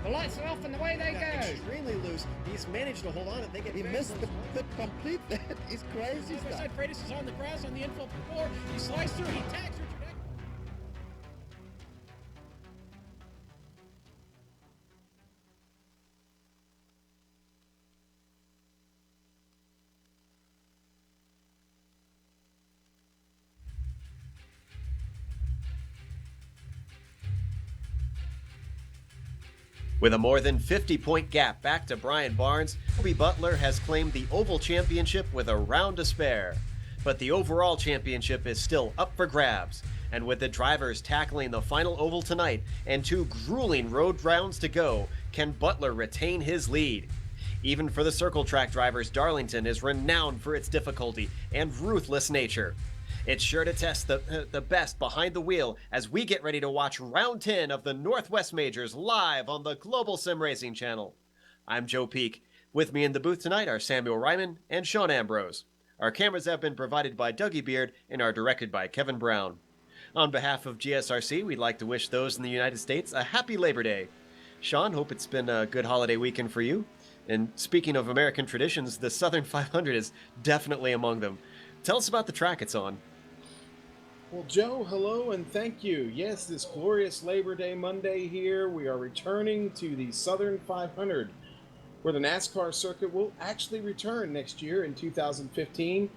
The lights are off and away they go. Extremely loose. He's managed to hold on. He missed the complete. That is crazy stuff. Side Freitas is on the grass on the infield before. He slides through. He tags Richard Eck. With a more than 50-point gap back to Brian Barnes, Toby Butler has claimed the Oval Championship with a round to spare. But the overall championship is still up for grabs, and with the drivers tackling the final oval tonight and 2 grueling road rounds to go, can Butler retain his lead? Even for the circle track drivers, Darlington is renowned for its difficulty and ruthless nature. It's sure to test the best behind the wheel as we get ready to watch round 10 of the Northwest Majors live on the Global Sim Racing channel. I'm Joe Peak. With me in the booth tonight are Samuel Ryman and Sean Ambrose. Our cameras have been provided by Dougie Beard and are directed by Kevin Brown. On behalf of GSRC, we'd like to wish those in the United States a happy Labor Day. Sean, hope it's been a good holiday weekend for you. And speaking of American traditions, the Southern 500 is definitely among them. Tell us about the track it's on. Well, Joe, hello and thank you. Yes, this glorious Labor Day Monday here, we are returning to the Southern 500, where the NASCAR circuit will actually return next year in 2015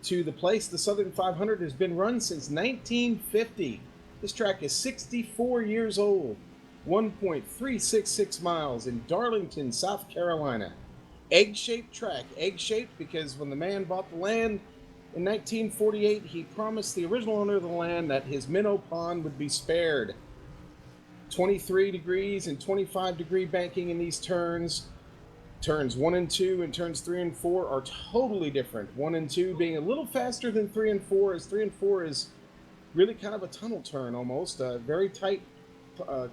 to the place the Southern 500 has been run since 1950. This track is 64 years old, 1.366 miles in Darlington, South Carolina. Egg-shaped track, egg-shaped because when the man bought the land, in 1948, he promised the original owner of the land that his minnow pond would be spared. 23 degrees and 25 degree banking in these turns. Turns 1 and 2 and turns 3 and 4 are totally different. 1 and 2 being a little faster than 3 and 4, as 3 and 4 is really kind of a tunnel turn almost. Very tight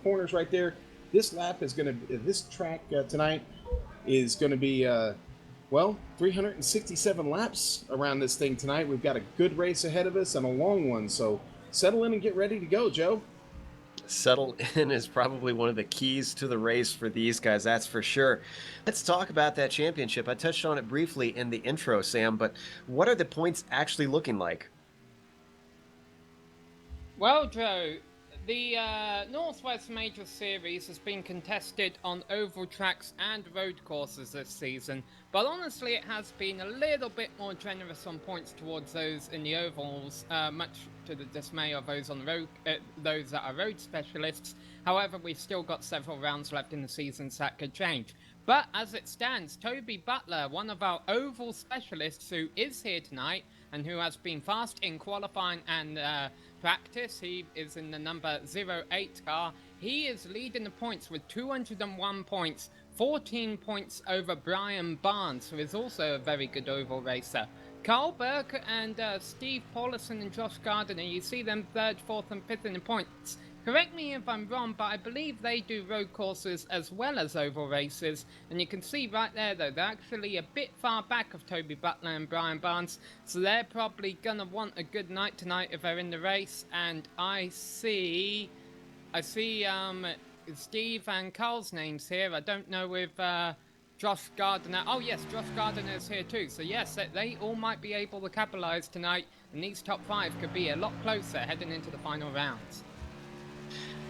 corners right there. This track tonight is going to be 367 laps around this thing tonight. We've got a good race ahead of us and a long one, so settle in and get ready to go, Joe. Settle in is probably one of the keys to the race for these guys, that's for sure. Let's talk about that championship. I touched on it briefly in the intro, Sam, but what are the points actually looking like? Well, Joe, the Northwest Major Series has been contested on oval tracks and road courses this season, but honestly it has been a little bit more generous on points towards those in the ovals, much to the dismay of those on the road, those that are road specialists. However, we've still got several rounds left in the season, so that could change. But as it stands, Toby Butler, one of our oval specialists who is here tonight and who has been fast in qualifying and practice, he is in the number 08 car. He is leading the points with 201 points, 14 points over Brian Barnes, who is also a very good oval racer. Carl Burke and Steve Paulison and Josh Gardiner, you see them 3rd, 4th and 5th in the points. Correct me if I'm wrong, but I believe they do road courses as well as oval races. And you can see right there, though, they're actually a bit far back of Toby Butler and Brian Barnes. So they're probably going to want a good night tonight if they're in the race. And I see Steve and Carl's names here. I don't know if Josh Gardiner... Oh, yes, Josh Gardiner is here too. So, yes, they all might be able to capitalize tonight. And these top 5 could be a lot closer heading into the final rounds.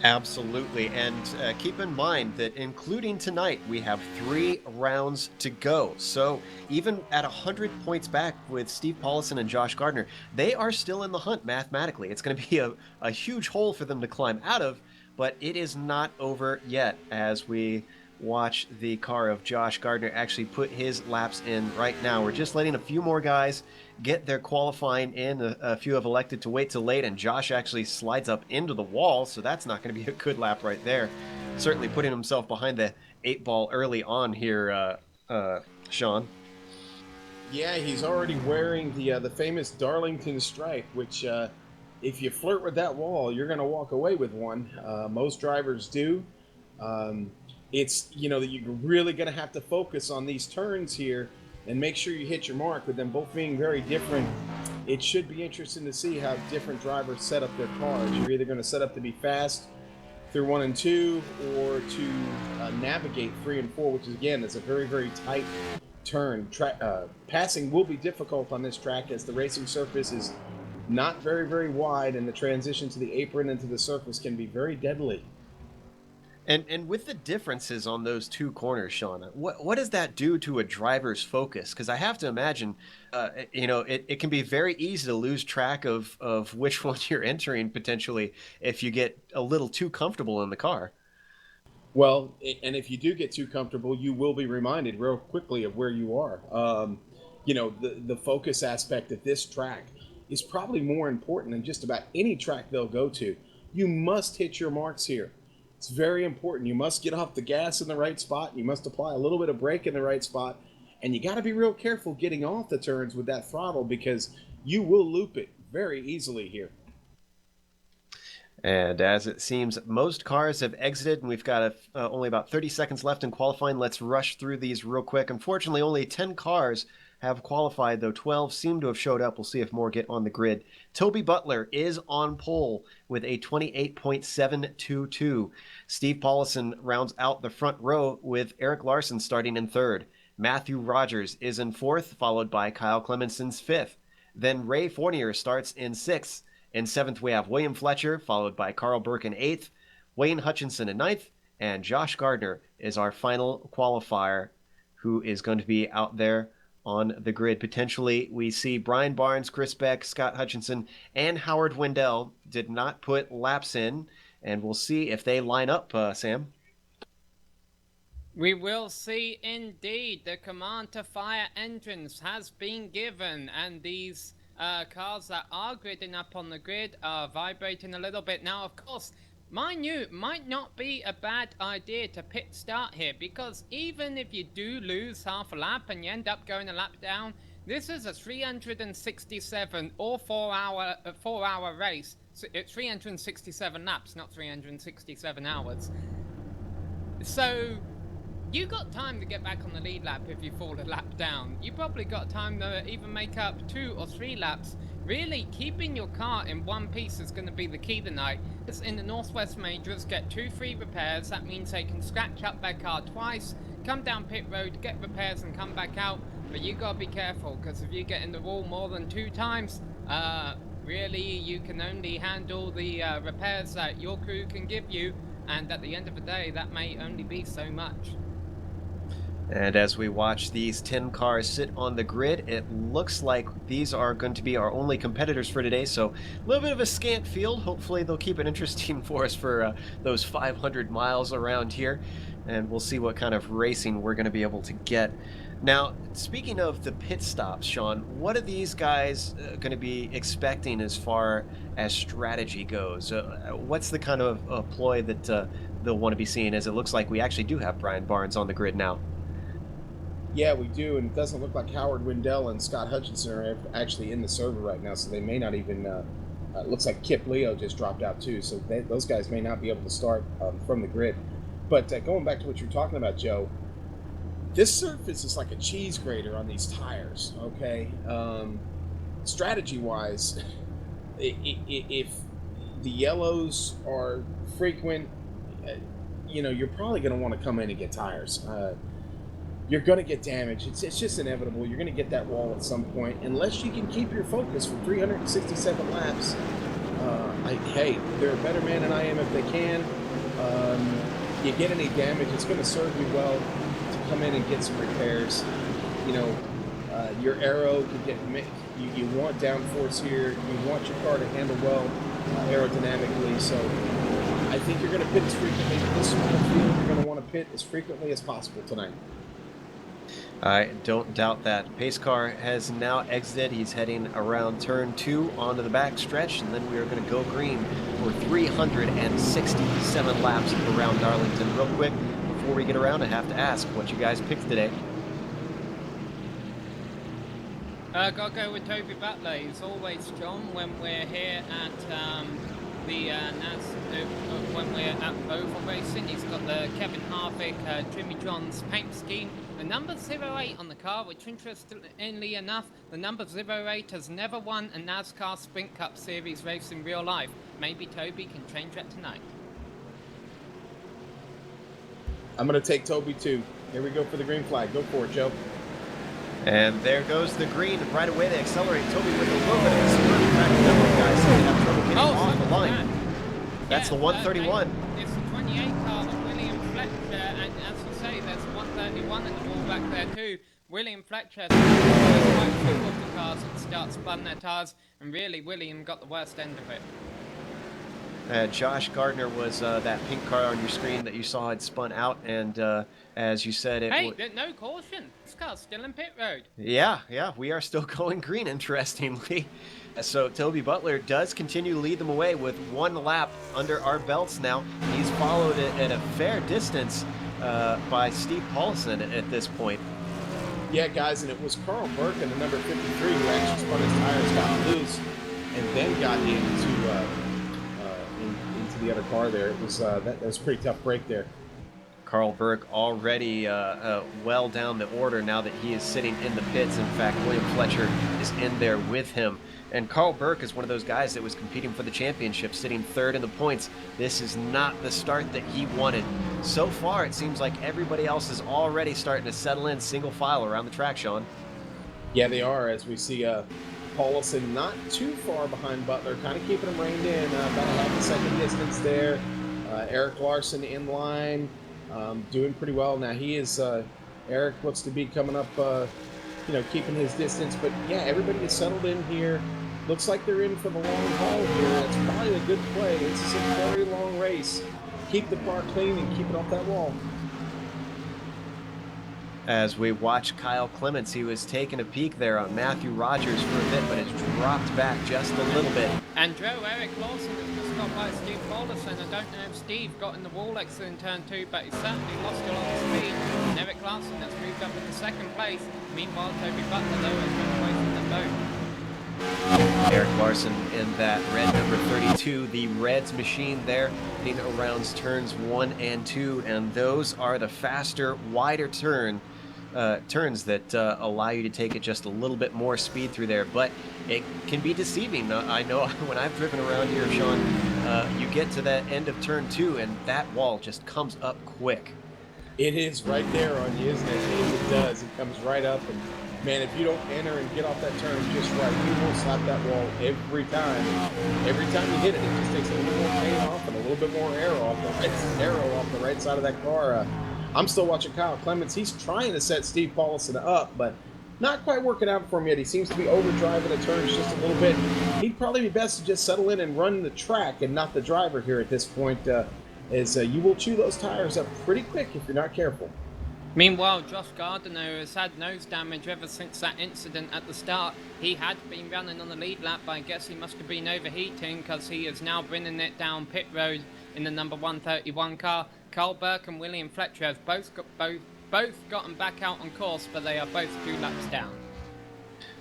Absolutely, and keep in mind that including tonight, we have 3 rounds to go. So even at 100 points back with Steve Paulison and Josh Gardner, they are still in the hunt mathematically. It's going to be a huge hole for them to climb out of, but it is not over yet as we watch the car of Josh Gardner actually put his laps in right now. We're just letting a few more guys get their qualifying in. A few have elected to wait till late, and Josh actually slides up into the wall, so that's not going to be a good lap right there. Certainly putting himself behind the 8 ball early on here, Sean. Yeah, he's already wearing the famous Darlington stripe, which if you flirt with that wall, you're going to walk away with one. Most drivers do. It's, you're really going to have to focus on these turns here and make sure you hit your mark. With them both being very different, it should be interesting to see how different drivers set up their cars. You're either going to set up to be fast through 1 and 2, or to navigate 3 and 4, which is, again, is a very, very tight turn. Passing will be difficult on this track as the racing surface is not very, very wide, and the transition to the apron and to the surface can be very deadly. And with the differences on those two corners, Sean, what does that do to a driver's focus? Because I have to imagine, it can be very easy to lose track of which one you're entering potentially if you get a little too comfortable in the car. Well, and if you do get too comfortable, you will be reminded real quickly of where you are. The focus aspect of this track is probably more important than just about any track they'll go to. You must hit your marks here. It's very important. You must get off the gas in the right spot. You must apply a little bit of brake in the right spot. And you got to be real careful getting off the turns with that throttle, because you will loop it very easily here. And as it seems, most cars have exited, and we've got only about 30 seconds left in qualifying. Let's rush through these real quick. Unfortunately, only 10 cars have qualified, though 12 seem to have showed up. We'll see if more get on the grid. Toby Butler is on pole with a 28.722. Steve Paulison rounds out the front row with Eric Larson starting in third. Matthew Rogers is in fourth, followed by Kyle Clemenson's fifth. Then Ray Fournier starts in sixth. In seventh, we have William Fletcher, followed by Carl Burke in eighth, Wayne Hutchinson in ninth, and Josh Gardner is our final qualifier, who is going to be out there on the grid. Potentially, we see Brian Barnes, Chris Beck, Scott Hutchinson, and Howard Wendell did not put laps in, and we'll see if they line up, Sam. We will see indeed. The command to fire engines has been given, and these cars that are gridding up on the grid are vibrating a little bit. Now, of course, mind you, it might not be a bad idea to pit start here, because even if you do lose half a lap and you end up going a lap down, this is a 367 or 4-hour race. So it's 367 laps, not 367 hours. So you got time to get back on the lead lap if you fall a lap down. You probably got time to even make up 2 or 3 laps. Really, keeping your car in one piece is going to be the key tonight. In the Northwest Majors, get 2 free repairs. That means they can scratch up their car twice, come down pit road, get repairs, and come back out. But you got to be careful, because if you get in the wall more than 2 times, really you can only handle the repairs that your crew can give you. And at the end of the day, that may only be so much. And as we watch these 10 cars sit on the grid, it looks like these are going to be our only competitors for today. So a little bit of a scant field. Hopefully they'll keep it interesting for us for those 500 miles around here. And we'll see what kind of racing we're going to be able to get. Now, speaking of the pit stops, Sean, what are these guys going to be expecting as far as strategy goes? What's the kind of ploy that they'll want to be seeing, as it looks like we actually do have Brian Barnes on the grid now? Yeah, we do, and it doesn't look like Howard Wendell and Scott Hutchinson are actually in the server right now, so they may not even it looks like Kip Leo just dropped out too, so those guys may not be able to start from the grid. But going back to what you're talking about, Joe, this surface is like a cheese grater on these tires, okay? Strategy-wise, if the yellows are frequent, you're probably going to want to come in and get tires. You're going to get damage. It's just inevitable. You're going to get that wall at some point, unless you can keep your focus for 367 laps. Hey, they're a better man than I am if they can. You get any damage, it's going to serve you well to come in and get some repairs. Your aero could get. You want downforce here. You want your car to handle well aerodynamically. So I think you're going to pit as frequently. This small field, you're going to want to pit as frequently as possible tonight. I don't doubt that. Pace car has now exited. He's heading around turn 2 onto the back stretch, and then we are going to go green for 367 laps around Darlington. Real quick, before we get around, I have to ask what you guys picked today. Gotta go with Toby Butler. He's always strong when we're here at when we're at oval racing. He's got the Kevin Harvick, Jimmy John's paint scheme. The number 08 on the car, which interestingly enough, the number 08 has never won a NASCAR Sprint Cup Series race in real life. Maybe Toby can change that tonight. I'm going to take Toby too. Here we go for the green flag. Go for it, Joe. And there goes the green. Right away they accelerate. Toby with a little bit of a spurt. In fact, a number of guys seem to have trouble getting off the line. That's the 131. It's the 28 car of William Fletcher, and as you say, there's a 131 in the wall back there too. William Fletcher quite two of the cars that start spun their tires, and really William got the worst end of it. Josh Gardner was that pink car on your screen that you saw had spun out, and as you said, no caution. This car's still in pit road. Yeah, we are still going green, interestingly. So Toby Butler does continue to lead them away with 1 lap under our belts now. He's followed at a fair distance by Steve Paulson at this point. Yeah, guys, and it was Carl Burke in the number 53 who actually spun his tires, got loose, and then got into the other car there. It was that was a pretty tough break there. Carl Burke already well down the order now that he is sitting in the pits. In fact, William Fletcher is in there with him. And Carl Burke is one of those guys that was competing for the championship, sitting 3rd in the points. This is not the start that he wanted. So far, it seems like everybody else is already starting to settle in single file around the track, Sean. Yeah, they are, as we see Paulson not too far behind Butler, kind of keeping him reined in, about a half a second distance there. Eric Larson in line, doing pretty well. Now he is, Eric looks to be coming up, keeping his distance. But yeah, everybody is settled in here. Looks like they're in for the long haul here. It's probably a good play. This is a very long race. Keep the car clean and keep it off that wall. As we watch Kyle Clements, he was taking a peek there on Matthew Rogers for a bit, but has dropped back just a little bit. And Joe, Eric Lawson has just got by Steve Paulson. I don't know if Steve got in the wall exit in turn 2, but he certainly lost a lot of speed. And Eric Larson has moved up into 2nd place. Meanwhile, Toby Butler, though, has been placing them both. Eric Larson in that red number 32, the Reds machine there, hitting around turns 1 and 2, and those are the faster, wider turns that allow you to take it just a little bit more speed through there, but it can be deceiving. I know when I've driven around here, Sean, you get to that end of turn 2 and that wall just comes up quick. It is right there on you, isn't it? It does. It comes right up, and man, if you don't enter and get off that turn just right, you will slap that wall every time. Every time you hit it, it just takes a little more paint off and a little bit more arrow off the right side of that car. I'm still watching Kyle Clements. He's trying to set Steve Paulson up, but not quite working out for him yet. He seems to be overdriving the turns just a little bit. He'd probably be best to just settle in and run the track and not the driver here at this point, as you will chew those tires up pretty quick if you're not careful. Meanwhile, Josh Gardner has had nose damage ever since that incident at the start. He had been running on the lead lap, but I guess he must have been overheating because he is now bringing it down pit road in the number 131 car. Carl Burke and William Fletcher have both gotten back out on course, but they are both 2 laps down.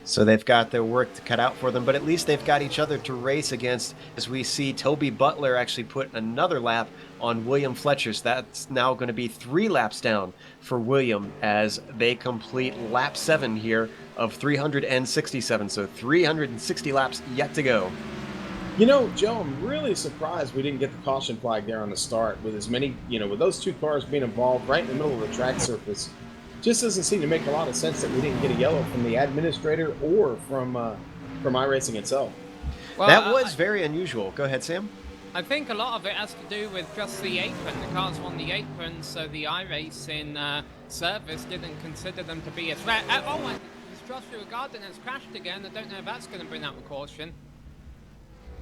So they've got their work to cut out for them, but at least they've got each other to race against, as we see Toby Butler actually put another lap on William Fletcher's. That's now going to be 3 laps down for William as they complete lap 7 here of 367. So 360 laps yet to go. You know, Joe, I'm really surprised we didn't get the caution flag there on the start with as many, with those 2 cars being involved right in the middle of the track surface. Just doesn't seem to make a lot of sense that we didn't get a yellow from the administrator or from iRacing itself. Well, that was very unusual. Go ahead, Sam. I think a lot of it has to do with just the apron. The cars were on the apron, so the iRacing service didn't consider them to be a threat. And Joshua Gardner has crashed again. I don't know if that's going to bring out the caution.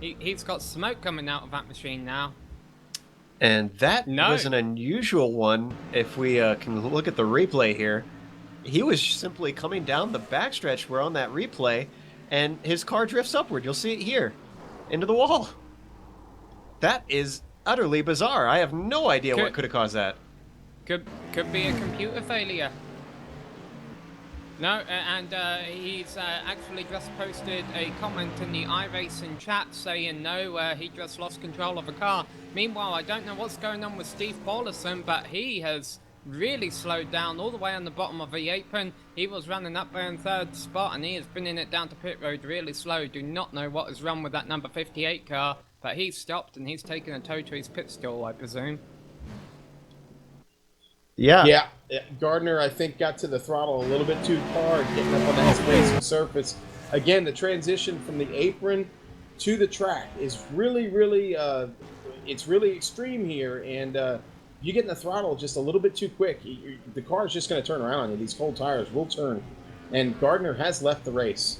He's got smoke coming out of that machine now. And that was an unusual one. If we can look at the replay here, he was simply coming down the backstretch. We're on that replay, and his car drifts upward. You'll see it here, into the wall. That is utterly bizarre. I have no idea what could have caused that. Could be a computer failure. No, and he's actually just posted a comment in the iRacing chat saying no, he just lost control of the car. Meanwhile, I don't know what's going on with Steve Paulson, but he has really slowed down all the way on the bottom of the apron. He was running up there in 3rd spot, and he is bringing it down to pit road really slow. Do not know what is wrong with that number 58 car, but he's stopped and he's taken a tow to his pit stall, I presume. Yeah. Yeah, Gardner, I think, got to the throttle a little bit too hard, getting up on that racing surface. Again, the transition from the apron to the track is really, it's really extreme here, and you get in the throttle just a little bit too quick. The car is just going to turn around on you. These cold tires will turn, and Gardner has left the race.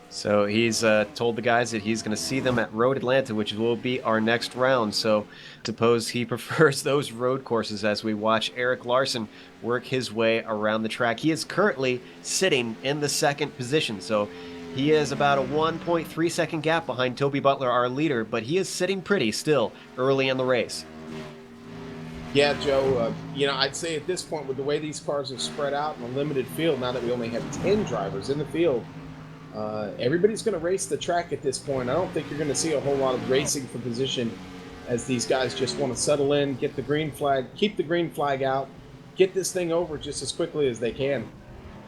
So he's told the guys that he's going to see them at Road Atlanta, which will be our next round. So suppose he prefers those road courses as we watch Eric Larson work his way around the track. He is currently sitting in the second position. So he is about a 1.3 second gap behind Toby Butler, our leader, but he is sitting pretty still early in the race. Yeah, Joe, I'd say at this point, with the way these cars are spread out in a limited field, now that we only have 10 drivers in the field, everybody's going to race the track at this point. I don't think you're going to see a whole lot of racing for position, as these guys just want to settle in, get the green flag, keep the green flag out, get this thing over just as quickly as they can.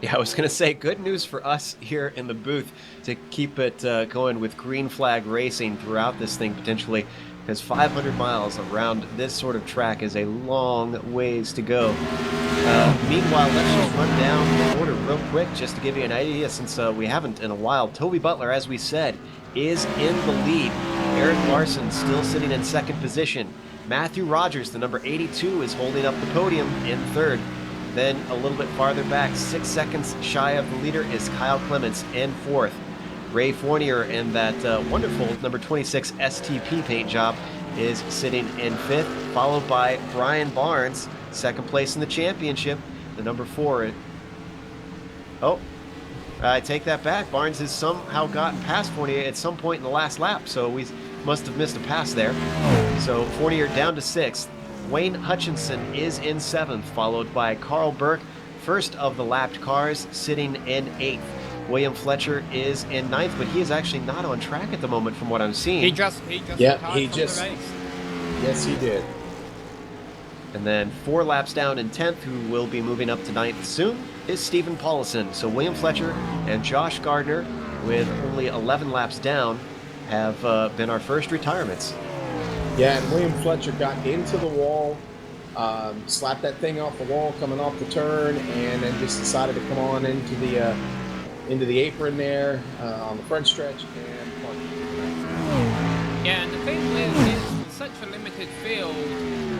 Yeah, I was going to say, good news for us here in the booth to keep it going with green flag racing throughout this thing potentially, because 500 miles around this sort of track is a long ways to go. Meanwhile, let's just run down the order real quick just to give you an idea, since we haven't in a while. Toby Butler, as we said, is in the lead. Eric Larson still sitting in second position. Matthew Rogers, the number 82, is holding up the podium in third. Then a little bit farther back, 6 seconds shy of the leader, is Kyle Clements in fourth. Ray Fournier in that wonderful number 26 STP paint job is sitting in fifth, followed by Brian Barnes, second place in the championship, the number 4. Oh, I take that back. Barnes has somehow gotten past Fournier at some point in the last lap, so we must have missed a pass there. So Fournier down to 6th. Wayne Hutchinson is in 7th, followed by Carl Burke, first of the lapped cars, sitting in 8th. William Fletcher is in 9th, but he is actually not on track at the moment from what I'm seeing. He just Yeah, retired he from just- the race. Yes, he did. And then 4 laps down in 10th, who will be moving up to 9th soon, is Stephen Paulison. So William Fletcher and Josh Gardner, with only 11 laps down, have been our first retirements. Yeah, and William Fletcher got into the wall, slapped that thing off the wall coming off the turn, and then just decided to come on into the apron there on the front stretch and park. Yeah, and the thing is such a limited field.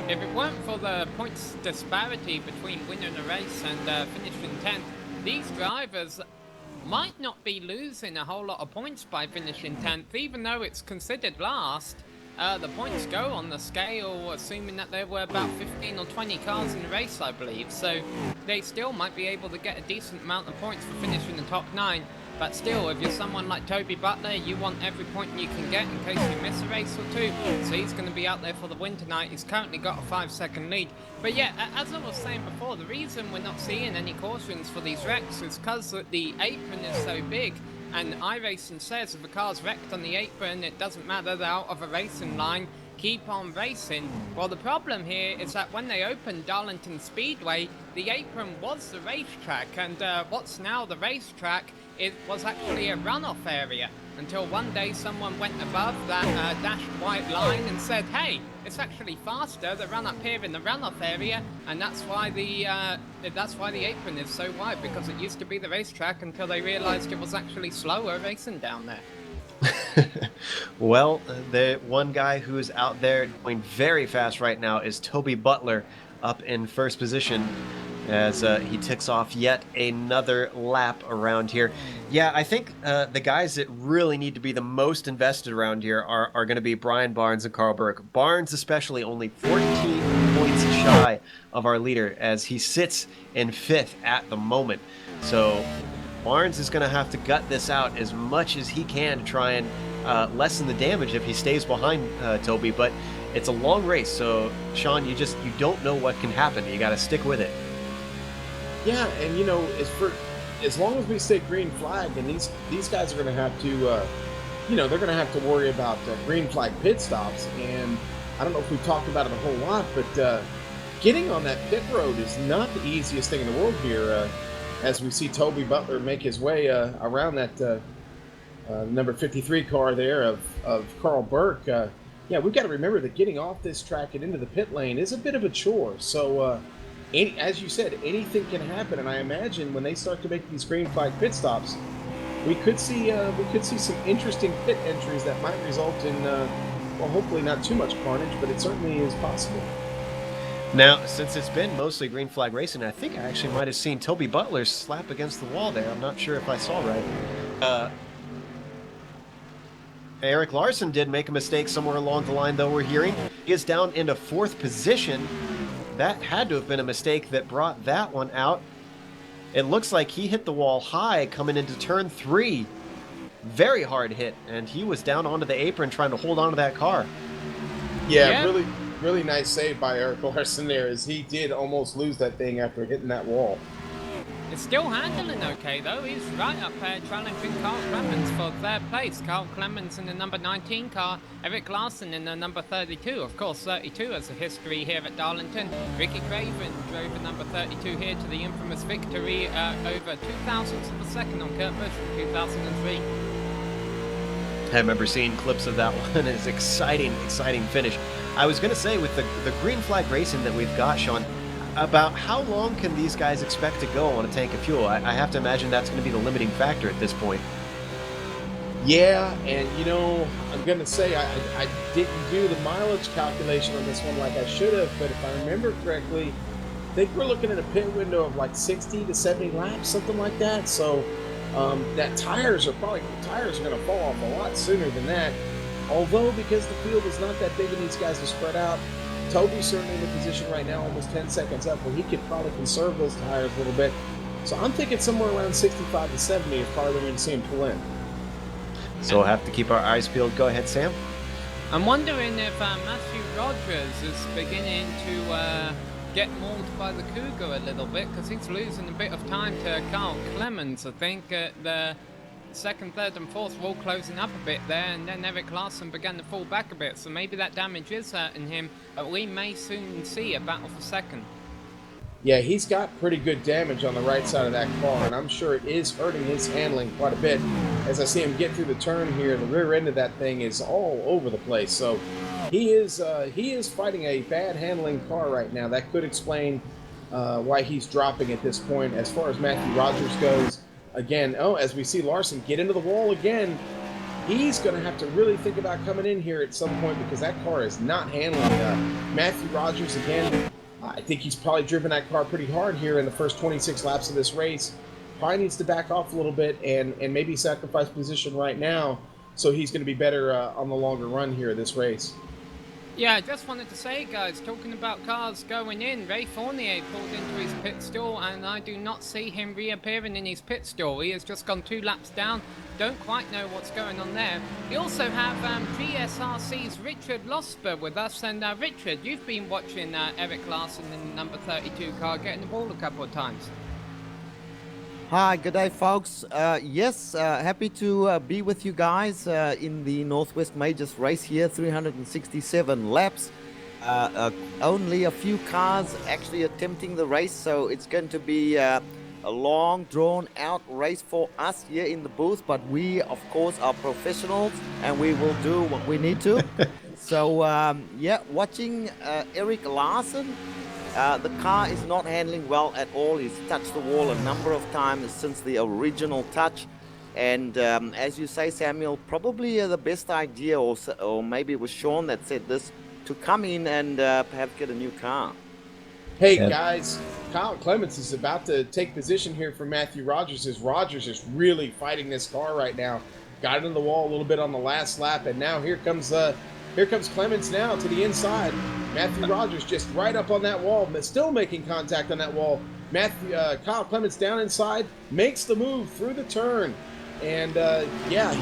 If it weren't for the points disparity between winning a race and finishing 10th, these drivers might not be losing a whole lot of points by finishing 10th, even though it's considered last. The points go on the scale, assuming that there were about 15 or 20 cars in the race, I believe. So they still might be able to get a decent amount of points for finishing the top 9. But still, if you're someone like Toby Butler, you want every point you can get in case you miss a race or two. So he's going to be out there for the win tonight. He's currently got a 5-second lead. But yeah, as I was saying before, the reason we're not seeing any cautions for these wrecks is because the apron is so big. And iRacing says if a car's wrecked on the apron, it doesn't matter, they're out of a racing line, keep on racing. Well, the problem here is that when they opened Darlington Speedway, the apron was the racetrack, and what's now the racetrack, it was actually a runoff area. Until one day someone went above that dashed white line and said, hey, it's actually faster to run up here in the runoff area, and that's why the apron is so wide, because it used to be the racetrack until they realized it was actually slower racing down there. Well, the one guy who's out there going very fast right now is Toby Butler, up in first position as he ticks off yet another lap around here. Yeah, I think the guys that really need to be the most invested around here are going to be Brian Barnes and Carl Burke. Barnes especially only 14 points shy of our leader as he sits in 5th at the moment. So Barnes is going to have to gut this out as much as he can to try and lessen the damage if he stays behind Toby, but it's a long race, so Sean, you don't know what can happen. You got to stick with it. Yeah, and as long as we stay green flag, and these guys are going to have to, they're going to have to worry about green flag pit stops. And I don't know if we've talked about it a whole lot, but getting on that pit road is not the easiest thing in the world here. As we see Toby Butler make his way around that number 53 car there of Carl Burke. We've got to remember that getting off this track and into the pit lane is a bit of a chore. So as you said, anything can happen, and I imagine when they start to make these green flag pit stops, we could see some interesting pit entries that might result in well, hopefully not too much carnage, but it certainly is possible. Now, since it's been mostly green flag racing, I think I actually might have seen Toby Butler slap against the wall there. I'm not sure if I saw right. Eric Larson did make a mistake somewhere along the line, though, we're hearing. He is down into 4th position. That had to have been a mistake that brought that one out. It looks like he hit the wall high coming into turn 3. Very hard hit, and he was down onto the apron trying to hold onto that car. Yeah, really nice save by Eric Larson there, as he did almost lose that thing after hitting that wall. It's still handling okay, though. He's right up there challenging Carl Clemens for 3rd place. Carl Clemens in the number 19 car, Eric Larson in the number 32. Of course, 32 has a history here at Darlington. Ricky Craven drove the number 32 here to the infamous victory over 2,000ths of a second on Kurt Busch in 2003. I remember seeing clips of that one. It's exciting finish. I was going to say, with the green flag racing that we've got, Sean, about how long can these guys expect to go on a tank of fuel? I have to imagine that's going to be the limiting factor at this point. Yeah, and you know, I'm going to say I didn't do the mileage calculation on this one like I should have, but if I remember correctly, I think we're looking at a pit window of like 60 to 70 laps, something like that. So that tires are going to fall off a lot sooner than that. Although, because the field is not that big and these guys are spread out, Toby's certainly in the position right now, almost 10 seconds up, where he could probably conserve those tires a little bit. So I'm thinking somewhere around 65 to 70 is probably when we're going to see him pull in. So we'll have to keep our eyes peeled. Go ahead, Sam. I'm wondering if Matthew Rogers is beginning to get mauled by the Cougar a little bit, because he's losing a bit of time to Carl Clemens. I think the 2nd, 3rd, and 4th were all closing up a bit there, and then Eric Larson began to fall back a bit, so maybe that damage is hurting him, but we may soon see a battle for 2nd. Yeah, he's got pretty good damage on the right side of that car, and I'm sure it is hurting his handling quite a bit. As I see him get through the turn here, the rear end of that thing is all over the place, so he is fighting a bad handling car right now. That could explain why he's dropping at this point. As far as Matthew Rogers goes, again, as we see Larson get into the wall again, he's going to have to really think about coming in here at some point, because that car is not handling Matthew Rogers again. I think he's probably driven that car pretty hard here in the first 26 laps of this race. Probably needs to back off a little bit and maybe sacrifice position right now, so he's going to be better on the longer run here this race. Yeah, I just wanted to say, guys, talking about cars going in, Ray Fournier pulled into his pit stall, and I do not see him reappearing in his pit stall. He has just gone 2 laps down. Don't quite know what's going on there. We also have GSRC's Richard Losper with us, and Richard, you've been watching Eric Larson in the number 32 car getting the ball a couple of times. Hi, good day, folks. Yes, happy to be with you guys in the Northwest Majors race here, 367 laps. Only a few cars actually attempting the race, so it's going to be a long, drawn-out race for us here in the booth, but we, of course, are professionals, and we will do what we need to. So, yeah, watching Eric Larson. The car is not handling well at all. He's touched the wall a number of times since the original touch. And as you say, Samuel, probably the best idea, or maybe it was Sean that said this, to come in and perhaps get a new car. Hey, guys, Kyle Clemens is about to take position here for Matthew Rogers, as Rogers is really fighting this car right now. Got into the wall a little bit on the last lap, and now here comes Clemens now to the inside. Matthew Rogers just right up on that wall, but still making contact on that wall. Kyle Clemens down inside, makes the move through the turn. And, yeah,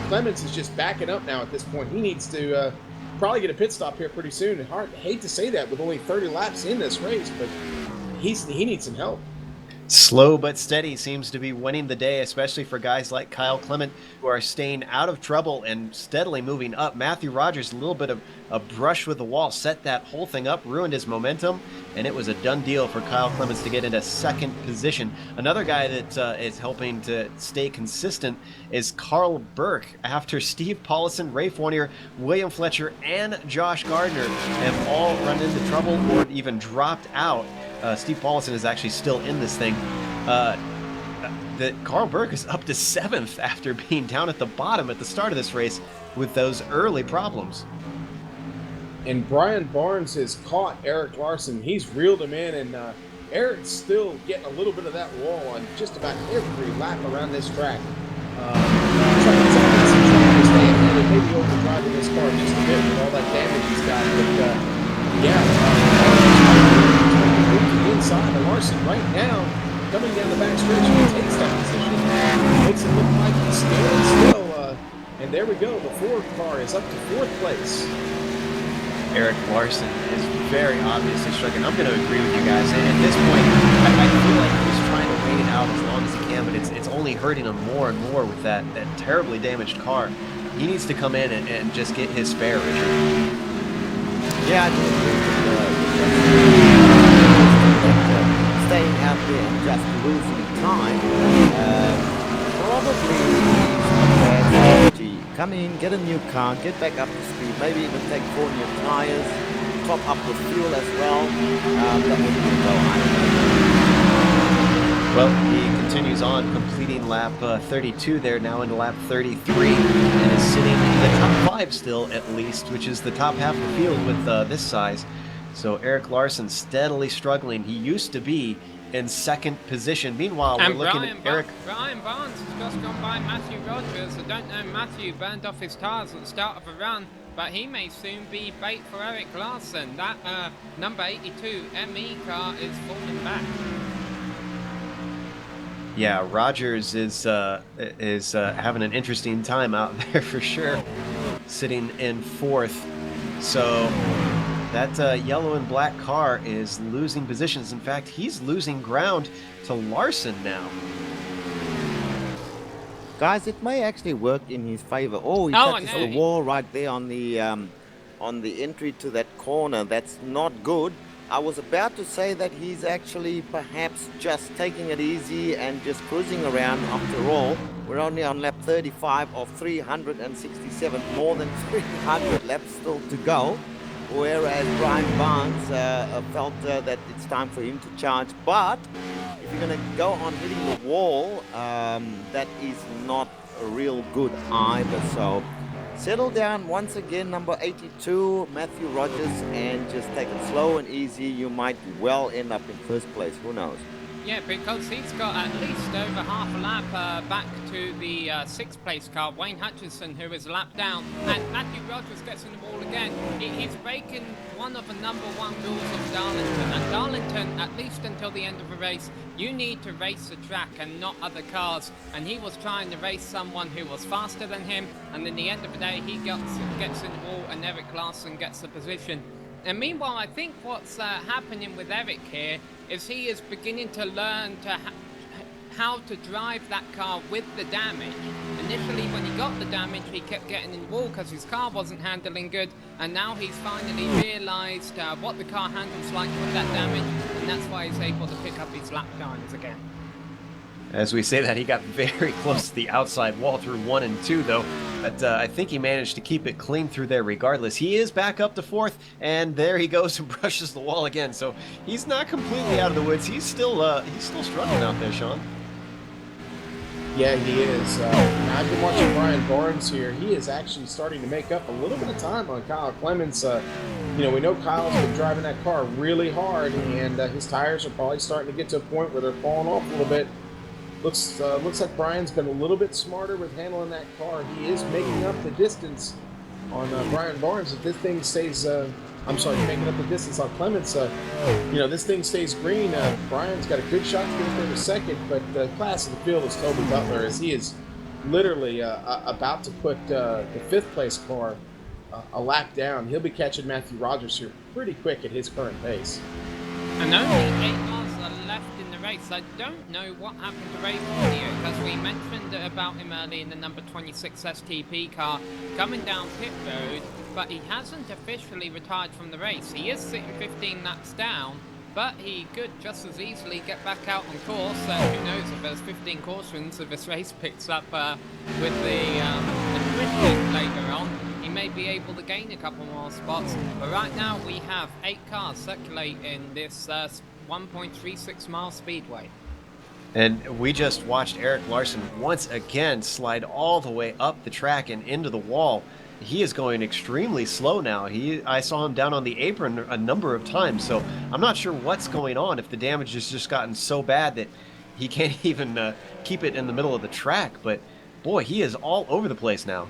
Clemens is just backing up now at this point. He needs to probably get a pit stop here pretty soon. Hate to say that with only 30 laps in this race, but he needs some help. Slow but steady seems to be winning the day, especially for guys like Kyle Clement, who are staying out of trouble and steadily moving up. Matthew Rogers, a little bit of a brush with the wall, set that whole thing up, ruined his momentum, and it was a done deal for Kyle Clements to get into 2nd position. Another guy that is helping to stay consistent is Carl Burke. After Steve Paulison, Ray Fournier, William Fletcher, and Josh Gardner have all run into trouble or even dropped out, Steve Paulson is actually still in this thing. That Carl Berg is up to 7th after being down at the bottom at the start of this race with those early problems. And Brian Barnes has caught Eric Larson. He's reeled him in, and Eric's still getting a little bit of that wall on just about every lap around this track. Trying to stay ahead and maybe overdriving this car just a bit with all that damage he's got. But move to the inside of Larson right now. Coming down the back stretch, he takes that position. Makes it look like he's still. And there we go. The Ford car is up to 4th place. Eric Larson is very obviously struggling. I'm going to agree with you guys. And at this point, I feel like he's trying to wait it out as long as he can, but it's only hurting him more and more with that terribly damaged car. He needs to come in and just get his fare, Richard. Yeah, I do agree with staying out there and just losing time. Probably bad strategy. Come in, get a new car, get back up to speed, maybe even take 4 new tires, top up with fuel as well. That would go. Well, he continues on, completing lap 32 there, now into lap 33, and is sitting in the top 5 still, at least, which is the top half of the field with this size. So Eric Larson steadily struggling. He used to be in 2nd position. Meanwhile, we're looking at Eric. Brian Barnes has just gone by Matthew Rogers. I don't know, Matthew burned off his tires at the start of the run, but he may soon be bait for Eric Larson. That number 82 ME car is falling back. Yeah, Rogers is having an interesting time out there for sure, sitting in 4th. So that yellow and black car is losing positions. In fact, he's losing ground to Larson now. Guys, it may actually work in his favor. Oh, he touches the wall right there on the entry to that corner. That's not good. I was about to say that he's actually perhaps just taking it easy and just cruising around. After all, we're only on lap 35 of 367, more than 300 laps still to go. Whereas Brian Barnes felt that it's time for him to charge. But if you're going to go on hitting the wall, that is not real good either. So settle down once again, number 82, Matthew Rogers, and just take it slow and easy. You might well end up in 1st place. Who knows? Yeah, because he's got at least over half a lap back to the 6th place car, Wayne Hutchison, who is a lap down, and Matthew Rogers gets in the wall again. He's breaking one of the number 1 rules of Darlington, and Darlington, at least until the end of the race, you need to race the track and not other cars, and he was trying to race someone who was faster than him, and in the end of the day, he gets in the wall, and Eric Larson gets the position. And meanwhile, I think what's happening with Eric here is he is beginning to learn how to drive that car with the damage. Initially, when he got the damage, he kept getting in the wall because his car wasn't handling good, and now he's finally realised what the car handles like with that damage, and that's why he's able to pick up his lap times again. As we say that, he got very close to the outside wall through 1 and 2, though. But I think he managed to keep it clean through there regardless. He is back up to 4th, and there he goes and brushes the wall again. So he's not completely out of the woods. He's still struggling out there, Sean. Yeah, he is. I've been watching Brian Barnes here. He is actually starting to make up a little bit of time on Kyle Clements. We know Kyle's been driving that car really hard, and his tires are probably starting to get to a point where they're falling off a little bit. Looks like Brian's been a little bit smarter with handling that car. He is making up the distance on Brian Barnes. If this thing stays, making up the distance on Clements. This thing stays green. Brian's got a good shot to get there in a second, but the class of the field is Toby Butler, as he is literally about to put the 5th place car a lap down. He'll be catching Matthew Rogers here pretty quick at his current pace. And only 8 cars are left in the race. I don't know what happened to Ray Cordier, because we mentioned about him early in the number 26 STP car coming down pit road, but he hasn't officially retired from the race. He is sitting 15 laps down, but he could just as easily get back out on course. Who knows if there's 15 cautions if this race picks up with the attrition later on. He may be able to gain a couple more spots, but right now we have 8 cars circulating this 1.36 mile speedway. And we just watched Eric Larson once again slide all the way up the track and into the wall. He is going extremely slow now. I saw him down on the apron a number of times, so I'm not sure what's going on, if the damage has just gotten so bad that he can't even keep it in the middle of the track. But boy, he is all over the place now.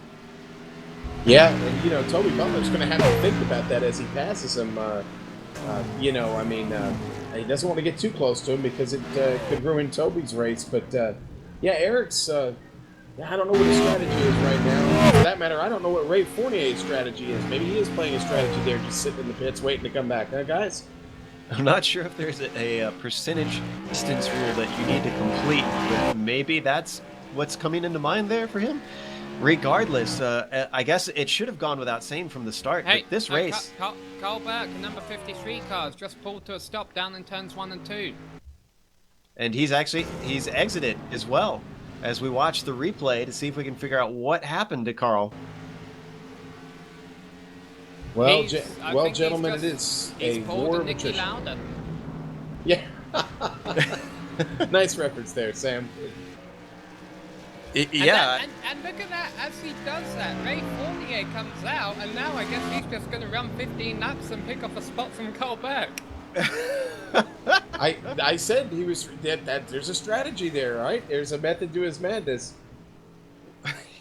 Yeah, and you know, Toby Butler's going to have to think about that as he passes him. You know, I mean, he doesn't want to get too close to him because it could ruin Toby's race. But yeah, Eric's, I don't know what his strategy is right now. For that matter, I don't know what Ray Fournier's strategy is. Maybe he is playing a strategy there, just sitting in the pits waiting to come back. Huh, guys? I'm not sure if there's a percentage distance rule that you need to complete, but maybe that's what's coming into mind there for him. Regardless, I guess it should have gone without saying from the start, Hey, but this race... Carl Burke, number 53 cars, just pulled to a stop down in turns 1 and 2. And he's exited as well, as we watch the replay to see if we can figure out what happened to Carl. Well, gentlemen, it is a war of attrition. Lauda. Yeah. Nice reference there, Sam. Yeah. And look at that, as he does that, Ray Fournier comes out, and now I guess he's just going to run 15 laps and pick off a spot from Carl Burke. I said he was that there's a strategy there, right? There's a method to his madness.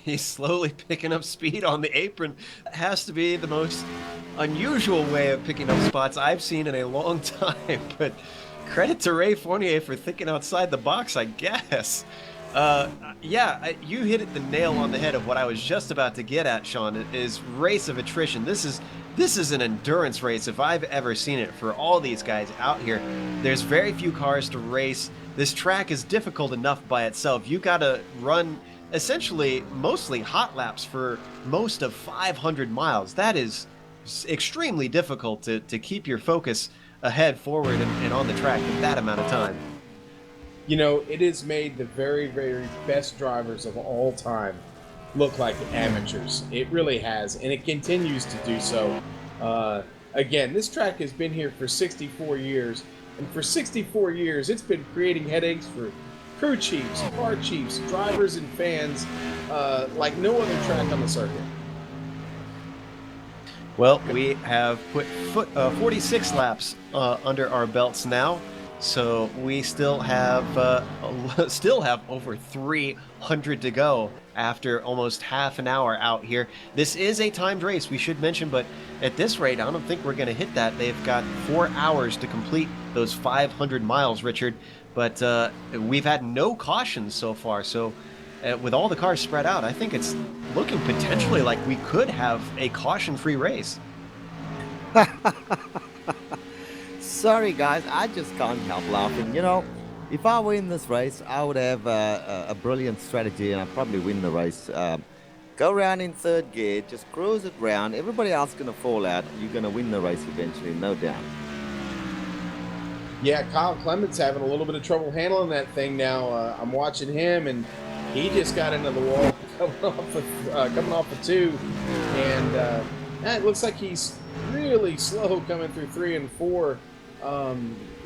He's slowly picking up speed on the apron. It has to be the most unusual way of picking up spots I've seen in a long time, but credit to Ray Fournier for thinking outside the box, I guess. Yeah, you hit it the nail on the head of what I was just about to get at, Sean, is race of attrition. This is an endurance race if I've ever seen it for all these guys out here. There's very few cars to race. This track is difficult enough by itself. You got to run essentially mostly hot laps for most of 500 miles. That is extremely difficult to keep your focus ahead, forward, and on the track in that amount of time. You know, it has made the very, very best drivers of all time look like amateurs. It really has, and it continues to do so. Again, this track has been here for 64 years, and for 64 years, it's been creating headaches for crew chiefs, car chiefs, drivers, and fans like no other track on the circuit. Well, we have put 46 laps under our belts now. So we still have over 300 to go after almost half an hour out here. This is a timed race, we should mention, but at this rate, I don't think we're going to hit that. They've got 4 hours to complete those 500 miles, Richard. But we've had no cautions so far. So with all the cars spread out, I think it's looking potentially like we could have a caution-free race. Sorry, guys, I just can't help laughing. You know, if I win this race, I would have a brilliant strategy, and I'd probably win the race. Go around in third gear, just cruise it round. Everybody else is going to fall out. You're going to win the race eventually, no doubt. Yeah, Kyle Clement's having a little bit of trouble handling that thing now. I'm watching him, and he just got into the wall coming off of 2, and it looks like he's really slow coming through 3 and 4.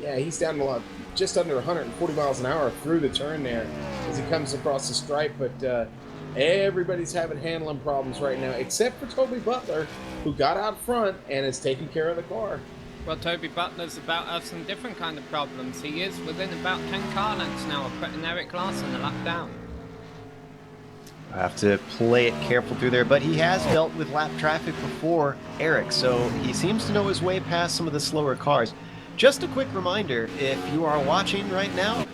Yeah, he's down a lot, just under 140 miles an hour through the turn there as he comes across the stripe. But everybody's having handling problems right now, except for Toby Butler, who got out front and is taking care of the car. Well, Toby Butler's about to have some different kind of problems. He is within about 10 car lengths now of putting Eric Larson a lap down. I have to play it careful through there, but he has dealt with lap traffic before, Eric, so he seems to know his way past some of the slower cars. Just a quick reminder, if you are watching right now,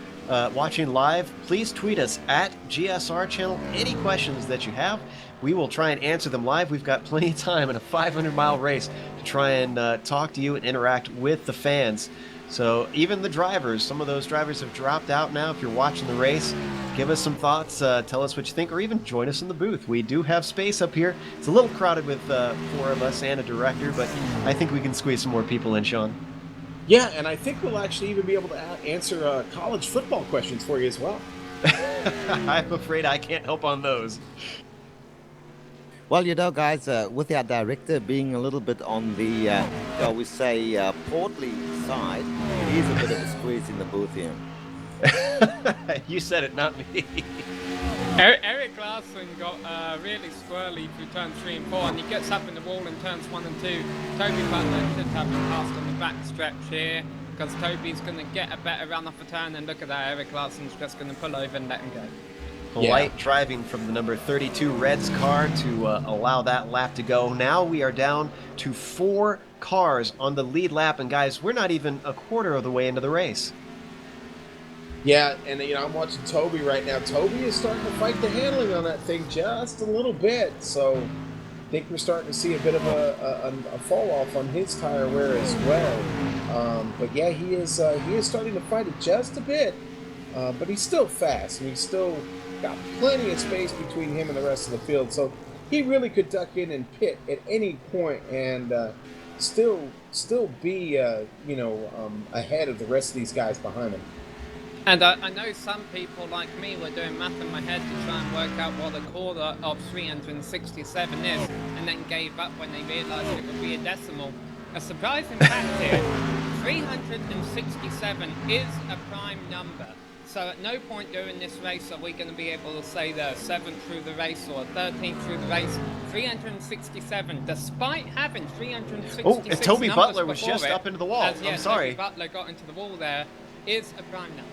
watching live, please tweet us at GSR Channel. Any questions that you have, we will try and answer them live. We've got plenty of time in a 500-mile race to try and talk to you and interact with the fans. So even the drivers, some of those drivers have dropped out now. If you're watching the race, give us some thoughts, tell us what you think, or even join us in the booth. We do have space up here. It's a little crowded with 4 of us and a director, but I think we can squeeze some more people in, Sean. Yeah, and I think we'll actually even be able to answer college football questions for you as well. I'm afraid I can't help on those. Well, guys, with our director being a little bit on the, shall we say, portly side, it is a bit of a squeeze in the booth here. You said it, not me. Eric Larson got really squirrely through turns 3 and 4, and he gets up in the wall in turns 1 and 2. Toby Butler should have him passed on the back stretch here, because Toby's going to get a better run off a turn, and look at that, Eric Larson's just going to pull over and let him go. Polite driving from the number 32 Reds car to allow that lap to go. Now we are down to 4 cars on the lead lap, and guys, we're not even a quarter of the way into the race. Yeah, and I'm watching Toby right now. Toby is starting to fight the handling on that thing just a little bit, so I think we're starting to see a bit of a fall off on his tire wear as well. But yeah, he is starting to fight it just a bit, but he's still fast, and he's still got plenty of space between him and the rest of the field, so he really could duck in and pit at any point and still be ahead of the rest of these guys behind him. And I know some people like me were doing math in my head to try and work out what a quarter of 367 is, and then gave up when they realised it would be a decimal. A surprising fact here, 367 is a prime number. So at no point during this race are we going to be able to say the 7th through the race or 13th through the race. 367, despite having 366 Oh, and Toby Butler was before just it, up into the wall. I'm sorry. Toby Butler got into the wall there, is a prime number.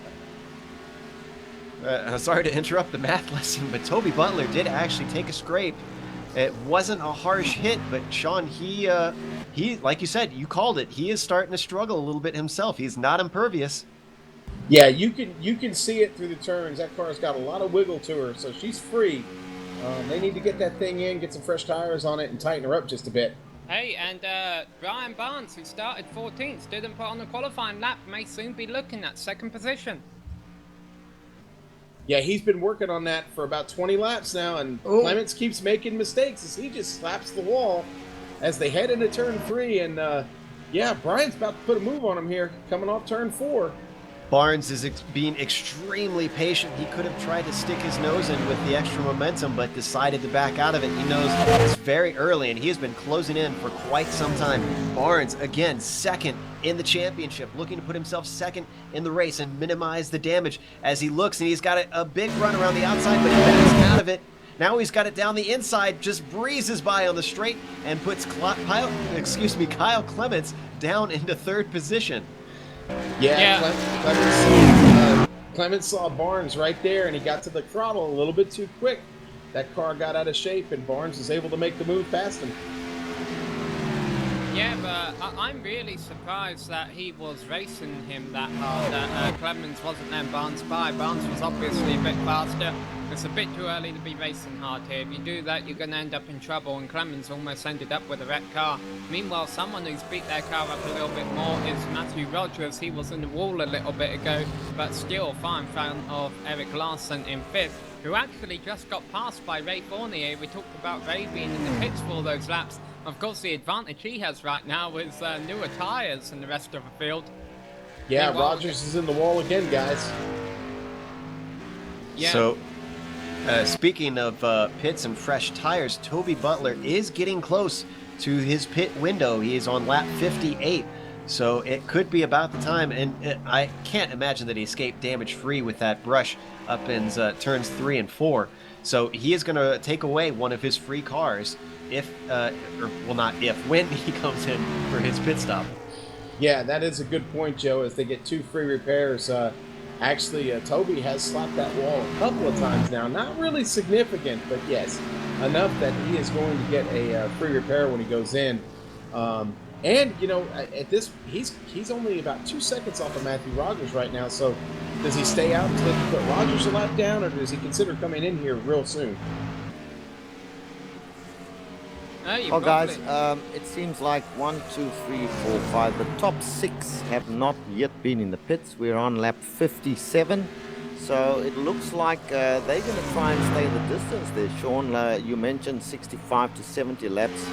Sorry to interrupt the math lesson, but Toby Butler did actually take a scrape. It wasn't a harsh hit, but Sean, he like you said, you called it. He is starting to struggle a little bit himself. He's not impervious. Yeah, you can see it through the turns. That car's got a lot of wiggle to her, so she's free. They need to get that thing in, get some fresh tires on it, and tighten her up just a bit. Hey, and Brian Barnes, who started 14th, didn't put on a qualifying lap, may soon be looking at 2nd position. Yeah, he's been working on that for about 20 laps now, and Clements keeps making mistakes as he just slaps the wall as they head into turn 3. And yeah, Brian's about to put a move on him here, coming off turn 4. Barnes is being extremely patient. He could have tried to stick his nose in with the extra momentum, but decided to back out of it. He knows it's very early, and he has been closing in for quite some time. Barnes, again, 2nd in the championship, looking to put himself 2nd in the race and minimize the damage as he looks, and he's got a big run around the outside, but he backs out of it. Now he's got it down the inside, just breezes by on the straight, and puts Kyle Clements down into 3rd position. Clements saw Barnes right there, and he got to the throttle a little bit too quick. That car got out of shape, and Barnes was able to make the move past him. Yeah, but I'm really surprised that he was racing him that hard, that Clements wasn't then Barnes by. Barnes was obviously a bit faster. It's a bit too early to be racing hard here. If you do that, you're going to end up in trouble, and Clements almost ended up with a wrecked car. Meanwhile, someone who's beat their car up a little bit more is Matthew Rogers. He was in the wall a little bit ago, but still far in front of Eric Larson in 5th, who actually just got passed by Ray Fournier. We talked about Ray being in the pits for all those laps. Of course, the advantage he has right now is newer tyres than the rest of the field. Yeah, Rogers is in the wall again, guys. Yeah. So, speaking of pits and fresh tires, Toby Butler is getting close to his pit window. He is on lap 58, so it could be about the time. And I can't imagine that he escaped damage-free with that brush up in turns 3 and 4. So he is going to take away one of his free cars when he comes in for his pit stop. Yeah, that is a good point, Joe, as they get 2 free repairs. Actually, Toby has slapped that wall a couple of times now. Not really significant, but yes, enough that he is going to get a free repair when he goes in. And, at this, he's only about 2 seconds off of Matthew Rogers right now, so does he stay out until he put Rogers a lap down, or does he consider coming in here real soon? Well, guys, it seems like 1, 2, 3, 4, 5. The top 6 have not yet been in the pits. We're on lap 57. So it looks like they're going to try and stay the distance there. Sean, you mentioned 65 to 70 laps.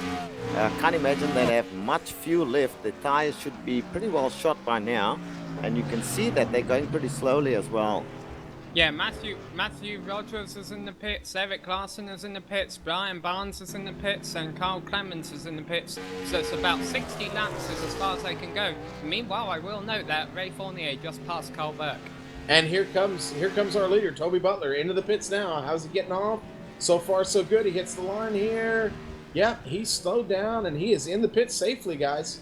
Can't imagine they have much fuel left. The tires should be pretty well shot by now. And you can see that they're going pretty slowly as well. Yeah, Matthew Rogers is in the pits, Eric Larson is in the pits, Brian Barnes is in the pits, and Carl Clements is in the pits. So it's about 60 laps is as far as they can go. Meanwhile, I will note that Ray Fournier just passed Carl Burke. And here comes our leader, Toby Butler, into the pits now. How's he getting off? So far, so good. He hits the line here. Yep, he's slowed down, and he is in the pits safely, guys.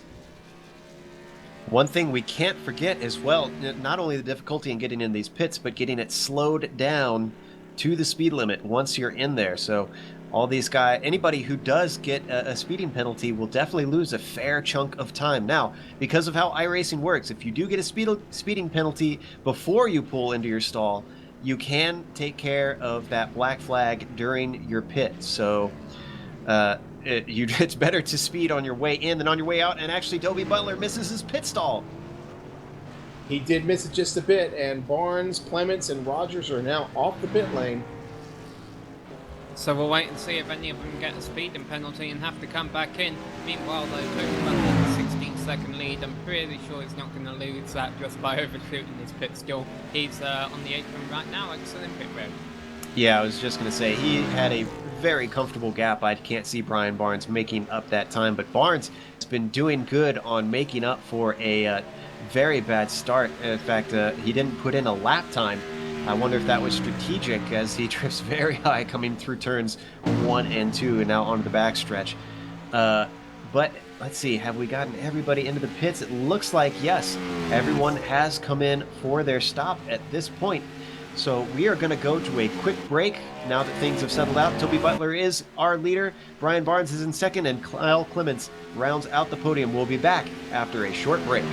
One thing we can't forget as well, not only the difficulty in getting in these pits, but getting it slowed down to the speed limit once you're in there. So all these guys, anybody who does get a speeding penalty will definitely lose a fair chunk of time. Now, because of how iRacing works, if you do get a speeding penalty before you pull into your stall, you take care of that black flag during your pit. So it's better to speed on your way in than on your way out, and actually Toby Butler misses his pit stall. He did miss it just a bit, and Barnes, Clements, and Rogers are now off the pit lane. So we'll wait and see if any of them get a speeding penalty and have to come back in. Meanwhile, though, Toby Butler has a 16-second lead. I'm pretty sure he's not going to lose that just by overshooting his pit stall. He's on the apron right now, excellent pit road. Yeah, I was just going to say, he had a very comfortable gap. I can't see Brian Barnes making up that time, but Barnes has been doing good on making up for a very bad start. In fact, he didn't put in a lap time. I wonder if that was strategic, as he drifts very high coming through turns 1 and 2 and now onto the backstretch. But let's see, have we gotten everybody into the pits? It looks like yes, everyone has come in for their stop at this point. So we are going to go to a quick break now that things have settled out. Toby Butler is our leader, Brian Barnes is in second, and Kyle Clements rounds out the podium. We'll be back after a short break.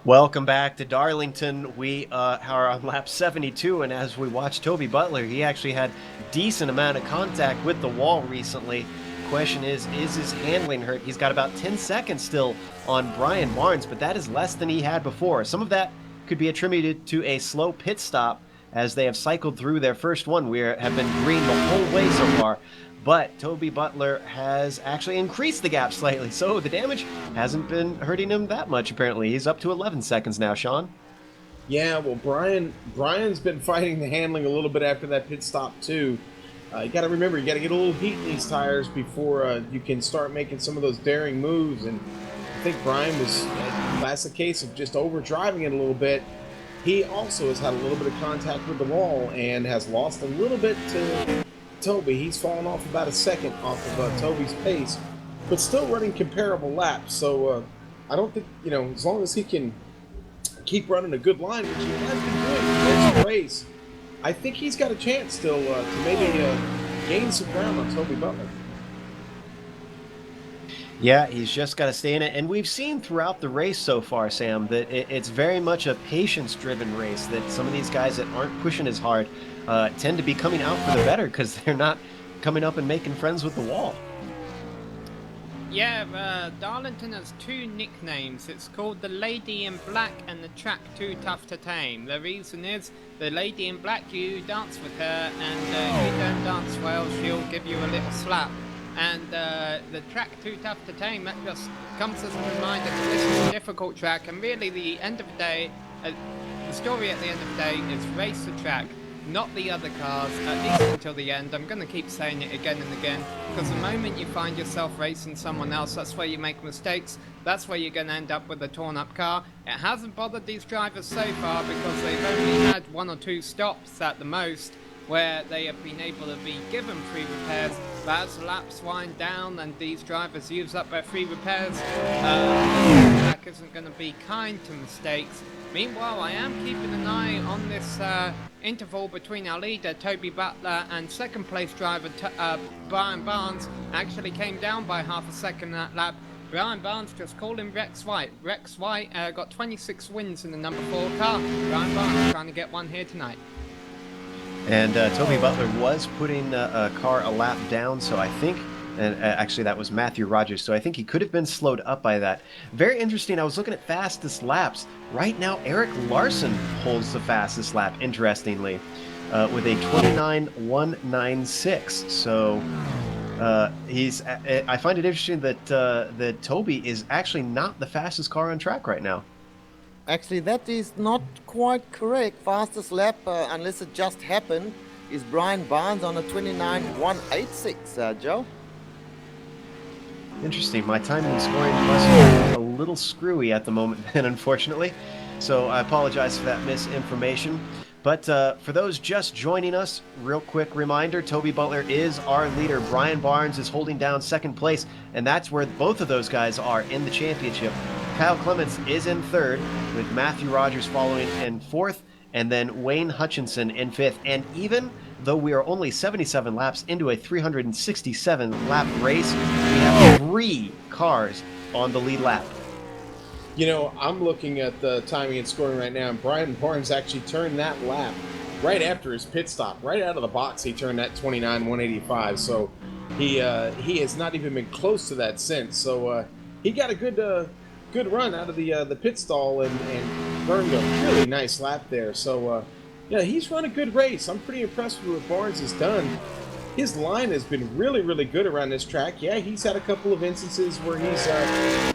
Welcome back to Darlington. We are on lap 72, and as we watch Toby Butler, he actually had decent amount of contact with the wall recently. Question is his handling hurt? He's got about 10 seconds still on Brian Barnes, but that is less than he had before. Some of that could be attributed to a slow pit stop as they have cycled through their first one. We have been green the whole way so far. But Toby Butler has actually increased the gap slightly, so the damage hasn't been hurting him that much, apparently. He's up to 11 seconds now, Sean. Yeah, well, Brian's been fighting the handling a little bit after that pit stop, too. You got to remember, you got to get a little heat in these tires before you can start making some of those daring moves. And I think Brian was a classic case of just overdriving it a little bit. He also has had a little bit of contact with the wall and has lost a little bit to Toby. He's fallen off about a second off of Toby's pace, but still running comparable laps. So I don't think, as long as he can keep running a good line, which he has been doing for this race, I think he's got a chance still to maybe gain some ground on Toby Butler. Yeah, he's just got to stay in it. And we've seen throughout the race so far, Sam, that it's very much a patience-driven race, that some of these guys that aren't pushing as hard tend to be coming out for the better because they're not coming up and making friends with the wall. Yeah, Darlington has two nicknames. It's called the Lady in Black and the Track Too Tough to Tame. The reason is, the Lady in Black, you dance with her, and if you don't dance well, she'll give you a little slap. And the Track Too Tough to Tame, that just comes as a reminder that this is a difficult track, and really the end of the day, the story at the end of the day is race the track, not the other cars, at least until the end. I'm going to keep saying it again and again, because the moment you find yourself racing someone else, that's where you make mistakes, that's where you're going to end up with a torn up car. It hasn't bothered these drivers so far because they've only had one or two stops at the most where they have been able to be given free repairs, but as the laps wind down and these drivers use up their free repairs, the track isn't going to be kind to mistakes. Meanwhile, I am keeping an eye on this interval between our leader, Toby Butler, and second place driver, Brian Barnes. Actually came down by half a second that lap. Brian Barnes just called him Rex White. Rex White got 26 wins in the number 4 car. Brian Barnes trying to get one here tonight. And Toby Butler was putting a car a lap down, so I think, and actually that was Matthew Rogers, so I think he could have been slowed up by that. Very interesting, I was looking at fastest laps. Right now, Eric Larson holds the fastest lap, interestingly, with a 29.196. So I find it interesting that Toby is actually not the fastest car on track right now. Actually, that is not quite correct. Fastest lap, unless it just happened, is Brian Barnes on a 29.186, Joe. Interesting. My timing and scoring must be a little screwy at the moment, then, unfortunately. So I apologize for that misinformation. But for those just joining us, real quick reminder, Toby Butler is our leader. Brian Barnes is holding down second place, and that's where both of those guys are in the championship. Kyle Clements is in third, with Matthew Rogers following in fourth, and then Wayne Hutchinson in fifth. And even though we are only 77 laps into a 367-lap race, we have 3 cars on the lead lap. I'm looking at the timing and scoring right now, and Brian Barnes actually turned that lap right after his pit stop. Right out of the box, he turned that 29.185. So he has not even been close to that since. So he got a good run out of the pit stall and burned a really nice lap there. So yeah, he's run a good race. I'm pretty impressed with what Barnes has done. His line has been really, really good around this track. Yeah, he's had a couple of instances where he's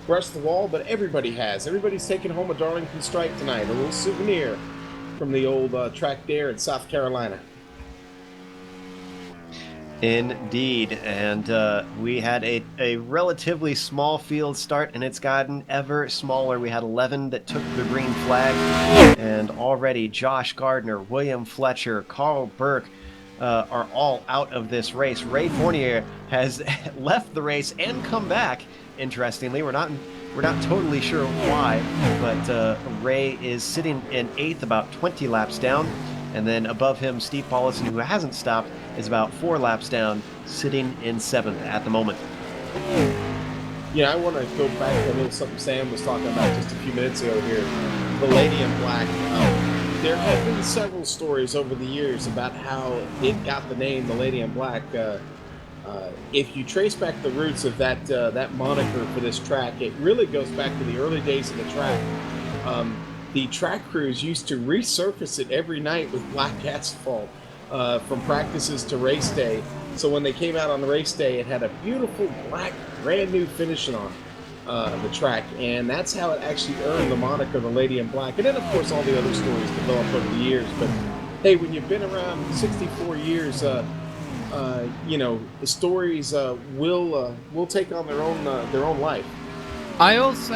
brushed the wall, but everybody has. Everybody's taken home a Darlington stripe tonight, a little souvenir from the old track there in South Carolina. Indeed, and we had a relatively small field start, and it's gotten ever smaller. We had 11 that took the green flag, and already Josh Gardner, William Fletcher, Carl Burke are all out of this race. Ray Fournier has left the race and come back. Interestingly, we're not totally sure why, but Ray is sitting in 8th, about 20 laps down. And then above him, Steve Paulison, who hasn't stopped, is about 4 laps down, sitting in 7th at the moment. I want to go back to a little something Sam was talking about just a few minutes ago here. The Lady in Black. There have been several stories over the years about how it got the name the Lady in Black. If you trace back the roots of that moniker for this track, it really goes back to the early days of the track. The track crews used to resurface it every night with black asphalt from practices to race day. So when they came out on the race day, it had a beautiful black, brand new finishing on the track, and that's how it actually earned the moniker the Lady in Black. And then, of course, all the other stories developed over the years. But hey, when you've been around 64 years, the stories will take on their own life. I also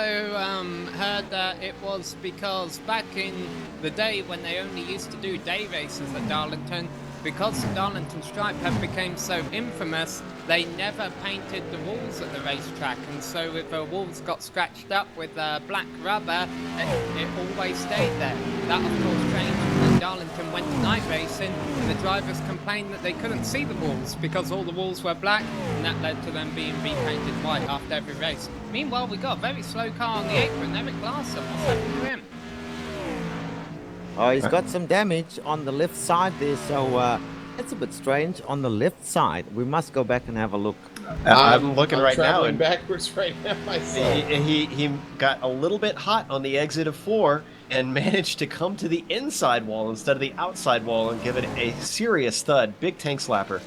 heard that it was because back in the day when they only used to do day races at Darlington, because the Darlington stripe had become so infamous, they never painted the walls at the racetrack, and so if the walls got scratched up with black rubber, it always stayed there. That of course changed when Darlington went to night racing, and the drivers complained that they couldn't see the walls because all the walls were black, and that led to them being repainted white after every race. Meanwhile, we got a very slow car on the apron, Eric Larson. What's happened to him? Oh, he's got some damage on the left side there, so it's a bit strange. On the left side, we must go back and have a look. I'm looking right now. Traveling backwards right now myself. He got a little bit hot on the exit of 4 and managed to come to the inside wall instead of the outside wall and give it a serious thud. Big tank slapper.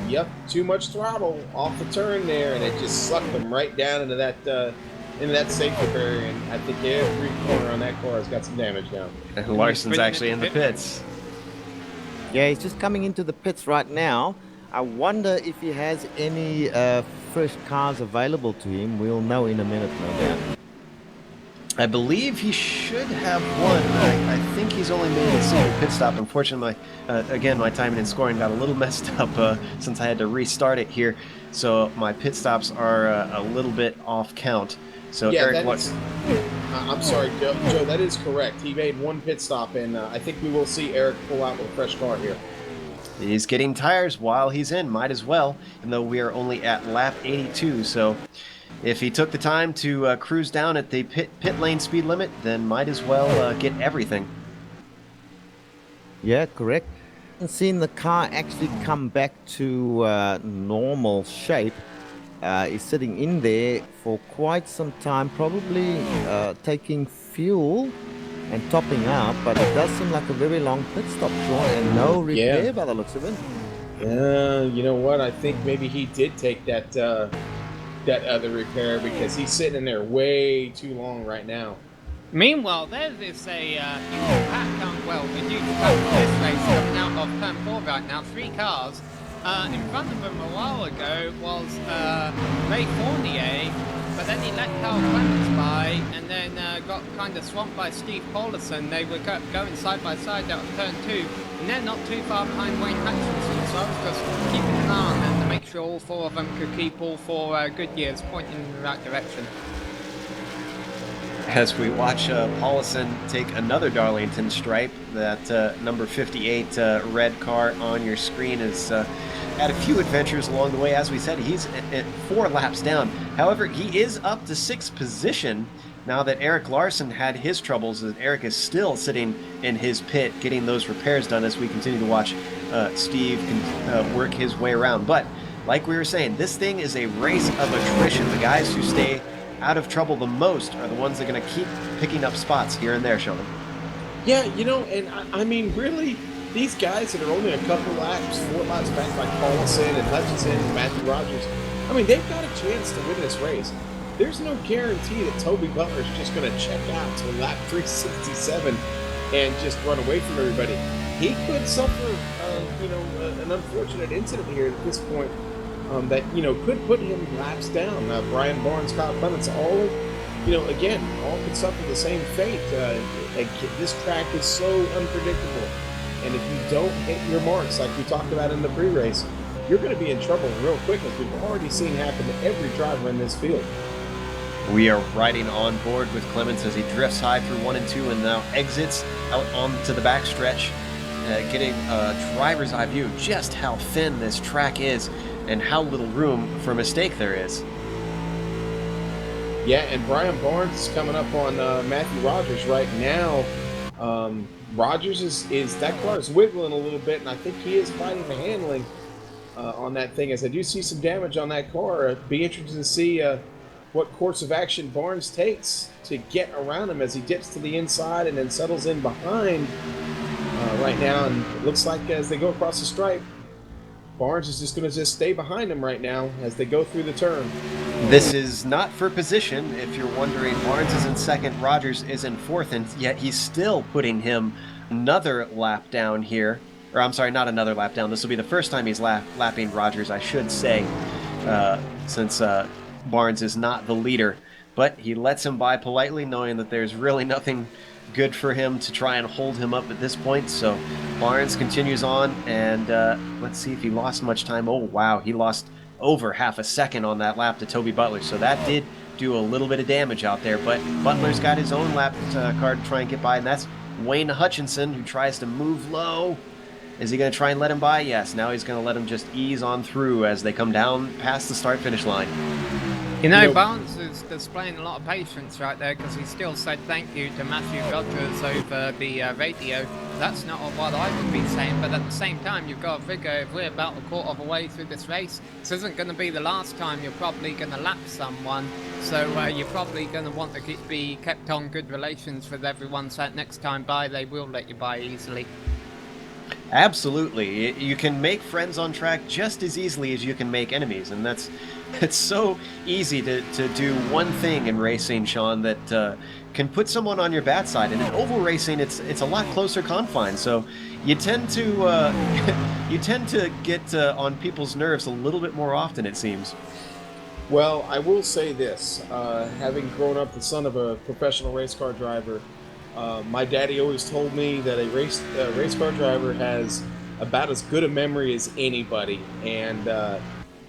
Yep, too much throttle off the turn there, and it just sucked him right down into that safety barrier. And I think every corner on that car has got some damage now. And Larson's actually in the pits. Yeah, he's just coming into the pits right now. I wonder if he has any fresh cars available to him. We'll know in a minute, no doubt. I believe he should have one. I think he's only made a single pit stop. Unfortunately, again, my timing and scoring got a little messed up since I had to restart it here. So my pit stops are a little bit off count. So yeah, Eric, I'm sorry, Joe. Joe, that is correct. He made one pit stop, and I think we will see Eric pull out with a fresh car here. He's getting tires while he's in. Might as well, even though we are only at lap 82. So if he took the time to cruise down at the pit lane speed limit, then might as well get everything. Yeah, correct. I've seen the car actually come back to normal shape. Is sitting in there for quite some time, probably taking fuel and topping out, but it does seem like a very long pit stop, Sean, and no repair by the looks of it. You know what? I think maybe he did take that other repair because he's sitting in there way too long right now. Meanwhile, there is a Pat Cantwell, the new this race coming out of turn 4 right now, 3 cars. In front of him a while ago was Ray Fournier, but then he let Carl Clements by and then got kind of swamped by Steve Paulison. They were going side by side out of turn 2, and they're not too far behind Wayne Hutchinson, so I was just keeping an eye on them to make sure all 4 of them could keep all 4 good years pointing in the right direction. As we watch Paulison take another Darlington stripe, that number 58 red car on your screen has had a few adventures along the way. As we said, he's at 4 laps down. However, he is up to 6th position now that Eric Larson had his troubles. Eric is still sitting in his pit getting those repairs done as we continue to watch Steve work his way around. But like we were saying, this thing is a race of attrition. The guys who stay out of trouble the most are the ones that are going to keep picking up spots here and there, Sean. Yeah, and I mean, really, these guys that are only a couple laps, 4 laps back, like Paulson and Hutchinson and Matthew Rogers, I mean, they've got a chance to win this race. There's no guarantee that Toby Butler's just going to check out to lap 367 and just run away from everybody. He could suffer, an unfortunate incident here at this point. That could put him laps down. Brian Barnes, Kyle Clements, all could suffer the same fate. This track is so unpredictable, and if you don't hit your marks, like we talked about in the pre-race, you're going to be in trouble real quick, as we've already seen happen to every driver in this field. We are riding on board with Clements as he drifts high through 1 and 2 and now exits out onto the backstretch, getting a driver's eye view just how thin this track is and how little room for mistake there is. Yeah, and Brian Barnes is coming up on Matthew Rogers right now. Rogers is that car is wiggling a little bit, and I think he is fighting the handling on that thing. As I do see some damage on that car, it'd be interesting to see what course of action Barnes takes to get around him as he dips to the inside and then settles in behind right now. And it looks like as they go across the stripe, Barnes is just going to stay behind him right now as they go through the turn. This is not for position. If you're wondering, Barnes is in second, Rogers is in fourth, and yet he's still putting him another lap down here. Or I'm sorry, not another lap down. This will be the first time he's lapping Rogers, I should say, since Barnes is not the leader. But he lets him by politely, knowing that there's really nothing good for him to try and hold him up at this point. So Barnes continues on, and let's see if he lost much time. Oh, wow, he lost over half a second on that lap to Toby Butler. So that did do a little bit of damage out there, but Butler's got his own lap card to try and get by, and that's Wayne Hutchinson, who tries to move low. Is he going to try and let him by? Yes, now he's going to let him just ease on through as they come down past the start-finish line. You know, Barnes is displaying a lot of patience right there, because he still said thank you to Matthew Rogers over the radio. That's not what I would be saying, but at the same time, you've got to figure if we're about a quarter of a way through this race, this isn't going to be the last time you're probably going to lap someone. So you're probably going to want to be kept on good relations with everyone, so that next time by, they will let you by easily. Absolutely. You can make friends on track just as easily as you can make enemies, and it's so easy to do one thing in racing, Sean, that can put someone on your bad side. And in oval racing, it's a lot closer confines, so you tend to get on people's nerves a little bit more often, it seems. Well, I will say this, having grown up the son of a professional race car driver, my daddy always told me that a race car driver has about as good a memory as anybody, and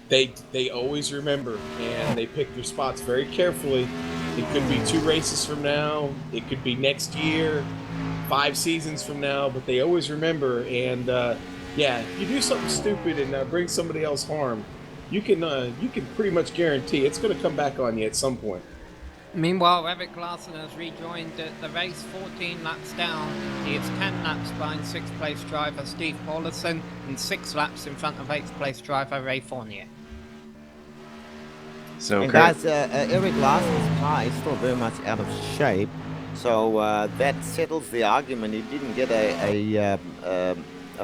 they always remember, and they pick their spots very carefully. It could be 2 races from now, it could be next year, 5 seasons from now, but they always remember. And yeah, if you do something stupid and bring somebody else harm, you can pretty much guarantee it's going to come back on you at some point. Meanwhile, Eric Larson has rejoined the race 14 laps down. He is 10 laps behind 6th place driver Steve Paulison and 6 laps in front of 8th place driver Ray Fournier. So, and guys, Eric Larson's car is still very much out of shape, so that settles the argument. He didn't get a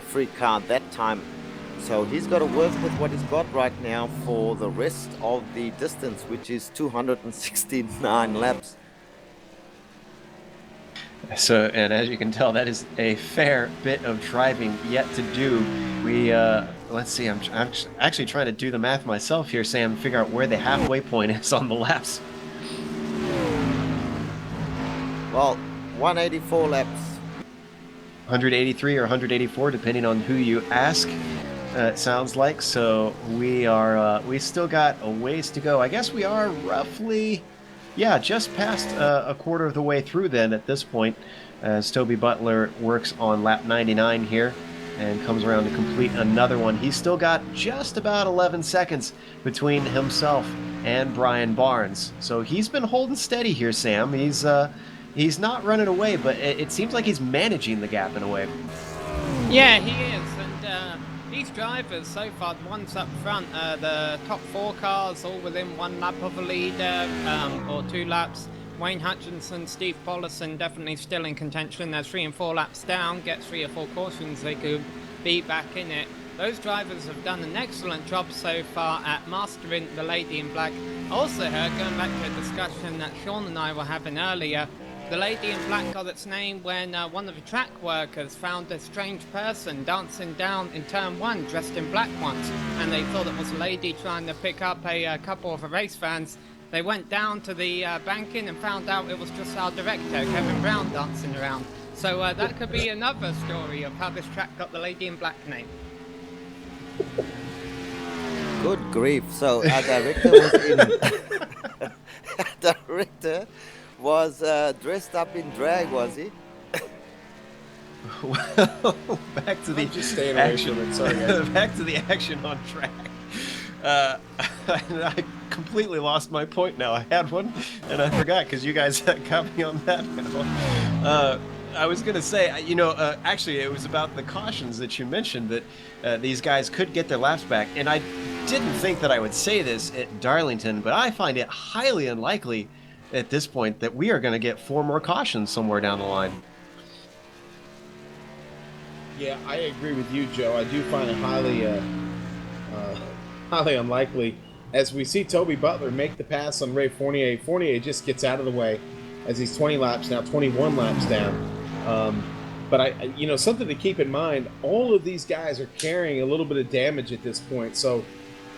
free car that time, so he's got to work with what he's got right now for the rest of the distance, which is 269 laps. So, and as you can tell, that is a fair bit of driving yet to do. We, let's see, I'm actually trying to do the math myself here, Sam, to figure out where the halfway point is on the laps. Well, 184 laps. 183 or 184, depending on who you ask, it sounds like. So we still got a ways to go. I guess we are roughly, yeah, just past a quarter of the way through then at this point, as Toby Butler works on lap 99 here and comes around to complete another one. He's still got just about 11 seconds between himself and Brian Barnes. So he's been holding steady here, Sam. He's not running away, but it seems like he's managing the gap in a way. Yeah, he is, and these drivers so far, the ones up front, the top 4 cars all within 1 lap of a leader, or 2 laps. Wayne Hutchinson, Steve Paulison definitely still in contention. They're 3 and 4 laps down, get 3 or 4 cautions, they could be back in it. Those drivers have done an excellent job so far at mastering the Lady in Black. Also heard, going back to a discussion that Sean and I were having earlier, the Lady in Black got its name when one of the track workers found a strange person dancing down in turn 1 dressed in black once, and they thought it was a lady trying to pick up a couple of race fans. They went down to the banking and found out it was just our director, Kevin Brown, dancing around. So that could be another story of how this track got the Lady in Black name. Good grief. So our director was in... director was dressed up in drag, was he? Well, back to the just staying away action. from it. Sorry, guys. Back to the action on track. completely lost my point now. I had one, and I forgot because you guys got me on that. I was going to say, actually, it was about the cautions that you mentioned, that these guys could get their laps back. And I didn't think that I would say this at Darlington, but I find it highly unlikely at this point that we are going to get 4 more cautions somewhere down the line. Yeah, I agree with you, Joe. I do find it highly unlikely. As we see Toby Butler make the pass on Ray Fournier, Fournier just gets out of the way as he's 20 laps now, 21 laps down. But something to keep in mind, all of these guys are carrying a little bit of damage at this point. So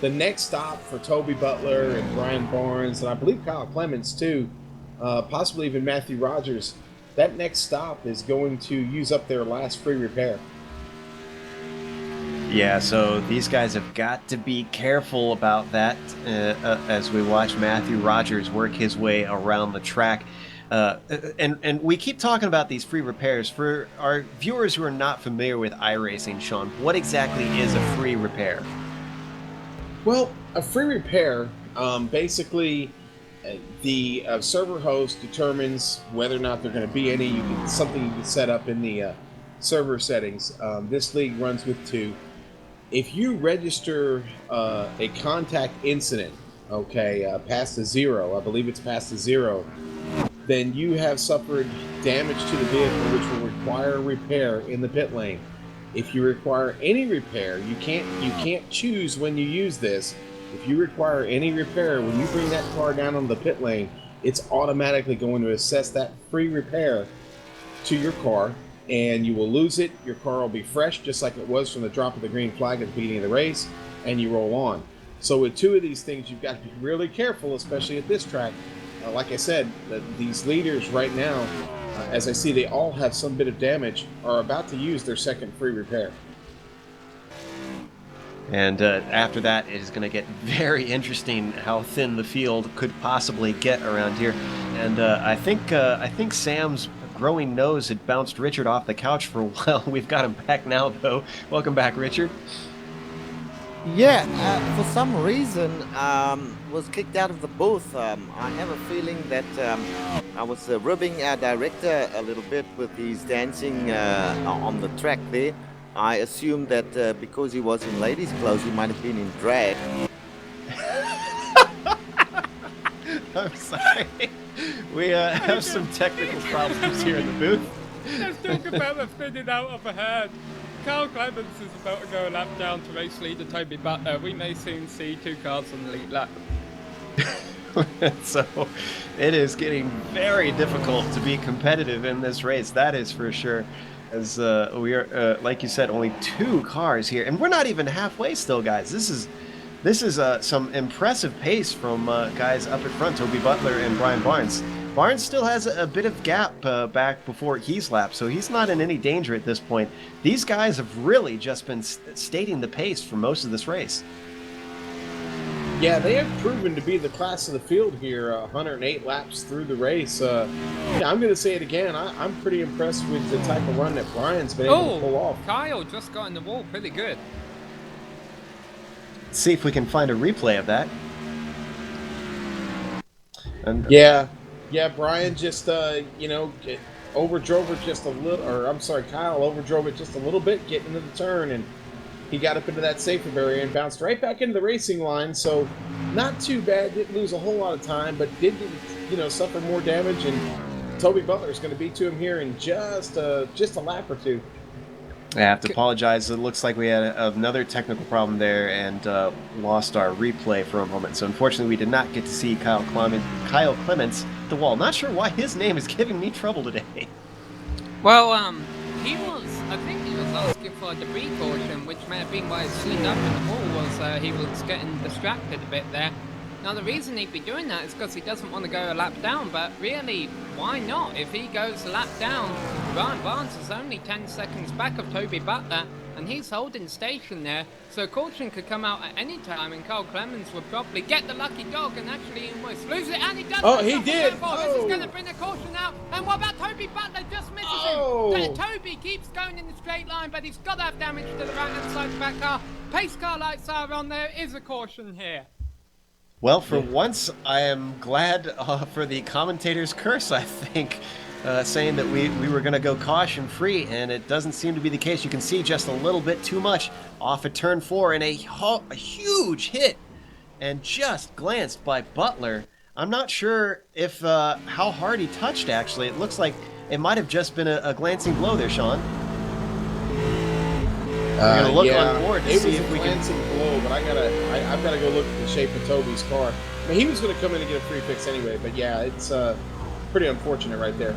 the next stop for Toby Butler and Brian Barnes, and I believe Kyle Clements too, possibly even Matthew Rogers, that next stop is going to use up their last free repair. Yeah, so these guys have got to be careful about that as we watch Matthew Rogers work his way around the track. And we keep talking about these free repairs. For our viewers who are not familiar with iRacing, Sean, what exactly is a free repair? Well, a free repair, basically, the server host determines whether or not there are going to be any. Something you can set up in the server settings. This league runs with 2. If you register a contact incident, past a 0, I believe it's past a 0, then you have suffered damage to the vehicle, which will require repair in the pit lane. If you require any repair, you can't choose when you use this. If you require any repair, when you bring that car down on the pit lane, it's automatically going to assess that free repair to your car, and you will lose it. Your car will be fresh, just like it was from the drop of the green flag at the beginning of the race, and you roll on. So with 2 of these things, you've got to be really careful, especially at this track. Like I said, these leaders right now, as I see they all have some bit of damage, are about to use their second free repair. And after that, it is going to get very interesting how thin the field could possibly get around here. And I think Sam's growing nose had bounced Richard off the couch for a while. We've got him back now, though. Welcome back, Richard. Yeah, for some reason, was kicked out of the booth. I have a feeling that I was ribbing our director a little bit with his dancing on the track there. I assumed that because he was in ladies' clothes, he might have been in drag. I'm sorry. We have some technical problems here in the booth. Let's talk about the spinning out of a head. Carl Clements is about to go a lap down to race leader Toby Butler. We may soon see 2 cars on the lead lap. So it is getting very difficult to be competitive in this race, that is for sure. As we are, like you said, only 2 cars here, and we're not even halfway still, guys. This is some impressive pace from guys up at front, Toby Butler and Brian Barnes. Barnes still has a bit of gap back before he's lapped, so he's not in any danger at this point. These guys have really just been stating the pace for most of this race. Yeah, they have proven to be the class of the field here, 108 laps through the race. I'm going to say it again. I'm pretty impressed with the type of run that Brian's been able to pull off. Kyle just got in the wall pretty good. Let's see if we can find a replay of that. And Yeah, Brian just, overdrove it just a little, Kyle overdrove it just a little bit getting into the turn, and he got up into that safety barrier and bounced right back into the racing line, so not too bad. Didn't lose a whole lot of time, but did, suffer more damage, and Toby Butler is going to beat to him here in just a lap or 2. I have to apologize. It looks like we had another technical problem there and lost our replay for a moment. So unfortunately, we did not get to see Kyle Clements at the wall. Not sure why his name is giving me trouble today. Well, I think he was asking for a debris caution, which may have been why he slid up in the wall, was he was getting distracted a bit there. Now, the reason he'd be doing that is because he doesn't want to go a lap down, but really, why not? If he goes a lap down, Brian Barnes is only 10 seconds back of Toby Butler, and he's holding station there, so caution could come out at any time, and Carl Clements would probably get the lucky dog and actually almost lose it, and he does. Oh, he did! This is going to bring a caution out, and what about Toby Butler? Just misses him. Toby keeps going in the straight line, but he's got to have damage to the right-hand side of the back car. Pace car lights are on, there is a caution here. Well, for once, I am glad for the commentator's curse, I think, saying that we were going to go caution-free, and it doesn't seem to be the case. You can see just a little bit too much off at turn 4, and a huge hit, and just glanced by Butler. I'm not sure if how hard he touched, actually. It looks like it might have just been a glancing blow there, Sean. We're gonna look on board to see if we can. Glancing blow, but I've got to go look at the shape of Toby's car. I mean, he was going to come in and get a free fix anyway, but yeah, it's pretty unfortunate right there.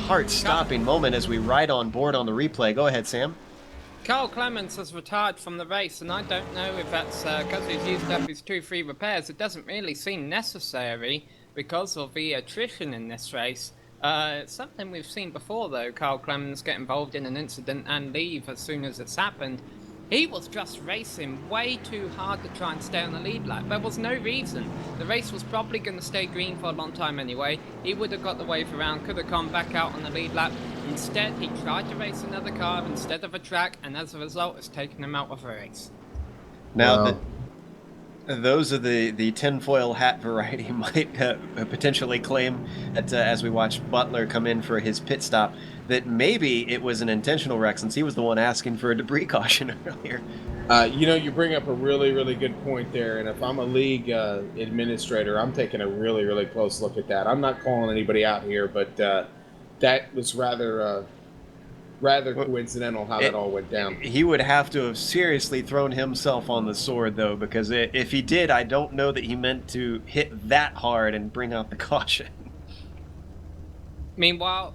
Heart-stopping moment as we ride on board on the replay. Go ahead, Sam. Carl Clemens has retired from the race, and I don't know if that's because he's used up his 2 free repairs. It doesn't really seem necessary because of the attrition in this race. It's something we've seen before, though. Carl Clemens get involved in an incident and leave as soon as it's happened. He was just racing way too hard to try and stay on the lead lap. There was no reason. The race was probably going to stay green for a long time anyway. He would have got the wave around, could have come back out on the lead lap. Instead, he tried to race another car instead of a track, and as a result, it's taken him out of the race. Now, those of the tinfoil hat variety might potentially claim that as we watched Butler come in for his pit stop, that maybe it was an intentional wreck since he was the one asking for a debris caution earlier. You bring up a really, really good point there, and if I'm a league administrator, I'm taking a really, really close look at that. I'm not calling anybody out here, but that was rather coincidental how that all went down. He would have to have seriously thrown himself on the sword, though, because if he did, I don't know that he meant to hit that hard and bring out the caution. Meanwhile,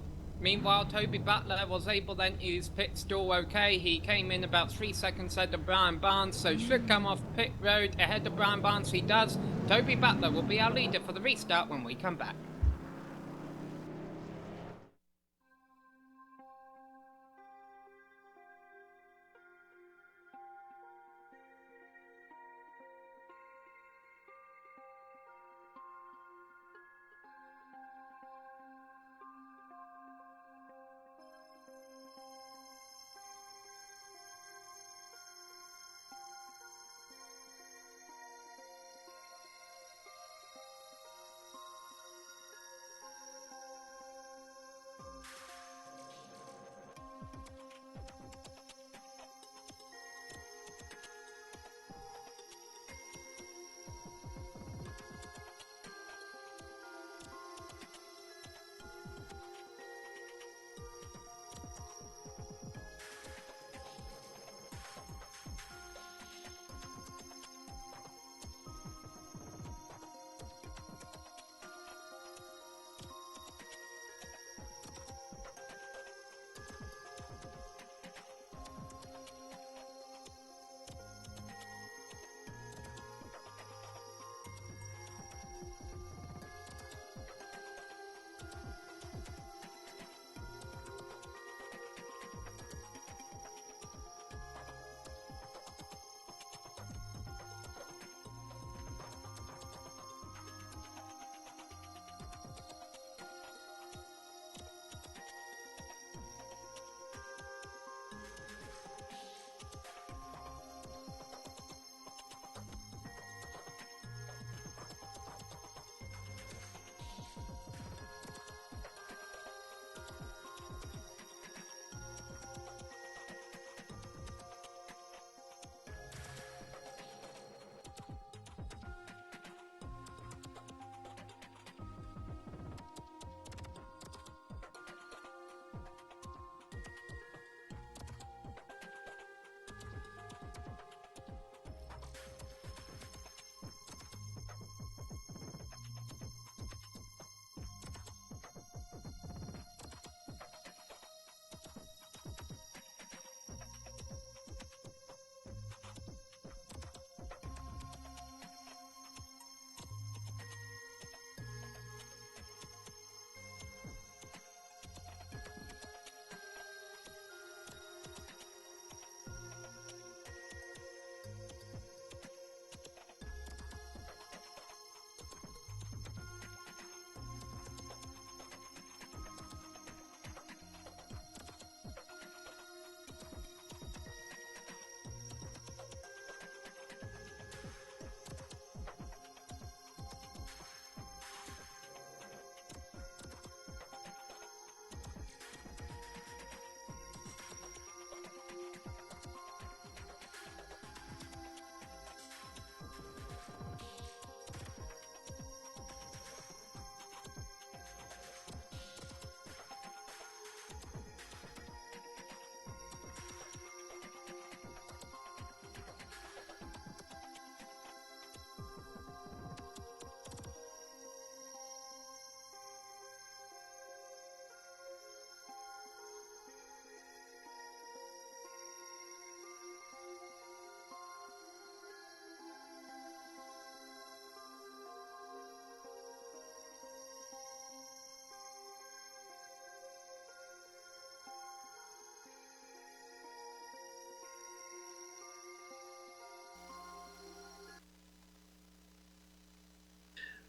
Toby Butler was able then to use pit stall okay. He came in about 3 seconds ahead of Brian Barnes, so should come off pit road ahead of Brian Barnes. He does. Toby Butler will be our leader for the restart when we come back.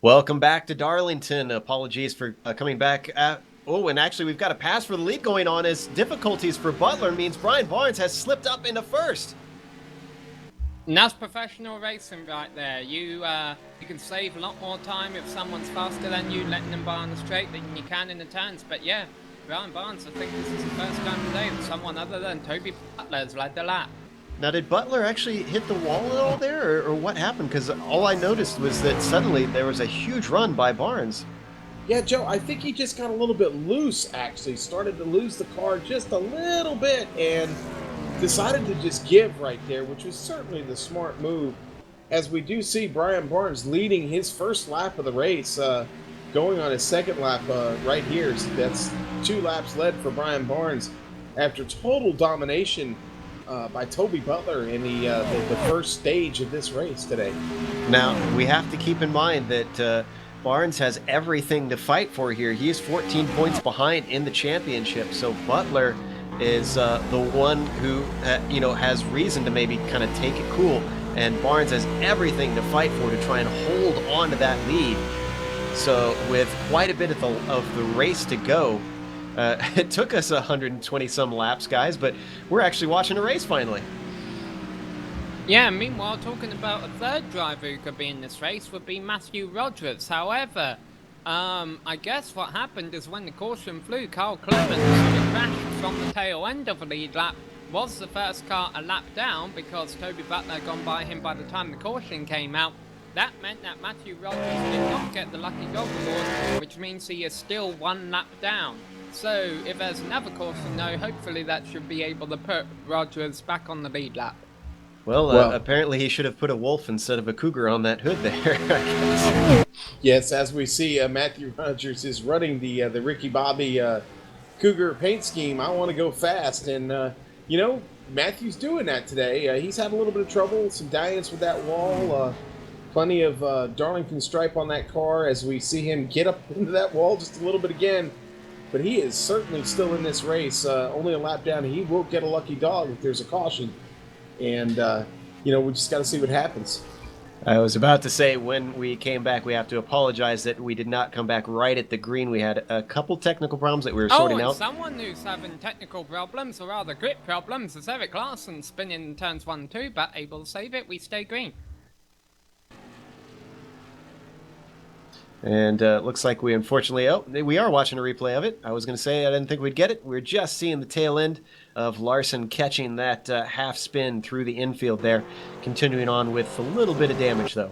Welcome back to Darlington. Apologies for coming back. And actually we've got a pass for the lead going on as difficulties for Butler means Brian Barnes has slipped up into first. And that's professional racing right there. You can save a lot more time if someone's faster than you, letting them by on the straight than you can in the turns. But yeah, Brian Barnes, I think this is the first time today that someone other than Toby Butler has led the lap. Now, did Butler actually hit the wall at all there, or what happened? Because all I noticed was that suddenly there was a huge run by Barnes. Yeah, Joe, I think he just got a little bit loose, actually. Started to lose the car just a little bit and decided to just give right there, which was certainly the smart move. As we do see Brian Barnes leading his first lap of the race, going on his second lap right here. So that's 2 laps led for Brian Barnes after total domination by Toby Butler in the first stage of this race today. Now, we have to keep in mind that Barnes has everything to fight for here. He is 14 points behind in the championship, so Butler is the one who has reason to maybe kind of take it cool, and Barnes has everything to fight for to try and hold on to that lead. So with quite a bit of the race to go, it took us 120 some laps, guys, but we're actually watching a race finally. Yeah, meanwhile, talking about a third driver who could be in this race would be Matthew Rogers. However, I guess what happened is when the caution flew, Carl Clements, who crashed from the tail end of the lead lap, was the first car a lap down because Toby Butler had gone by him by the time the caution came out. That meant that Matthew Rogers did not get the lucky dog award, which means he is still 1 lap down. So, if there's another caution though, hopefully that should be able to put Rogers back on the lead lap. Well, apparently he should have put a wolf instead of a cougar on that hood there. Yes, as we see, Matthew Rogers is running the Ricky Bobby Cougar paint scheme. I want to go fast, and Matthew's doing that today. He's had a little bit of trouble, some dalliance with that wall, plenty of Darlington stripe on that car as we see him get up into that wall just a little bit again. But he is certainly still in this race, only a lap down. He will get a lucky dog if there's a caution. And, we just got to see what happens. I was about to say, when we came back, we have to apologize that we did not come back right at the green. We had a couple technical problems that we were sorting out. Someone who's having technical problems, or rather grip problems, is Eric Larson spinning in turns 1 and 2, but able to save it. We stay green. And looks like we unfortunately, we are watching a replay of it. I was going to say I didn't think we'd get it. We're just seeing the tail end of Larson catching that half spin through the infield there, continuing on with a little bit of damage though.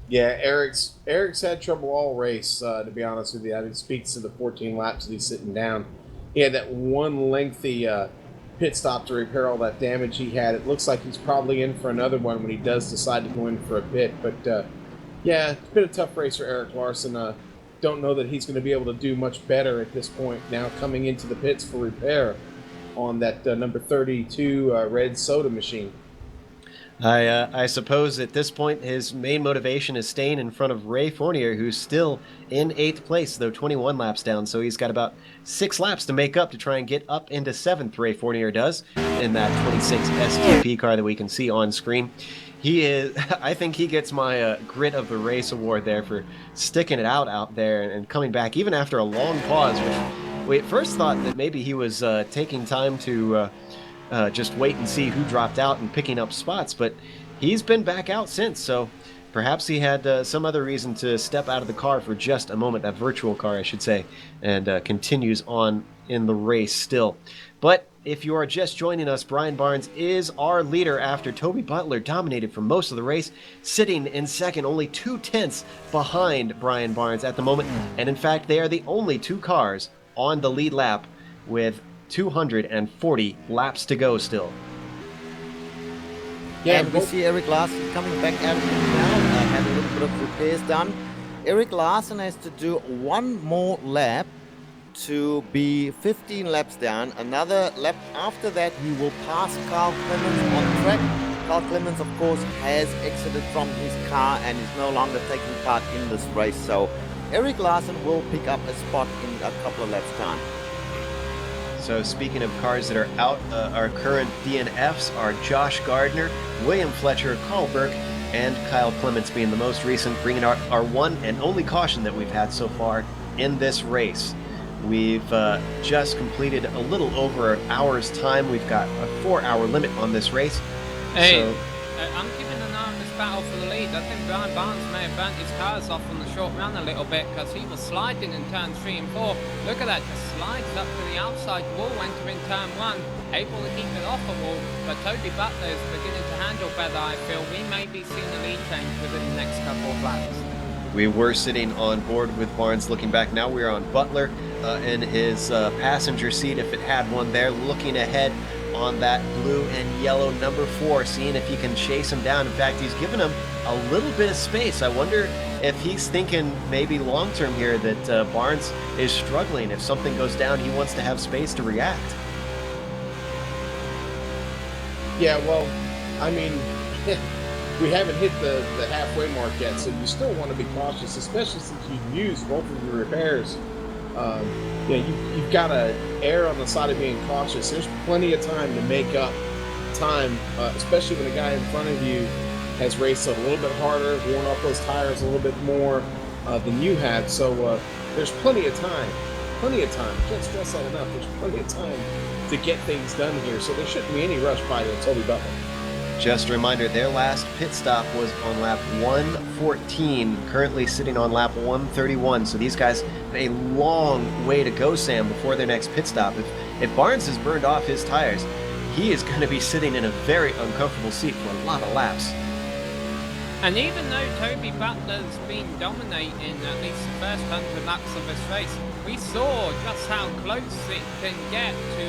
Yeah, Eric's had trouble all race, to be honest with you. I mean, it speaks to the 14 laps that he's sitting down. He had that one lengthy pit stop to repair all that damage he had. It looks like he's probably in for another one when he does decide to go in for a pit. But, yeah, it's been a tough race for Eric Larson. Don't know that he's going to be able to do much better at this point now coming into the pits for repair on that number 32 red soda machine. I suppose at this point his main motivation is staying in front of Ray Fournier, who's still in 8th place, though 21 laps down. So he's got about 6 laps to make up to try and get up into 7th, Ray Fournier does, in that 26 STP car that we can see on screen. He is, I think he gets my Grit of the Race award there for sticking it out there and coming back, even after a long pause, which we at first thought that maybe he was taking time to just wait and see who dropped out and picking up spots, but he's been back out since, so perhaps he had some other reason to step out of the car for just a moment, that virtual car, I should say, and continues on in the race still. But if you are just joining us, Brian Barnes is our leader after Toby Butler dominated for most of the race, sitting in second, only 2/10 behind Brian Barnes at the moment, and in fact, they are the only 2 cars on the lead lap with 240 laps to go still. Yeah, and we see Eric Larson coming back out of it now. Had a little bit of repairs done. Eric Larson has to do 1 more lap to be 15 laps down. Another lap after that, he will pass Carl Clements on track. Carl Clements, of course, has exited from his car and is no longer taking part in this race. So Eric Larson will pick up a spot in a couple of laps' time. So speaking of cars that are out, our current DNFs are Josh Gardner, William Fletcher, Carl Burke, and Kyle Clements being the most recent, bringing our one and only caution that we've had so far in this race. We've just completed a little over an hour's time. We've got a 4-hour limit on this race. Hey, So, I'm keeping an eye on this battle for the lead. I think Brian Barnes may have burnt his tyres off on the short run a little bit because he was sliding in turns 3 and 4. Look at that, just slides up to the outside wall, entering turn 1, able to keep it off the wall. But Toby Butler is beginning to handle better, I feel. We may be seeing a lead change within the next couple of laps. we were sitting on board with Barnes. Looking back now, we're on Butler in his passenger seat, if it had one there, looking ahead on that blue and yellow number 4, seeing if he can chase him down. In fact, he's given him a little bit of space. I wonder if he's thinking maybe long term here that Barnes is struggling. If something goes down, he wants to have space to react. Yeah, well, I mean, we haven't hit the halfway mark yet, so you still want to be cautious, especially since you've used both of your repairs. You've got to err on the side of being cautious. There's plenty of time to make up time, especially when the guy in front of you has raced a little bit harder, worn off those tires a little bit more than you have. So there's plenty of time. Plenty of time. Can't stress that enough. There's plenty of time to get things done here. So there shouldn't be any rush by Toby Butler. Just a reminder, their last pit stop was on lap 114, currently sitting on lap 131. So these guys have a long way to go, Sam, before their next pit stop. If Barnes has burned off his tires, he is going to be sitting in a very uncomfortable seat for a lot of laps. And even though Toby Butler's been dominating at least the first 100 laps of this race, we saw just how close it can get to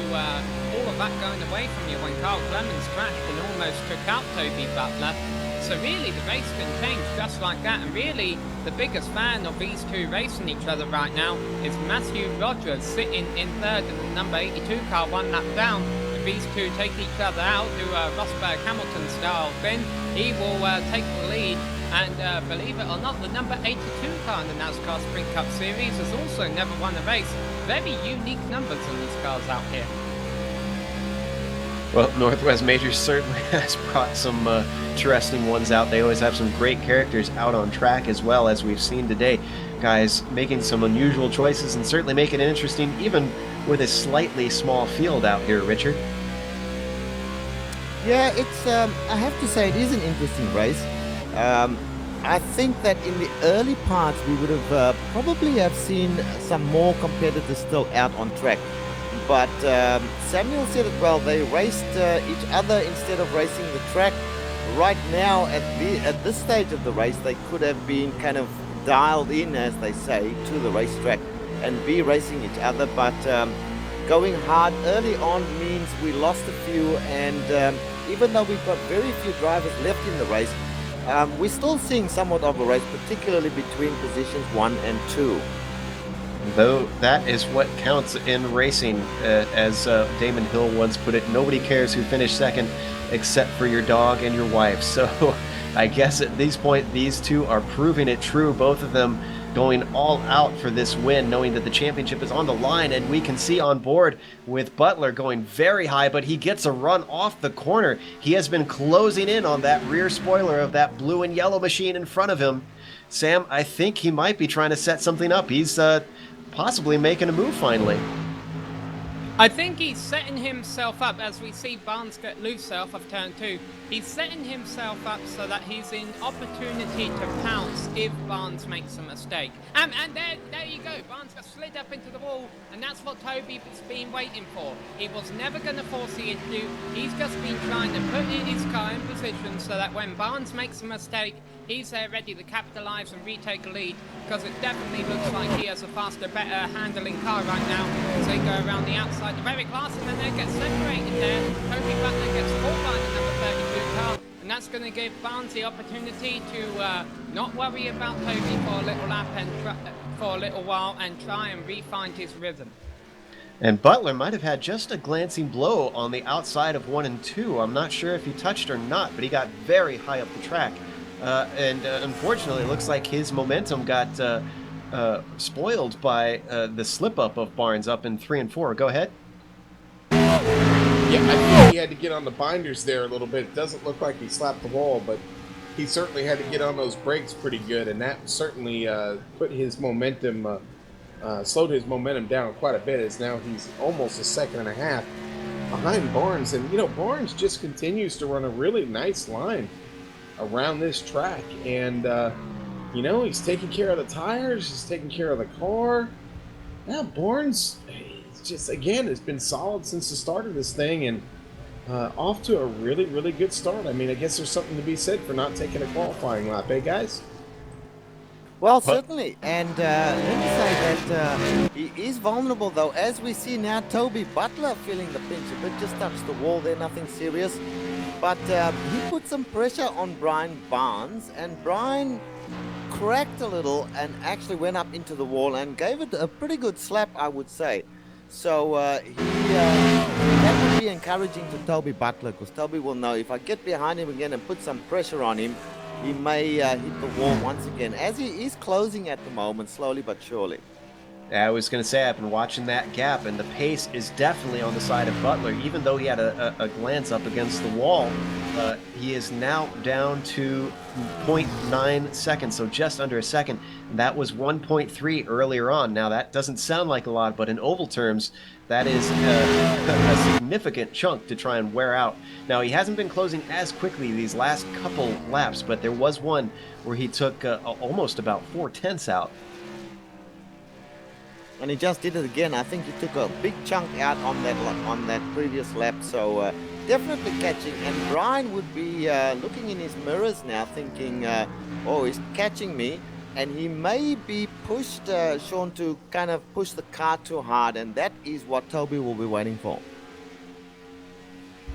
all of that going away from you when Carl Clemens crashed and almost took out Toby Butler. So really the race can change just like that, and really the biggest fan of these two racing each other right now is Matthew Rogers, sitting in third in the number 82 car, 1 lap down. If these two take each other out, do a Rosberg Hamilton style thing, he will take the lead. And believe it or not, the number 82 car in the NASCAR Sprint Cup Series has also never won a race. Very unique numbers in these cars out here. Well, Northwest Majors certainly has brought some interesting ones out. They always have some great characters out on track as well, as we've seen today. Guys making some unusual choices and certainly making it interesting, even with a slightly small field out here, Richard. Yeah, it's. I have to say, it is an interesting race. I think that in the early parts we would have probably have seen some more competitors still out on track. But Samuel said it well. They raced each other instead of racing the track. Right now, at this stage of the race, they could have been kind of dialed in, as they say, to the racetrack and be racing each other. But going hard early on means we lost a few, and even though we've got very few drivers left in the race, we're still seeing somewhat of a race, particularly between positions 1 and 2. Though that is what counts in racing, as Damon Hill once put it, nobody cares who finished second except for your dog and your wife. So I guess at this point, these two are proving it true, both of them going all out for this win, knowing that the championship is on the line. And we can see on board with Butler going very high, but he gets a run off the corner. He has been closing in on that rear spoiler of that blue and yellow machine in front of him. Sam, I think he might be trying to set something up. He's possibly making a move finally. I think he's setting himself up, as we see Barnes get loose off of turn 2. He's setting himself up so that he's in opportunity to pounce if Barnes makes a mistake. And there you go. Barnes got slid up into the wall, and that's what Toby's been waiting for. He was never going to force the issue. He's just been trying to put his car in position so that when Barnes makes a mistake, he's there ready to capitalize and retake a lead, because it definitely looks like he has a faster, better handling car right now as they go around the outside. The Eric Larson and then gets separated there. Toby Butler gets caught by the number 32 car, and that's going to give Barnes the opportunity to not worry about Toby for a little lap and for a little while and try and re-find his rhythm. And Butler might have had just a glancing blow on the outside of 1 and 2. I'm not sure if he touched or not, but he got very high up the track. And unfortunately, it looks like his momentum got spoiled by the slip-up of Barnes up in 3 and 4. Go ahead. Yeah, I think he had to get on the binders there a little bit. It doesn't look like he slapped the wall, but he certainly had to get on those brakes pretty good, and that certainly put his momentum, slowed his momentum down quite a bit, as now he's almost a second and a half behind Barnes. And, Barnes just continues to run a really nice line around this track. And, he's taking care of the tires, he's taking care of the car. Now, Barnes, just, again, has been solid since the start of this thing, and off to a really, really good start. I mean, I guess there's something to be said for not taking a qualifying lap, eh, guys? Well, certainly, and let me say that he is vulnerable, though. As we see now, Toby Butler feeling the pinch a bit, just touched the wall there, nothing serious. But he put some pressure on Brian Barnes, and Brian cracked a little and actually went up into the wall and gave it a pretty good slap, I would say. So that would be encouraging to Toby Butler, because Toby will know, if I get behind him again and put some pressure on him, he may hit the wall once again, as he is closing at the moment, slowly but surely. I was going to say, I've been watching that gap, and the pace is definitely on the side of Butler. Even though he had a glance up against the wall, he is now down to 0.9 seconds, so just under a second. That was 1.3 earlier on. Now, that doesn't sound like a lot, but in oval terms, that is a significant chunk to try and wear out. Now, he hasn't been closing as quickly these last couple laps, but there was one where he took almost about 4/10 out. And he just did it again. I think he took a big chunk out on that previous lap. So definitely catching. And Brian would be looking in his mirrors now, thinking, "Oh, he's catching me." And he may be pushed, Sean, to kind of push the car too hard, and that is what Toby will be waiting for.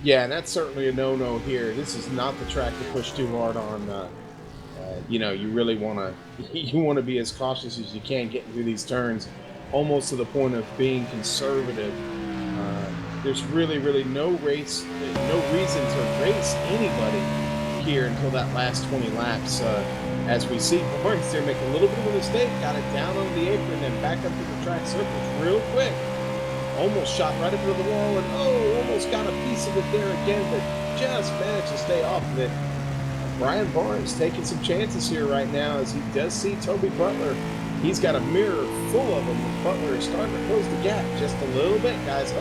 Yeah, and that's certainly a no-no here. This is not the track to push too hard on. You really want to be as cautious as you can getting through these turns, almost to the point of being conservative. There's really no reason to race anybody here until that last 20 laps. As we see Barnes there make a little bit of a mistake, got it down on the apron and back up to the track surface real quick. Almost shot right into the wall, and almost got a piece of it there again, but just managed to stay off of it. Brian Barnes taking some chances here right now, as he does see Toby Butler. He's got a mirror full of them. Butler is starting to close the gap just a little bit, guys.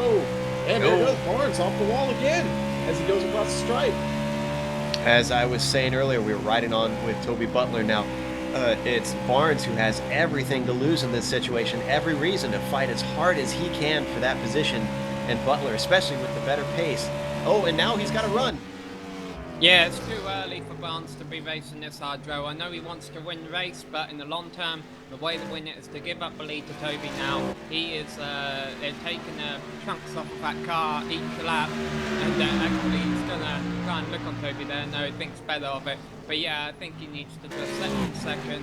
And there goes Barnes off the wall again as he goes across the stripe. As I was saying earlier, we were riding on with Toby Butler. Now, it's Barnes who has everything to lose in this situation, every reason to fight as hard as he can for that position. And Butler, especially with the better pace. And now he's got to run. Yeah, it's too early for Barnes to be racing this hard, Joe. I know he wants to win the race, but in the long term, the way to win it is to give up the lead to Toby now. He is, they're taking the chunks off of that car each lap, and actually he's going to try and look on Toby there. No, he thinks better of it. But yeah, I think he needs to just set him second,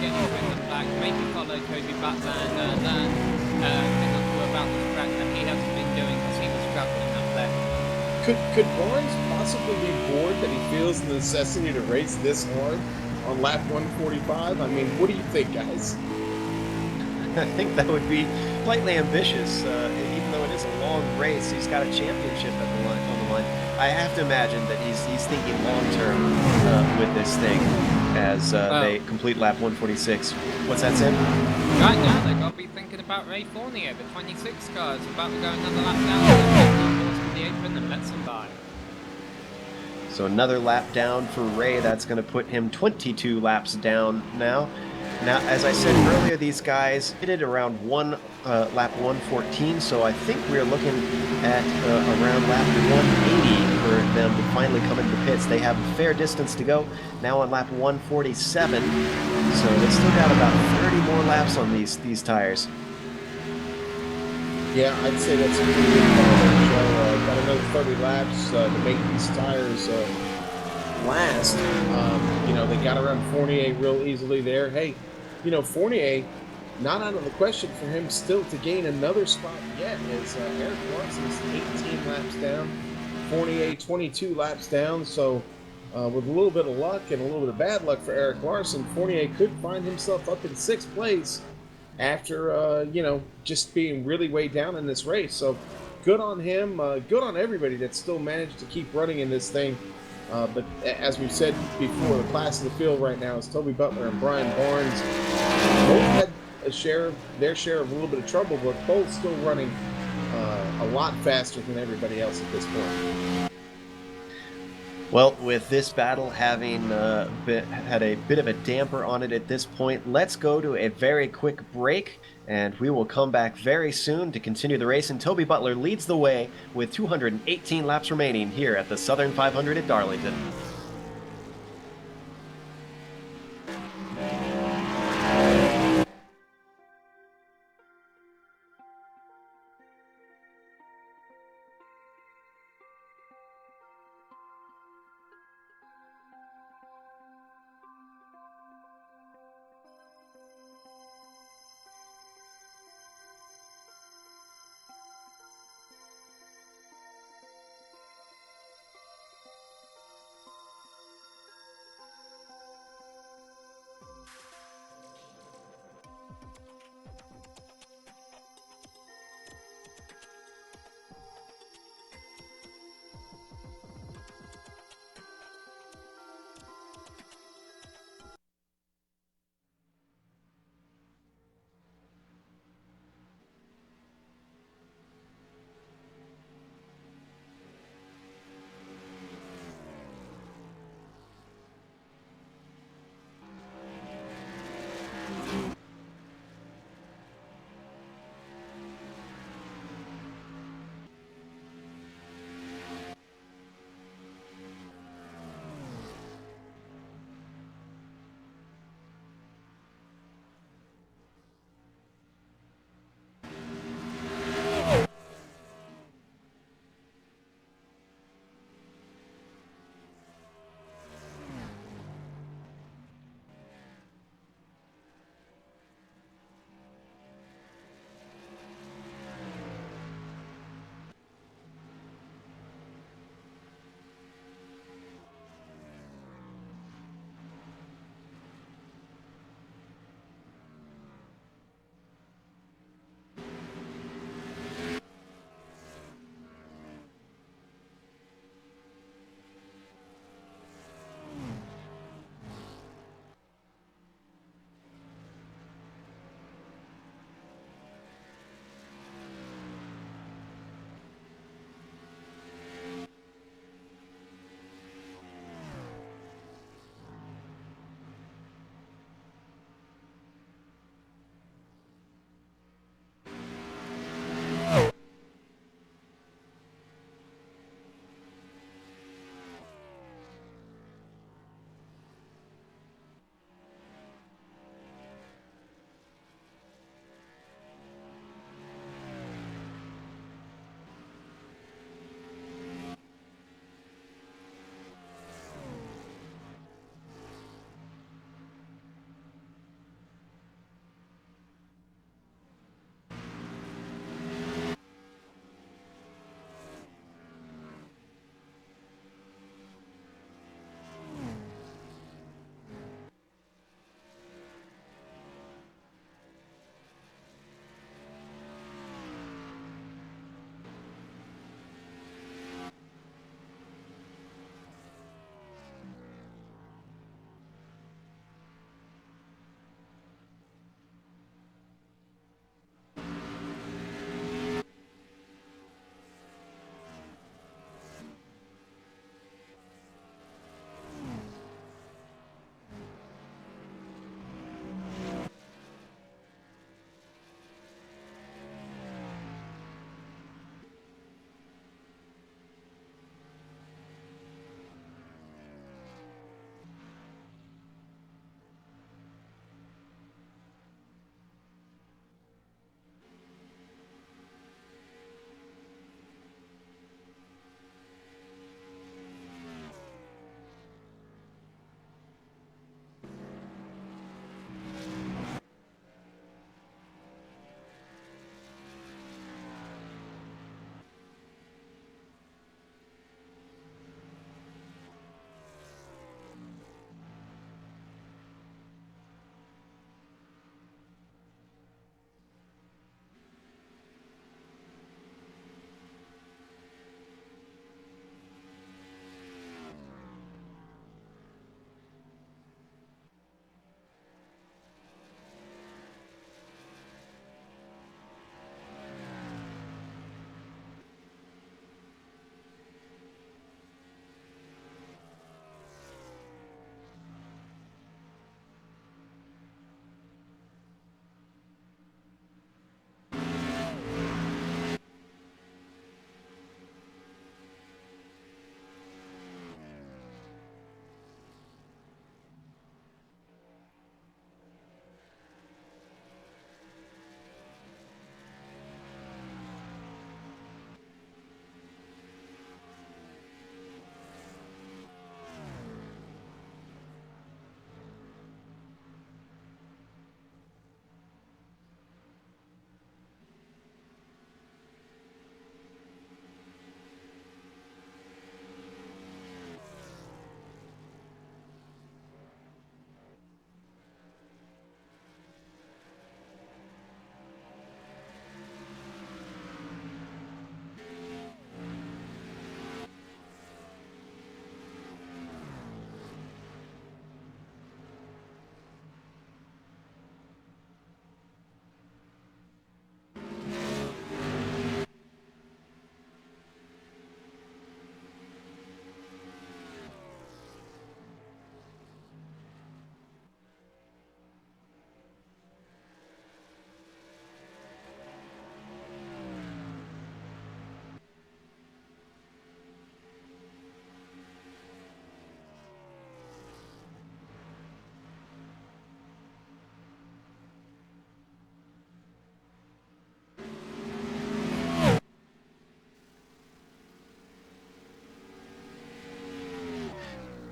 get his win back, maybe follow Toby Butler and learn thing or two about this track that he hasn't been doing because he was struggling up there. Could Barnes possibly be bored that he feels the necessity to race this hard on lap 145? I mean, what do you think, guys? I think that would be slightly ambitious. Even though it is a long race, he's got a championship on the line. I have to imagine that he's thinking long term with this thing as they complete lap 146. What's that, Sam? Right now, they've got to be thinking about Ray Fournier, the 26 car, is about to go another lap down. The apron and lets him by. So another lap down for Ray. That's going to put him 22 laps down now. Now, as I said earlier, these guys hit it around lap 114, so I think we're looking at around lap 180 for them to finally come into the pits. They have a fair distance to go, now on lap 147, so they still got about 30 more laps on these tires. Yeah, I'd say that's a pretty good call. Got another 30 laps to make these tires last. They got around Fournier real easily there. Hey, Fournier, not out of the question for him still to gain another spot yet, as Eric Larson's 18 laps down, Fournier 22 laps down. So with a little bit of luck and a little bit of bad luck for Eric Larson, Fournier could find himself up in 6th place after, just being really way down in this race. So good on him. Good on everybody that still managed to keep running in this thing But as we've said before, the class of the field right now is Toby Butler and Brian Barnes. Both had their share of a little bit of trouble, but both still running a lot faster than everybody else at this point. Well, with this battle having had a bit of a damper on it at this point, let's go to a very quick break, and we will come back very soon to continue the race. And Toby Butler leads the way with 218 laps remaining here at the Southern 500 at Darlington.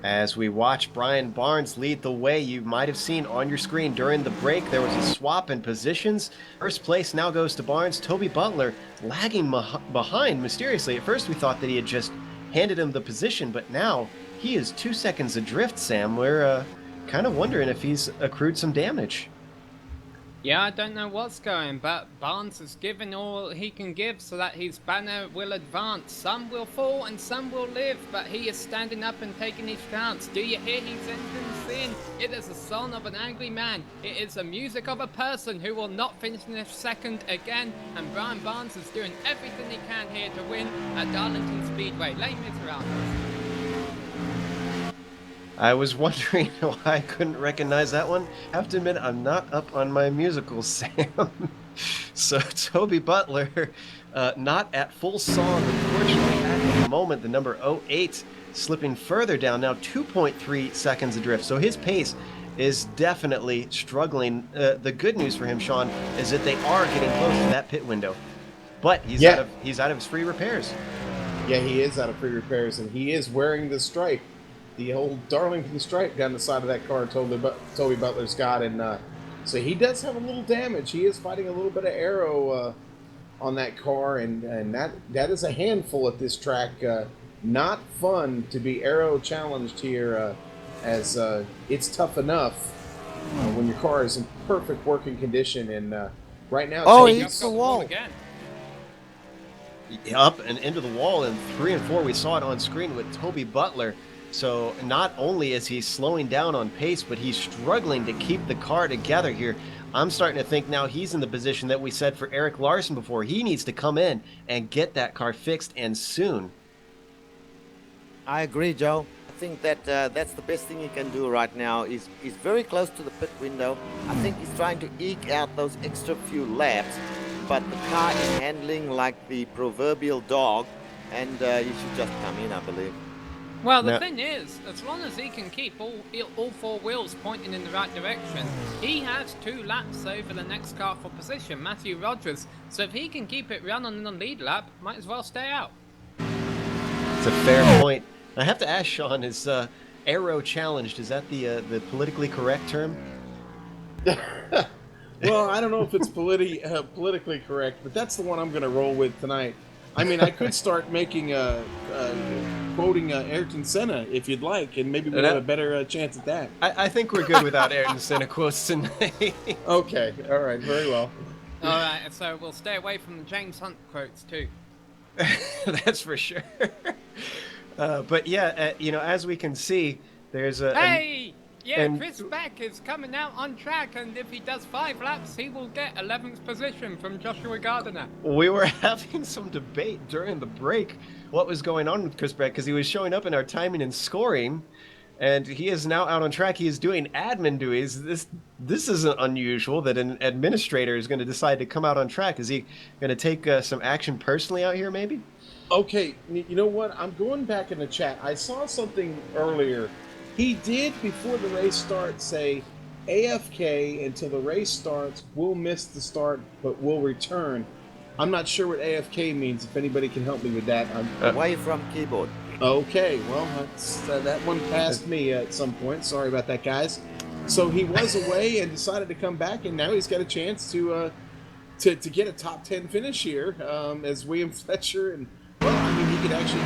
As we watch Brian Barnes lead the way, you might have seen on your screen during the break, there was a swap in positions. First place now goes to Barnes. Toby Butler lagging behind mysteriously. At first we thought that he had just handed him the position, but now he is 2 seconds adrift, Sam. We're kind of wondering if he's accrued some damage. Yeah, I don't know what's going, but Barnes has given all he can give so that his banner will advance. Some will fall and some will live, but he is standing up and taking his chance. Do you hear his entrance in? It is the song of an angry man. It is the music of a person who will not finish in a second again, and Brian Barnes is doing everything he can here to win at Darlington Speedway. Les Miserables. I was wondering why I couldn't recognize that one. I have to admit, I'm not up on my musicals, Sam. So Toby Butler, not at full song, unfortunately, at the moment. The number 08 slipping further down, now 2.3 seconds adrift. So his pace is definitely struggling. The good news for him, Sean, is that they are getting close to that pit window. But he's out of his free repairs. Yeah, he is out of free repairs, and he is wearing the stripe. The old Darlington stripe down the side of that car Toby Butler's got, and so he does have a little damage. He is fighting a little bit of aero on that car, and that is a handful at this track. Not fun to be aero challenged here, as it's tough enough when your car is in perfect working condition. And right now, he hits the wall again. Up and into the wall in 3 and 4. We saw it on screen with Toby Butler. So not only is he slowing down on pace, but he's struggling to keep the car together here. I'm starting to think now he's in the position that we said for Eric Larson before. He needs to come in and get that car fixed, and soon. I agree, Joe. I think that that's the best thing he can do right now. He's very close to the pit window. I think he's trying to eke out those extra few laps, but the car is handling like the proverbial dog, and he should just come in, I believe. Well, the thing is, as long as he can keep all four wheels pointing in the right direction, he has 2 laps over the next car for position, Matthew Rogers. So if he can keep it running in the lead lap, might as well stay out. It's a fair point. I have to ask Sean, is aero challenged, is that the politically correct term? Well, I don't know if it's politically correct, but that's the one I'm going to roll with tonight. I mean, I could start making quoting Ayrton Senna if you'd like, and maybe we'll have a better chance at that. I think we're good without Ayrton Senna quotes tonight. Okay, all right, very well. All right, so we'll stay away from the James Hunt quotes too. That's for sure. But yeah, as we can see, there's a... Hey! Chris Beck is coming out on track, and if he does 5 laps, he will get 11th position from Joshua Gardner. We were having some debate during the break what was going on with Chris Beck, because he was showing up in our timing and scoring, and he is now out on track. He is doing admin duties. This isn't unusual that an administrator is going to decide to come out on track. Is he going to take some action personally out here, maybe? Okay, you know what? I'm going back in the chat. I saw something earlier. He did, before the race starts, say, AFK until the race starts. We'll miss the start, but we'll return. I'm not sure what AFK means. If anybody can help me with that. Away from keyboard. Okay, well, that one passed me at some point. Sorry about that, guys. So he was away and decided to come back, and now he's got a chance to get a top 10 finish here as William Fletcher, and well, I mean, he could actually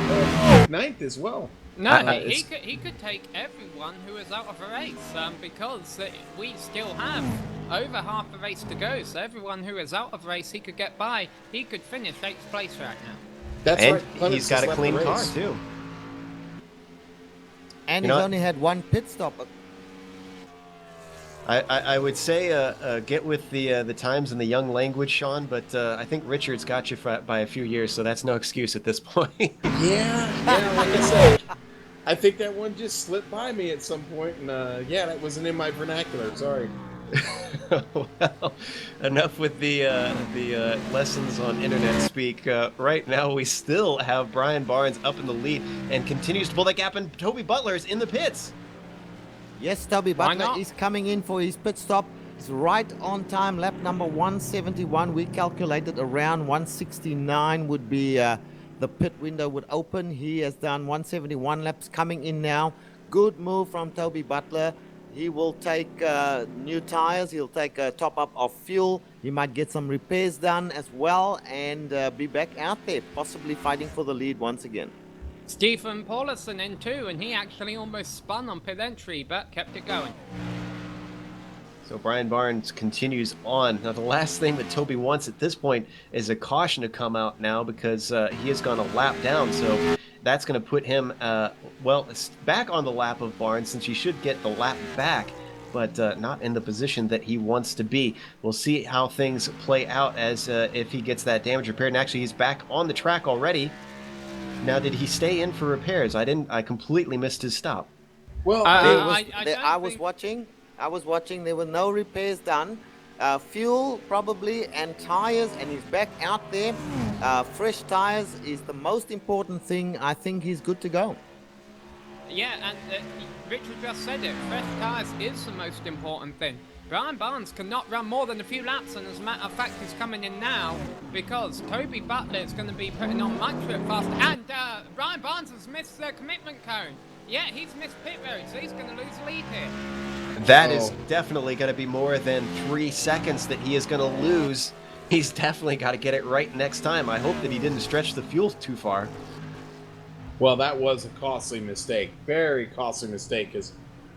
9th as well. No, he could take everyone who is out of a race because we still have over half the race to go. So everyone who is out of race, he could get by. He could finish 8th place right now. That's and right. He's got a clean car too. And he's only had 1 pit stop. I would say get with the times and the young language, Sean, but I think Richard's got you by a few years, so that's no excuse at this point. Yeah, like I said, I think that one just slipped by me at some point, and that wasn't in my vernacular. Sorry. Well, enough with the lessons on internet speak. Right now, we still have Brian Barnes up in the lead and continues to pull that gap, and Toby Butler is in the pits. Yes, Toby Butler is coming in for his pit stop. He's right on time, lap number 171. We calculated around 169 would be the pit window would open. He has done 171 laps, coming in now good move from Toby Butler. He will take new tires. He'll take a top up of fuel. He might get some repairs done as well and be back out there, possibly fighting for the lead once again. Stephen Paulison in too, and he actually almost spun on pit entry, but kept it going. So Brian Barnes continues on. Now, the last thing that Toby wants at this point is a caution to come out now, because he has gone a lap down. So that's going to put him, back on the lap of Barnes, since he should get the lap back, but not in the position that he wants to be. We'll see how things play out as if he gets that damage repaired. And actually, he's back on the track already. Now, did he stay in for repairs? I completely missed his stop. Well, I was watching. There were no repairs done. Fuel probably and tires, and he's back out there. Fresh tires is the most important thing. I think he's good to go. Yeah, and Richard just said it. Fresh tyres is the most important thing. Brian Barnes cannot run more than a few laps, and as a matter of fact, he's coming in now because Toby Butler is going to be putting on much of it faster. And Brian Barnes has missed the commitment cone. Yeah, he's missed pit road, so he's going to lose lead here. That is definitely going to be more than 3 seconds that he is going to lose. He's definitely got to get it right next time. I hope that he didn't stretch the fuel too far. Well, that was a costly mistake. Very costly mistake, because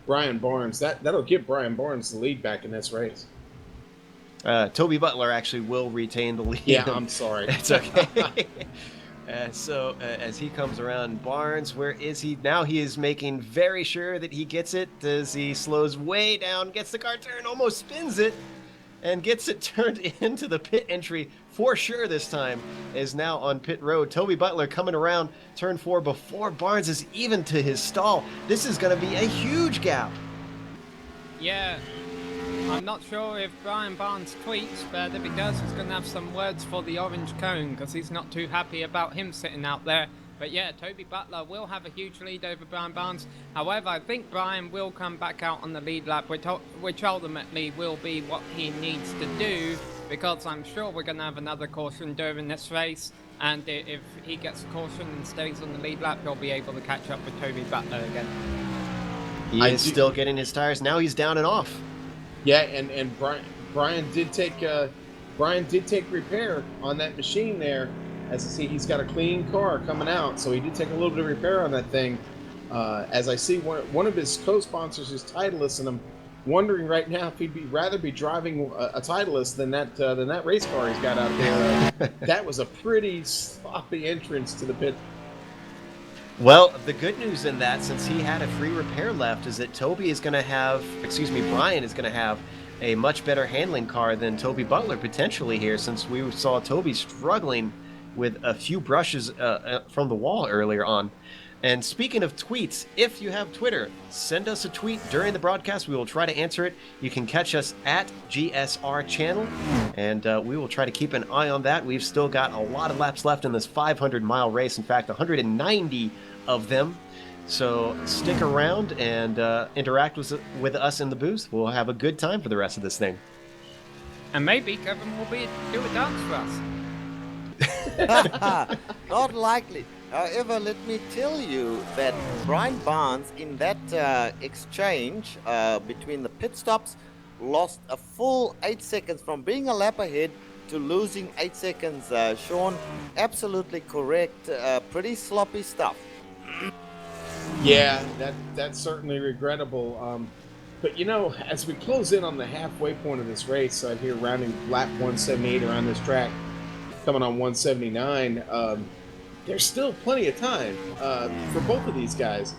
Brian Barnes, that'll give Brian Barnes the lead back in this race. Toby Butler actually will retain the lead. Yeah, I'm sorry. It's okay. So as he comes around, Barnes, where is he? Now he is making very sure that he gets it as he slows way down, gets the car turned, almost spins it, and gets it turned into the pit entry for sure this time, is now on pit road. Toby Butler coming around turn 4 before Barnes is even to his stall. This is going to be a huge gap. Yeah, I'm not sure if Brian Barnes tweets, but if he does, he's going to have some words for the orange cone, because he's not too happy about him sitting out there. But yeah, Toby Butler will have a huge lead over Brian Barnes. However, I think Brian will come back out on the lead lap, which ultimately will be what he needs to do, because I'm sure we're going to have another caution during this race. And if he gets a caution and stays on the lead lap, he'll be able to catch up with Toby Butler again. He is still getting his tires. Now he's down and off. Yeah, and Brian did take repair on that machine there. As I see, he's got a clean car coming out, so he did take a little bit of repair on that thing. As I see, one of his co-sponsors is Titleist, and I'm wondering right now if he'd rather be driving a Titleist than that race car he's got out there. That was a pretty sloppy entrance to the pit. Well, the good news in that, since he had a free repair left, is that Brian is going to have a much better handling car than Toby Butler potentially here, since we saw Toby struggling with a few brushes from the wall earlier on. And speaking of tweets, if you have Twitter, send us a tweet during the broadcast. We will try to answer it. You can catch us at GSR Channel, and we will try to keep an eye on that. We've still got a lot of laps left in this 500-mile race. In fact, 190 of them. So stick around and interact with us in the booth. We'll have a good time for the rest of this thing. And maybe Kevin will do a dance for us. Not likely. However, let me tell you that Brian Barnes, in that exchange between the pit stops, lost a full 8 seconds from being a lap ahead to losing 8 seconds. Sean, absolutely correct. Pretty sloppy stuff. Yeah, that's certainly regrettable. But you know, as we close in on the halfway point of this race, out here rounding lap 178 around this track, coming on 179, there's still plenty of time for both of these guys.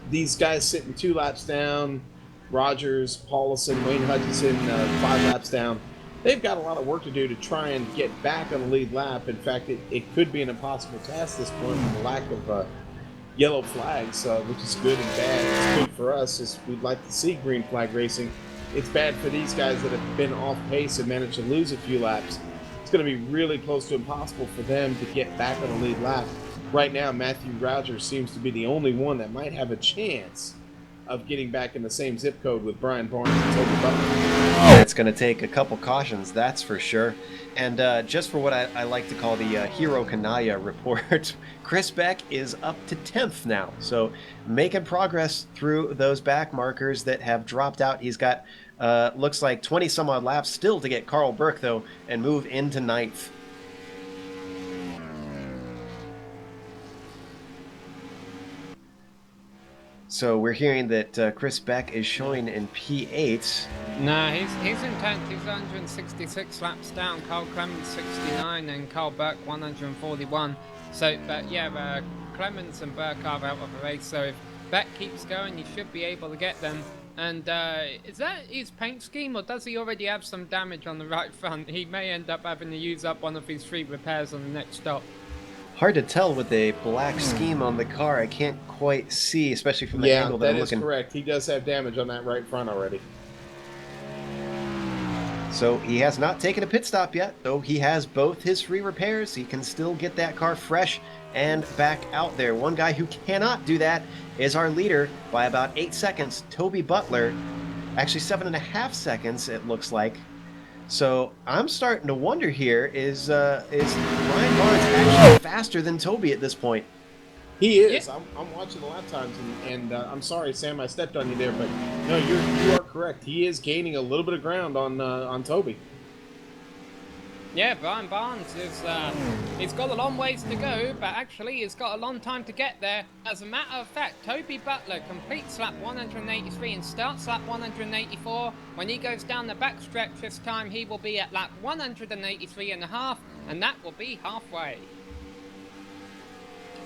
These guys sitting 2 laps down, Rogers, Paulison, Wayne Hutchinson 5 laps down. They've got a lot of work to do to try and get back on the lead lap. In fact, it could be an impossible task at this point with the lack of yellow flags, which is good and bad. It's good for us, as we'd like to see green flag racing. It's bad for these guys that have been off pace and managed to lose a few laps. It's going to be really close to impossible for them to get back on the lead lap. Right now, Matthew Rogers seems to be the only one that might have a chance of getting back in the same zip code with Brian Barnes and Toby Butler. It's going to take a couple cautions, that's for sure. And just for what I like to call the Hero Kanaya report, Chris Beck is up to 10th now. So making progress through those back markers that have dropped out. He's got, looks like 20 some odd laps still to get Carl Burke, though, and move into 9th. So we're hearing that Chris Beck is showing in P8. No, he's in 10th. He's 166 laps down. Carl Clemens 69 and Carl Burke 141. So, but yeah, Clemens and Burke are out of the race. So if Beck keeps going, he should be able to get them. And is that his paint scheme, or does he already have some damage on the right front? He may end up having to use up one of his 3 repairs on the next stop. Hard to tell with a black scheme on the car. I can't quite see, especially from the angle that I'm looking. Yeah, that is correct. He does have damage on that right front already. So he has not taken a pit stop yet, though he has both his free repairs. He can still get that car fresh and back out there. One guy who cannot do that is our leader by about 8 seconds, Toby Butler. Actually 7.5 seconds, it looks like. So I'm starting to wonder here, is Brian Barnes actually faster than Toby at this point? He is. Yeah. I'm watching the lap times, and I'm sorry, Sam, I stepped on you there, but no, you are correct. He is gaining a little bit of ground on Toby. Yeah, Brian Barnes is, he's got a long ways to go, but actually he's got a long time to get there. As a matter of fact, Toby Butler completes lap 183 and starts lap 184. When he goes down the backstretch this time, he will be at lap 183.5, and that will be halfway.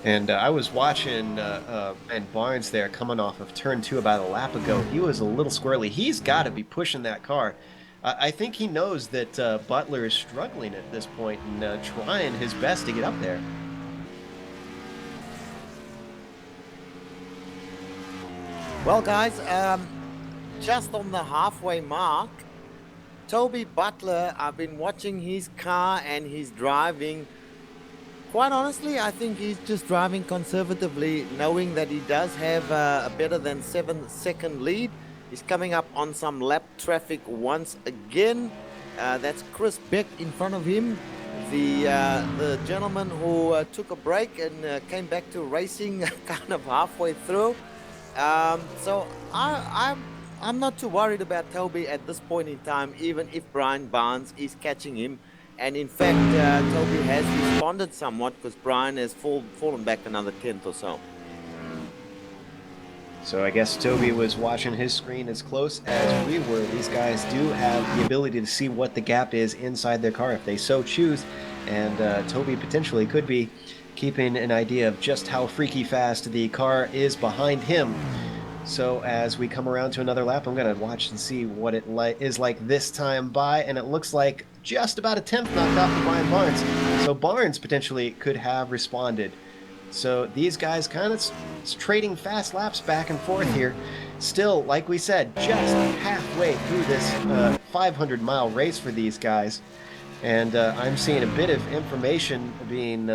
And I was watching and Barnes there coming off of turn 2 about a lap ago. He was a little squirrely. He's got to be pushing that car. I think he knows that Butler is struggling at this point and trying his best to get up there. Well, guys, just on the halfway mark, Toby Butler, I've been watching his car and he's driving. Quite honestly, I think he's just driving conservatively, knowing that he does have a better than 7-second lead. He's coming up on some lap traffic once again. That's Chris Beck in front of him, the gentleman who took a break and came back to racing kind of halfway through. So I'm not too worried about Toby at this point in time, even if Brian Barnes is catching him. And in fact, Toby has responded somewhat because Brian has fallen back another 10th or so. So I guess Toby was watching his screen as close as we were. These guys do have the ability to see what the gap is inside their car if they so choose. And Toby potentially could be keeping an idea of just how freaky fast the car is behind him. So as we come around to another lap, I'm going to watch and see what it is like this time by. And it looks like just about a 10th knocked off of Brian Barnes. So Barnes potentially could have responded. So these guys kind of trading fast laps back and forth here. Still, like we said, just halfway through this 500-mile race for these guys. And I'm seeing a bit of information being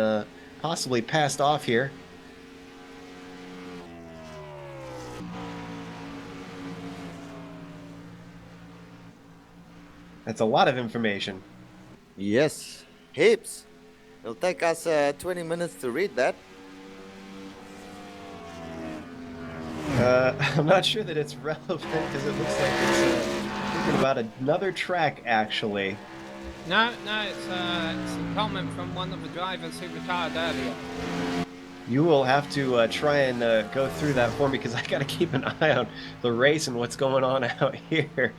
possibly passed off here. That's a lot of information. Yes, heaps. It'll take us 20 minutes to read that. I'm not sure that it's relevant because it looks like it's thinking about another track, actually. No, it's a comment from one of the drivers who retired earlier. You will have to try and go through that for me because I got to keep an eye on the race and what's going on out here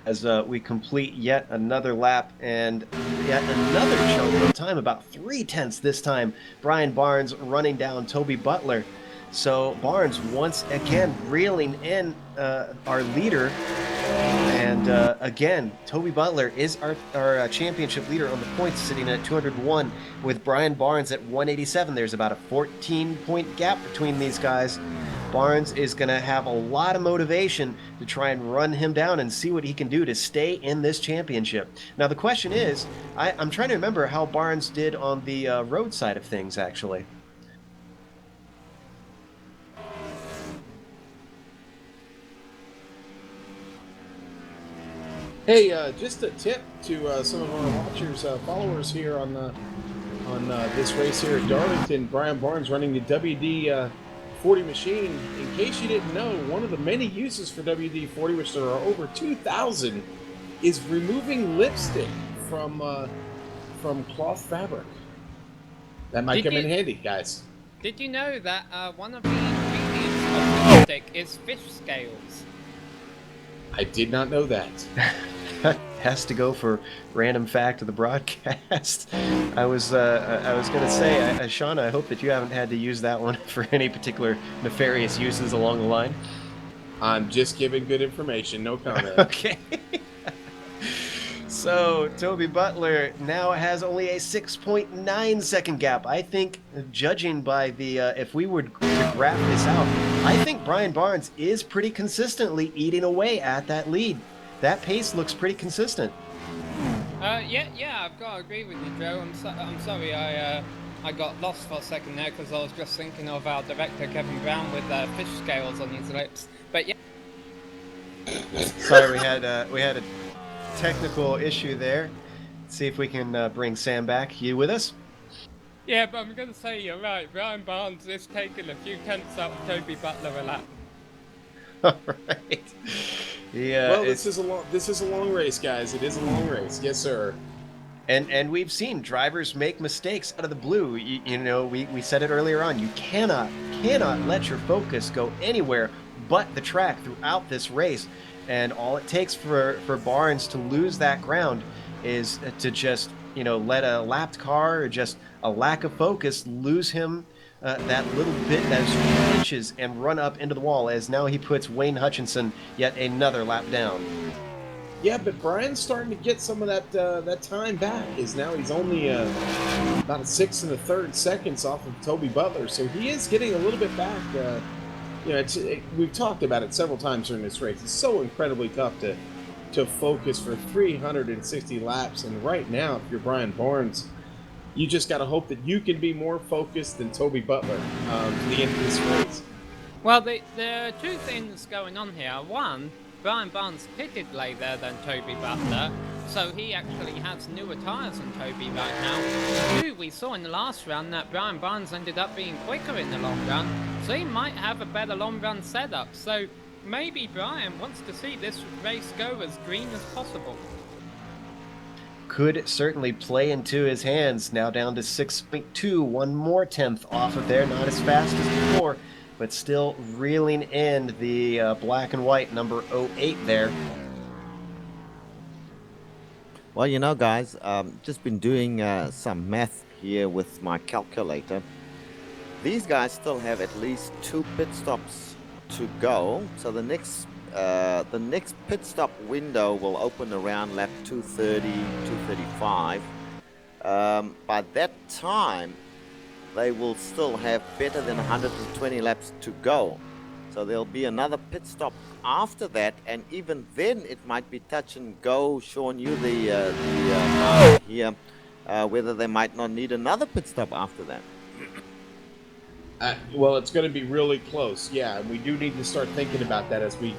as we complete yet another lap and yet another chunk of time, about 0.3 this time. Brian Barnes running down Toby Butler. So Barnes once again reeling in our leader, and again Toby Butler is our championship leader on the points, sitting at 201 with Brian Barnes at 187. There's about a 14-point gap between these guys. Barnes is going to have a lot of motivation to try and run him down and see what he can do to stay in this championship. Now the question is, I'm trying to remember how Barnes did on the road side of things actually. Hey, just a tip to some of our watchers, followers here on this race here at Darlington. Brian Barnes running the WD 40 machine. In case you didn't know, one of the many uses for WD 40, which there are over 2,000, is removing lipstick from cloth fabric. That might come in handy, guys. Did you know that one of the ingredients of lipstick is fish scales? I did not know that. Has to go for random fact of the broadcast. I was gonna say, Shauna, I hope that you haven't had to use that one for any particular nefarious uses along the line. I'm just giving good information, no comment. Okay. So Toby Butler now has only a 6.9 second gap. I think, judging by the, if we were to graph this out, I think Brian Barnes is pretty consistently eating away at that lead. That pace looks pretty consistent. Yeah, I've got to agree with you, Joe. I'm sorry, I got lost for a second there because I was just thinking of our director Kevin Brown with fish scales on his lips. But yeah. Sorry, we had a technical issue there. Let's see if we can bring Sam back. You with us? Yeah, but I'm gonna say you're right. Brian Barnes is taking a few tenths out of Toby Butler a lap. All right. Yeah. Well, this is a long race, guys. It is a long race. Yes, sir. And we've seen drivers make mistakes out of the blue. You know, we said it earlier on. You cannot let your focus go anywhere but the track throughout this race. And all it takes for Barnes to lose that ground is to just, you know, let a lapped car or just a lack of focus lose him that little bit, those few inches, and run up into the wall, as now he puts Wayne Hutchinson yet another lap down. Yeah, but Brian's starting to get some of that time back. He's only about a 6 1/3 seconds off of Toby Butler, so he is getting a little bit back. You know, we've talked about it several times during this race. It's so incredibly tough to focus for 360 laps, and right now, if you're Brian Barnes, you just got to hope that you can be more focused than Toby Butler to the end of this race. Well, there are two things going on here. One, Brian Barnes pitted later than Toby Butler, so he actually has newer tyres than Toby right now. Two, we saw in the last run that Brian Barnes ended up being quicker in the long run, so he might have a better long run setup. So maybe Brian wants to see this race go as green as possible. Could certainly play into his hands. Now down to 6.2, one more tenth off of there. Not as fast as before, but still reeling in the black and white number 08 there. Well, you know, guys, just been doing some math here with my calculator. These guys still have at least 2 pit stops to go, so the next pit stop window will open around lap 230, 235. By that time, they will still have better than 120 laps to go. So there'll be another pit stop after that, and even then it might be touch and go. Sean, you here, whether they might not need another pit stop after that. Well, it's going to be really close. Yeah, we do need to start thinking about that as we've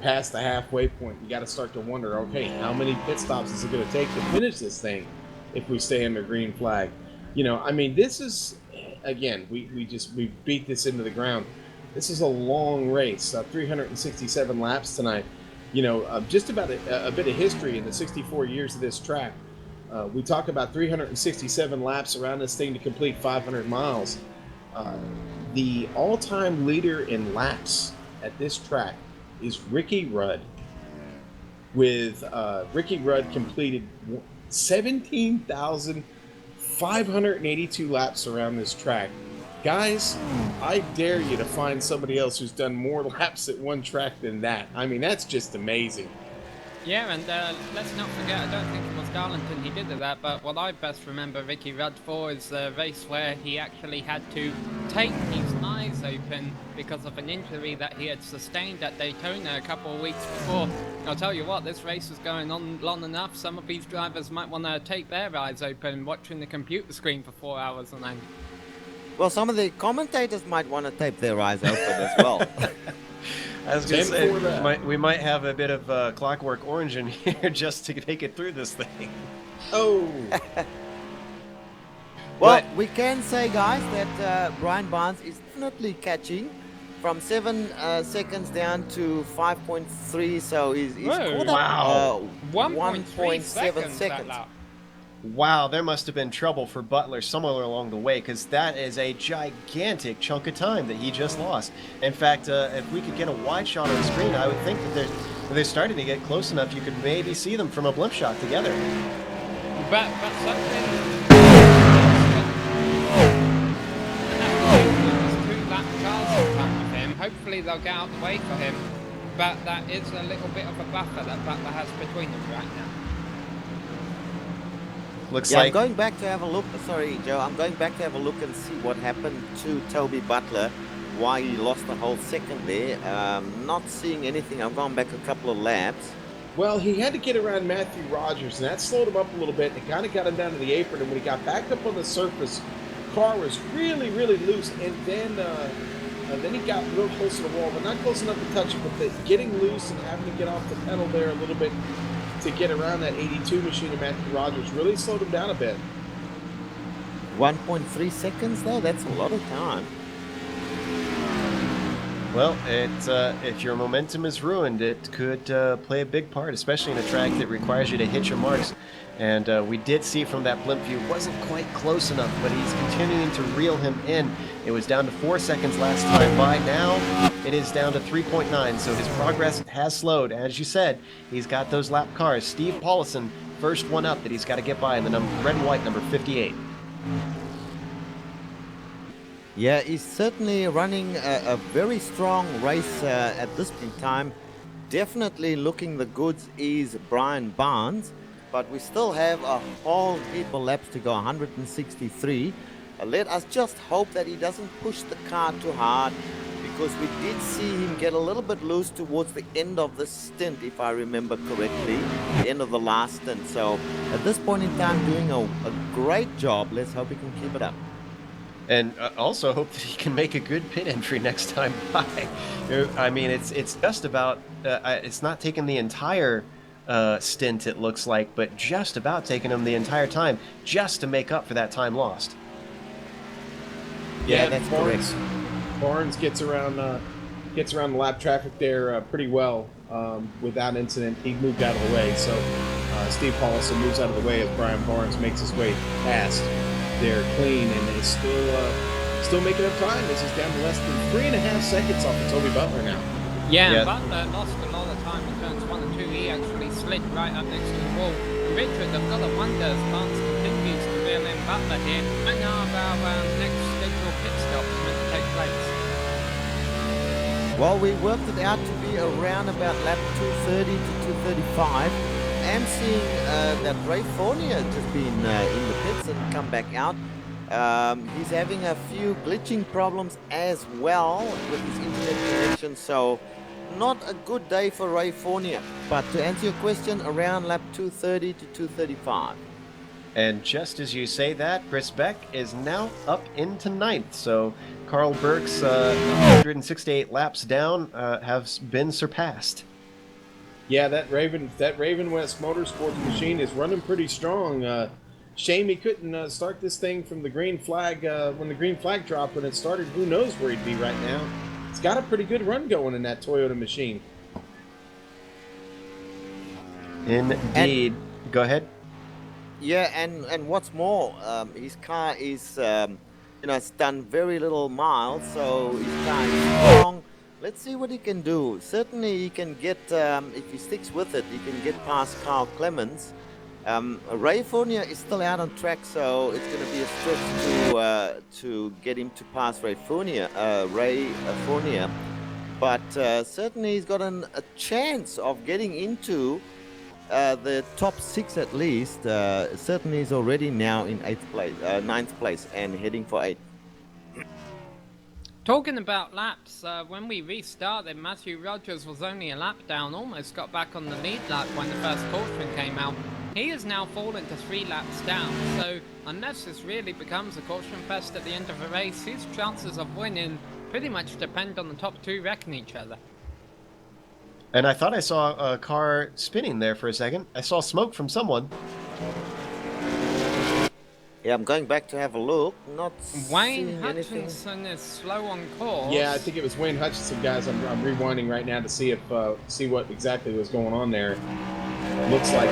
passed the halfway point. You got to start to wonder, okay, how many pit stops is it going to take to finish this thing if we stay under green flag? You know, I mean, this is, again, we beat this into the ground. This is a long race, 367 laps tonight. You know, just about a bit of history in the 64 years of this track. We talk about 367 laps around this thing to complete 500 miles. The all-time leader in laps at this track is Ricky Rudd. With Ricky Rudd completed 17,582 laps around this track. Guys, I dare you to find somebody else who's done more laps at one track than that. I mean, that's just amazing. Yeah, and let's not forget, I don't think it was Darlington he did that, but what I best remember Ricky Rudd for is the race where he actually had to take his eyes open because of an injury that he had sustained at Daytona a couple of weeks before. I'll tell you what, this race is going on long enough, some of these drivers might want to take their eyes open watching the computer screen for 4 hours on end. Well, some of the commentators might want to tape their eyes open as well. I was going to 10 say, for that. we might have a bit of Clockwork Orange in here just to make it through this thing. Oh, Well, But- we can say, guys, that Brian Barnes is definitely catching from 7 seconds down to 5.3. So he's Whoa. caught up Wow. 1.3 seconds. that lap. Wow, there must have been trouble for Butler somewhere along the way, because that is a gigantic chunk of time that he just lost. In fact, if we could get a wide shot on the screen, I would think that they're starting to get close enough. You could maybe see them from a blimp shot together. But something. Two lap cars in front of him. Hopefully they'll get out the way for him. But that is a little bit of a buffer that Butler has between them right now. Looks Yeah, like I'm going back to have a look. Sorry, Joe. I'm going back to have a look and see what happened to Toby Butler, why he lost the whole second there. Not seeing anything. I've gone back a couple of laps. well, he had to get around Matthew Rogers, and that slowed him up a little bit. It kind of got him down to the apron, and when he got back up on the surface, car was really, really loose. And then he got real close to the wall, but not close enough to touch it. But getting loose and having to get off the pedal there a little bit to get around that 82 machine of Matthew Rogers really slowed him down a bit. 1.3 seconds though. That's a lot of time. well, if your momentum is ruined, it could play a big part, especially in a track that requires you to hit your marks. And we did see from that blimp view, wasn't quite close enough, but he's continuing to reel him in. It was down to 4 seconds last time by. Now it is down to 3.9, so his progress has slowed. As you said, he's got those lap cars. Steve Paulison, first one up that he's got to get by in the red and white number 58. Yeah, he's certainly running a very strong race at this point in time. Definitely looking the goods is Brian Barnes, but we still have a whole heap of laps to go, 163. Let us just hope that he doesn't push the car too hard, because we did see him get a little bit loose towards the end of the stint, if I remember correctly, the end of the last stint. So at this point in time, doing a great job. Let's hope he can keep it up. And also hope that he can make a good pit entry next time by. I mean, it's just about, it's not taking the entire stint, it looks like, but just about taking him the entire time just to make up for that time lost. Yeah, that's Barnes, Barnes gets around the lap traffic there pretty well without incident. He moved out of the way, so Steve Paulison moves out of the way as Brian Barnes makes his way past there clean, and is still making up time. This is down to less than 3.5 seconds off of Toby Butler now. Yeah, Butler lost a lot of time in turns 1 and 2. He actually slid right up next to the wall. Richard, I've got to wonder as Barnes continues to reel in Butler here. And now our next scheduled pit stop is meant to take place. Well, we worked it out to be around about lap 230 to 235. I'm seeing that Ray Fournier has just been in the pits and come back out. He's having a few glitching problems as well with his internet connection, so not a good day for Ray Fournier. But to answer your question, around lap 230 to 235. And just as you say that, Chris Beck is now up into 9th. So Carl Burke's 168 laps down have been surpassed. Yeah, that Raven West Motorsports machine is running pretty strong. Shame he couldn't start this thing from the green flag when the green flag dropped when it started. Who knows where he'd be right now? It's got a pretty good run going in that Toyota machine. Indeed. Go ahead. Yeah, and what's more, his car is, it's done very little miles, so his car is strong. Let's see what he can do. Certainly he can get, if he sticks with it, he can get past Carl Clemens. Ray Fournier is still out on track, so it's going to be a stretch to get him to pass Ray Fournier. But certainly he's got a chance of getting into the top 6 at least. Certainly he's already now in 9th place and heading for 8th. Talking about laps, when we restarted, Matthew Rogers was only a lap down, almost got back on the lead lap when the first caution came out. He has now fallen to 3 laps down, so unless this really becomes a caution fest at the end of the race, his chances of winning pretty much depend on the top 2 wrecking each other. And I thought I saw a car spinning there for a second. I saw smoke from someone. Yeah, I'm going back to have a look. Not Wayne seeing anything. Hutchinson is slow on course. Yeah, I think it was Wayne Hutchinson, guys. I'm rewinding right now to see if see what exactly was going on there. Looks like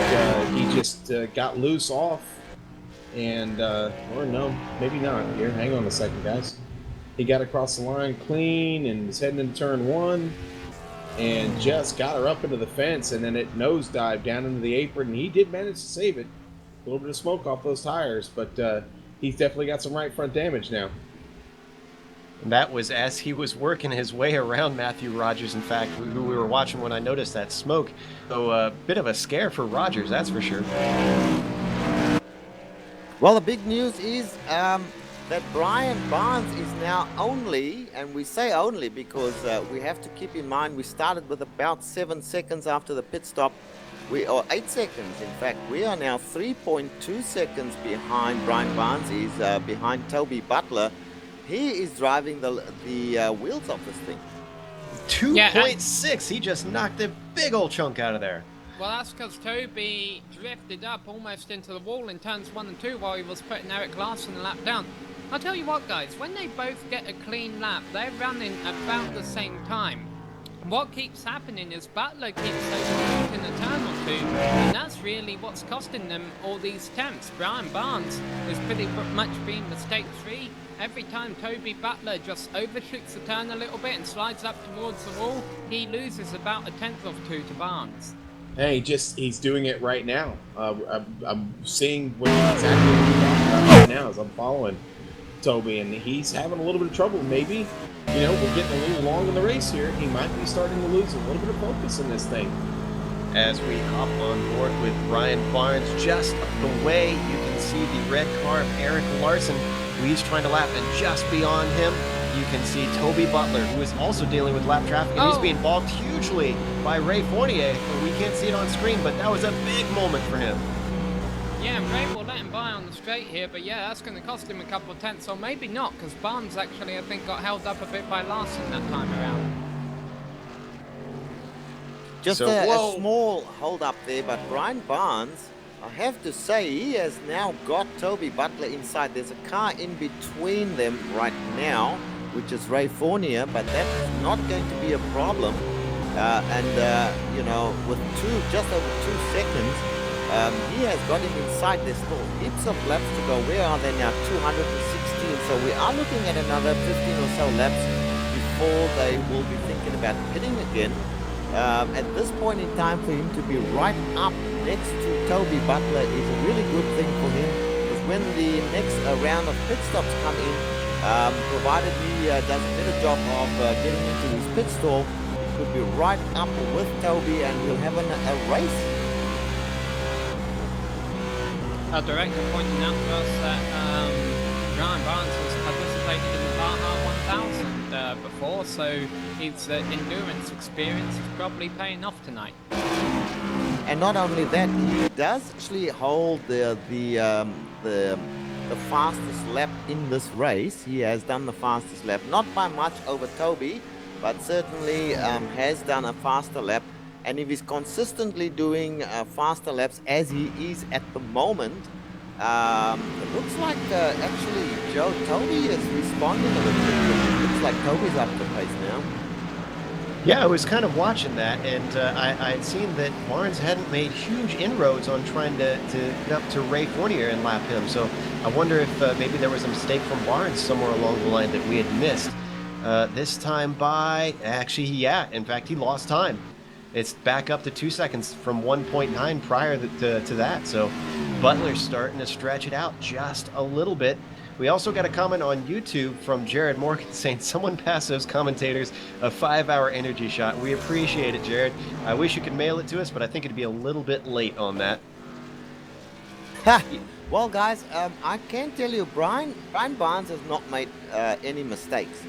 he just got loose off, and or no, maybe not. Here, hang on a second, guys. He got across the line clean and was heading into turn 1, and just got her up into the fence, and then it nosedived down into the apron, and he did manage to save it. A little bit of smoke off those tires, but he's definitely got some right front damage now. And that was as he was working his way around Matthew Rogers, in fact, who we were watching when I noticed that smoke. So a bit of a scare for Rogers, that's for sure. Well, the big news is that Brian Barnes is now only, and we say only because we have to keep in mind we started with about 7 seconds after the pit stop. We are 8 seconds, in fact. We are now 3.2 seconds behind Brian Barnes. He's behind Toby Butler. He is driving the wheels off this thing. 2.6. He just knocked a big old chunk out of there. Well, that's because Toby drifted up almost into the wall in turns 1 and 2 while he was putting Eric Larson a lap down. I'll tell you what, guys, when they both get a clean lap, they're running about the same time. What keeps happening is Butler keeps overtaking a turn or two, and that's really what's costing them all these temps. Brian Barnes is pretty much being mistake-free. Every time Toby Butler just overshoots the turn a little bit and slides up towards the wall, he loses about a tenth or two to Barnes. Hey, he's doing it right now. I'm seeing exactly what you're talking about right now as I'm following Toby, and he's having a little bit of trouble. Maybe, we're getting a little long in the race here. He might be starting to lose a little bit of focus in this thing. As we hop on board with Brian Barnes, just the way you can see the red car of Eric Larson, who he's trying to lap, and just beyond him, you can see Toby Butler, who is also dealing with lap traffic, and he's being balked hugely by Ray Fournier. We can't see it on screen, but that was a big moment for him. Yeah, and Ray will let him by on the straight here, but yeah, that's going to cost him a couple of tenths, or maybe not, because Barnes actually, I think, got held up a bit by Larson that time around. Just a small hold up there, but Brian Barnes, I have to say, he has now got Toby Butler inside. There's a car in between them right now, which is Ray Fournier, but that's not going to be a problem. With just over 2 seconds, he has got him inside. There's still heaps of laps to go. Where are they now? 216. So we are looking at another 15 or so laps before they will be thinking about pitting again. At this point in time, for him to be right up next to Toby Butler is a really good thing for him, because when the next round of pit stops come in, provided he does a better job of getting into his pit stall, he could be right up with Toby and we'll have a race. Our director pointing out to us that Brian Barnes has participated in the Baja 1000 before, so his endurance experience is probably paying off tonight. And not only that, he does actually hold the fastest lap in this race. He has done the fastest lap, not by much over Toby, but certainly has done a faster lap. And if he's consistently doing faster laps as he is at the moment, it looks like actually Joe Toby is responding a little bit. It looks like Toby's up the pace now. Yeah, I was kind of watching that, and I had seen that Barnes hadn't made huge inroads on trying to get up to Ray Fournier and lap him. So I wonder if maybe there was a mistake from Barnes somewhere along the line that we had missed. This time by, actually, yeah, in fact, he lost time. It's back up to 2 seconds from 1.9 prior to that. So Butler's starting to stretch it out just a little bit. We also got a comment on YouTube from Jared Morgan saying someone pass those commentators a 5-hour energy shot. We appreciate it, Jared. I wish you could mail it to us, but I think it'd be a little bit late on that. Well, guys, I can tell you, Brian Barnes has not made any mistakes.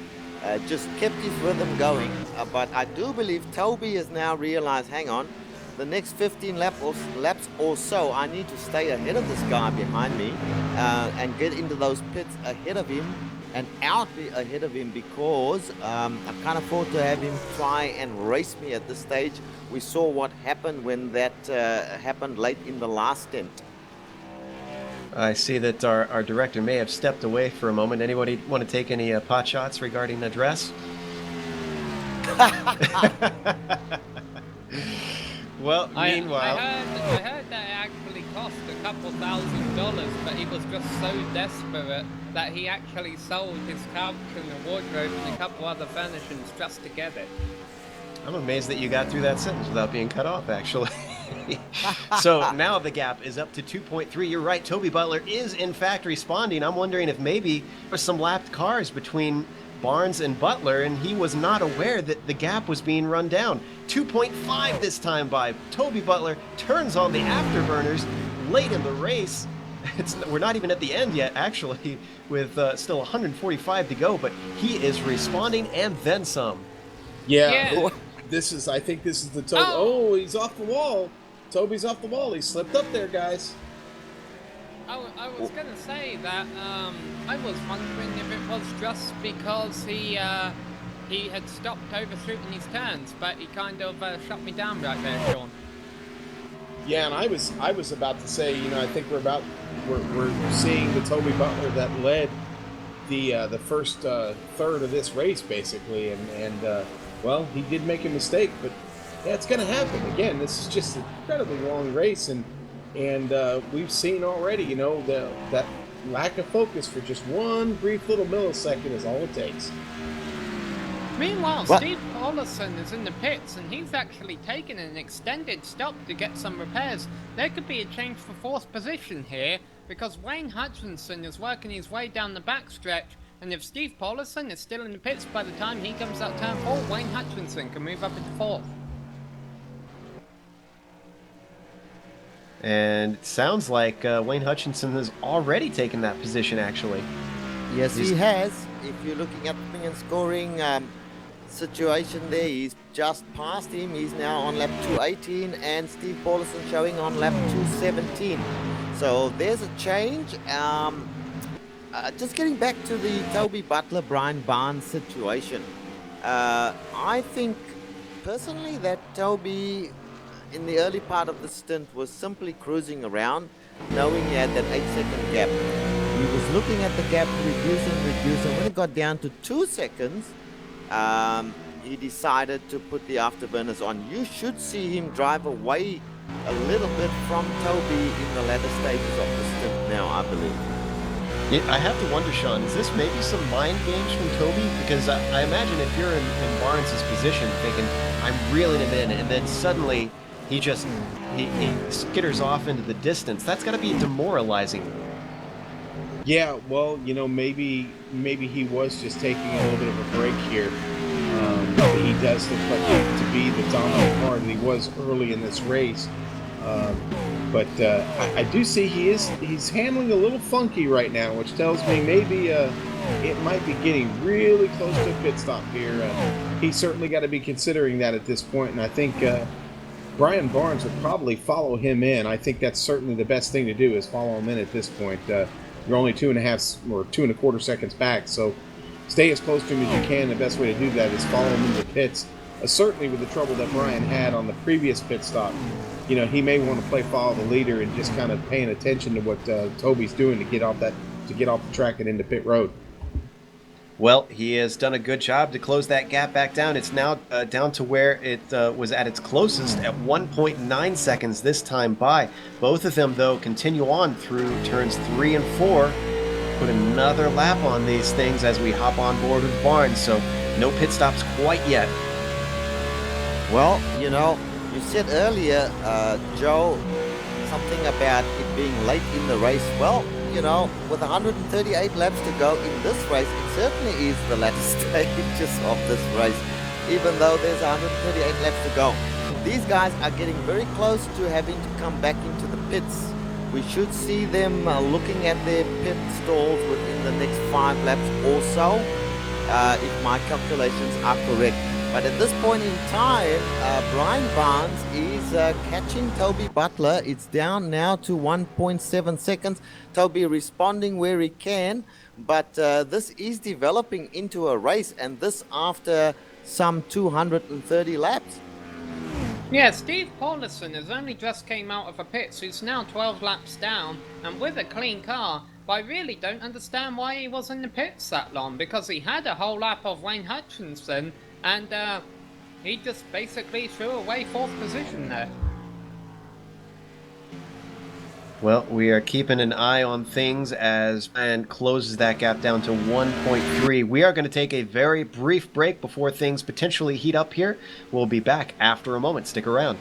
Just kept his rhythm going. But I do believe Toby has now realized, hang on, the next 15 laps or so, I need to stay ahead of this guy behind me. and get into those pits ahead of him and out ahead of him, because I can't afford to have him try and race me at this stage. We saw what happened when that happened late in the last stint. I see that our director may have stepped away for a moment. Anybody want to take any pot shots regarding the dress? Well, meanwhile... I heard that it actually cost a couple $1,000, but he was just so desperate that he actually sold his couch and a wardrobe and a couple other furnishings just to get it. I'm amazed that you got through that sentence without being cut off, actually. So now the gap is up to 2.3. You're right, Toby Butler is in fact responding. I'm wondering if maybe there's some lapped cars between Barnes and Butler, and he was not aware that the gap was being run down. 2.5 this time by Toby Butler turns on the afterburners late in the race. We're not even at the end yet, actually, with still 145 to go, but he is responding and then some. Yeah. I think this is the Toby. Oh, he's off the wall. Toby's off the wall. He slipped up there, guys. I was gonna say that I was wondering if it was just because he had stopped overshooting his turns, but he kind of shut me down right there, Sean. Yeah, and I was about to say, I think we're seeing the Toby Butler that led the first third of this race basically, and well, he did make a mistake, but yeah, it's gonna happen again. This is just an incredibly long race, and we've seen already, that lack of focus for just one brief little millisecond is all it takes. Meanwhile, Steve Paulison is in the pits, and he's actually taken an extended stop to get some repairs. There could be a change for fourth position here, because Wayne Hutchinson is working his way down the backstretch, and if Steve Paulison is still in the pits by the time he comes out turn 4, Wayne Hutchinson can move up into fourth. And it sounds like Wayne Hutchinson has already taken that position, actually. Yes, he has. If you're looking at the and scoring situation there, he's just passed him. He's now on lap 218, and Steve Paulison showing on lap 217. So there's a change. Just getting back to the Toby Butler, Brian Barnes situation. I think personally that Toby, in the early part of the stint, was simply cruising around, knowing he had that 8-second gap. He was looking at the gap, reducing. When it got down to 2 seconds, he decided to put the afterburners on. You should see him drive away a little bit from Toby in the latter stages of the stint now, I believe. I have to wonder, Sean, is this maybe some mind games from Toby? Because I imagine if you're in Barnes' position thinking, I'm reeling him in, and then suddenly he skitters off into the distance, that's got to be demoralizing. Yeah, well, maybe he was just taking a little bit of a break here. He does look like to be the dominant car that he was early in this race. But I do see he's handling a little funky right now, which tells me maybe it might be getting really close to a pit stop here. He's certainly got to be considering that at this point, and I think Brian Barnes would probably follow him in. I think that's certainly the best thing to do, is follow him in at this point. You're only 2.5 or 2.25 seconds back, so stay as close to him as you can. The best way to do that is follow him into the pits. Certainly with the trouble that Brian had on the previous pit stop, he may want to play follow the leader and just kind of paying attention to what Toby's doing to get off the track and into pit road. Well, he has done a good job to close that gap back down. It's now down to where it was at its closest at 1.9 seconds this time by. Both of them, though, continue on through turns 3 and 4. Put another lap on these things as we hop on board with Barnes, so no pit stops quite yet. Well, you said earlier, Joe, something about it being late in the race. Well, with 138 laps to go in this race, it certainly is the latter stages of this race, even though there's 138 laps to go. These guys are getting very close to having to come back into the pits. We should see them looking at their pit stalls within the next 5 laps or so, if my calculations are correct. But at this point in time, Brian Barnes is catching Toby Butler. It's down now to 1.7 seconds. Toby responding where he can, but this is developing into a race, and this after some 230 laps. Yeah, Steve Paulison has only just came out of a pits. He's now 12 laps down and with a clean car. But I really don't understand why he was in the pits that long, because he had a whole lap of Wayne Hutchinson and he just basically threw away 4th position there. Well, we are keeping an eye on things as Ryan closes that gap down to 1.3. We are going to take a very brief break before things potentially heat up here. We'll be back after a moment. Stick around.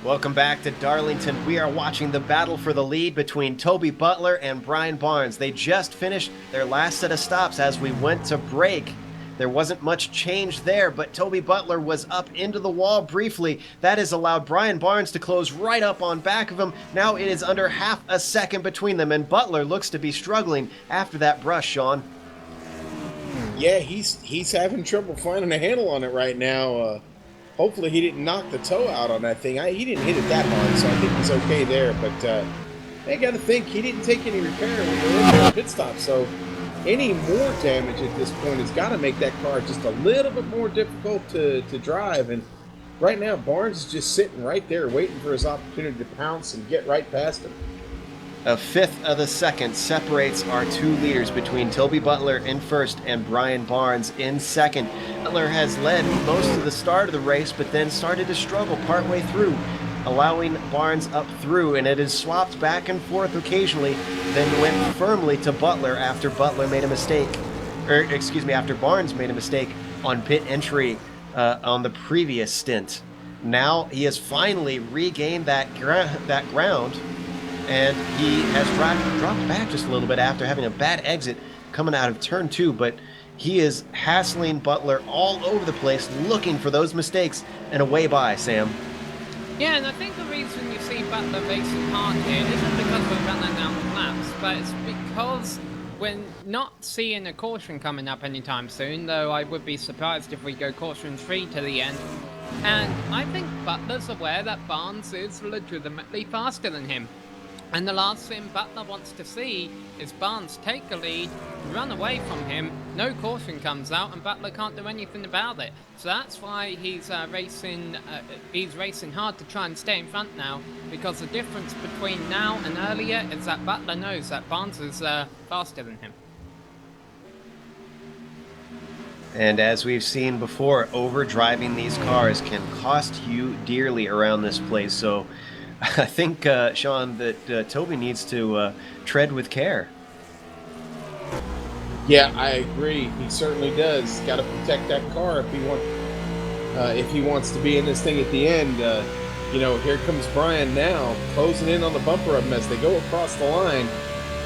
Welcome back to Darlington. We are watching the battle for the lead between Toby Butler and Brian Barnes. They just finished their last set of stops as we went to break. There wasn't much change there, but Toby Butler was up into the wall briefly. That has allowed Brian Barnes to close right up on back of him. Now it is under half a second between them, and Butler looks to be struggling after that brush, Sean. Yeah, he's having trouble finding a handle on it right now. Hopefully he didn't knock the toe out on that thing. He didn't hit it that hard, so I think he's okay there. But I got to think he didn't take any repair when they were in the pit stop. So any more damage at this point has got to make that car just a little bit more difficult to drive. And right now, Barnes is just sitting right there waiting for his opportunity to pounce and get right past him. A fifth of a second separates our 2 leaders between Toby Butler in first and Brian Barnes in second. Butler has led most of the start of the race, but then started to struggle partway through, allowing Barnes up through, and it has swapped back and forth occasionally, then went firmly to Butler after Butler made a mistake, after Barnes made a mistake on pit entry on the previous stint. Now he has finally regained that ground, and he has dropped back just a little bit after having a bad exit coming out of turn 2, but he is hassling Butler all over the place, looking for those mistakes, and away by, Sam. Yeah, and I think the reason you see Butler racing hard here isn't because we're running out of laps, but it's because we're not seeing a caution coming up anytime soon, though I would be surprised if we go caution-free to the end. And I think Butler's aware that Barnes is legitimately faster than him. And the last thing Butler wants to see is Barnes take a lead, run away from him, no caution comes out, and Butler can't do anything about it. So that's why he's racing hard to try and stay in front now, because the difference between now and earlier is that Butler knows that Barnes is faster than him. And as we've seen before, overdriving these cars can cost you dearly around this place, so I think, Sean, that Toby needs to tread with care. Yeah, I agree. He certainly does. Got to protect that car if he wants to be in this thing at the end. Here comes Brian now, closing in on the bumper of him as they go across the line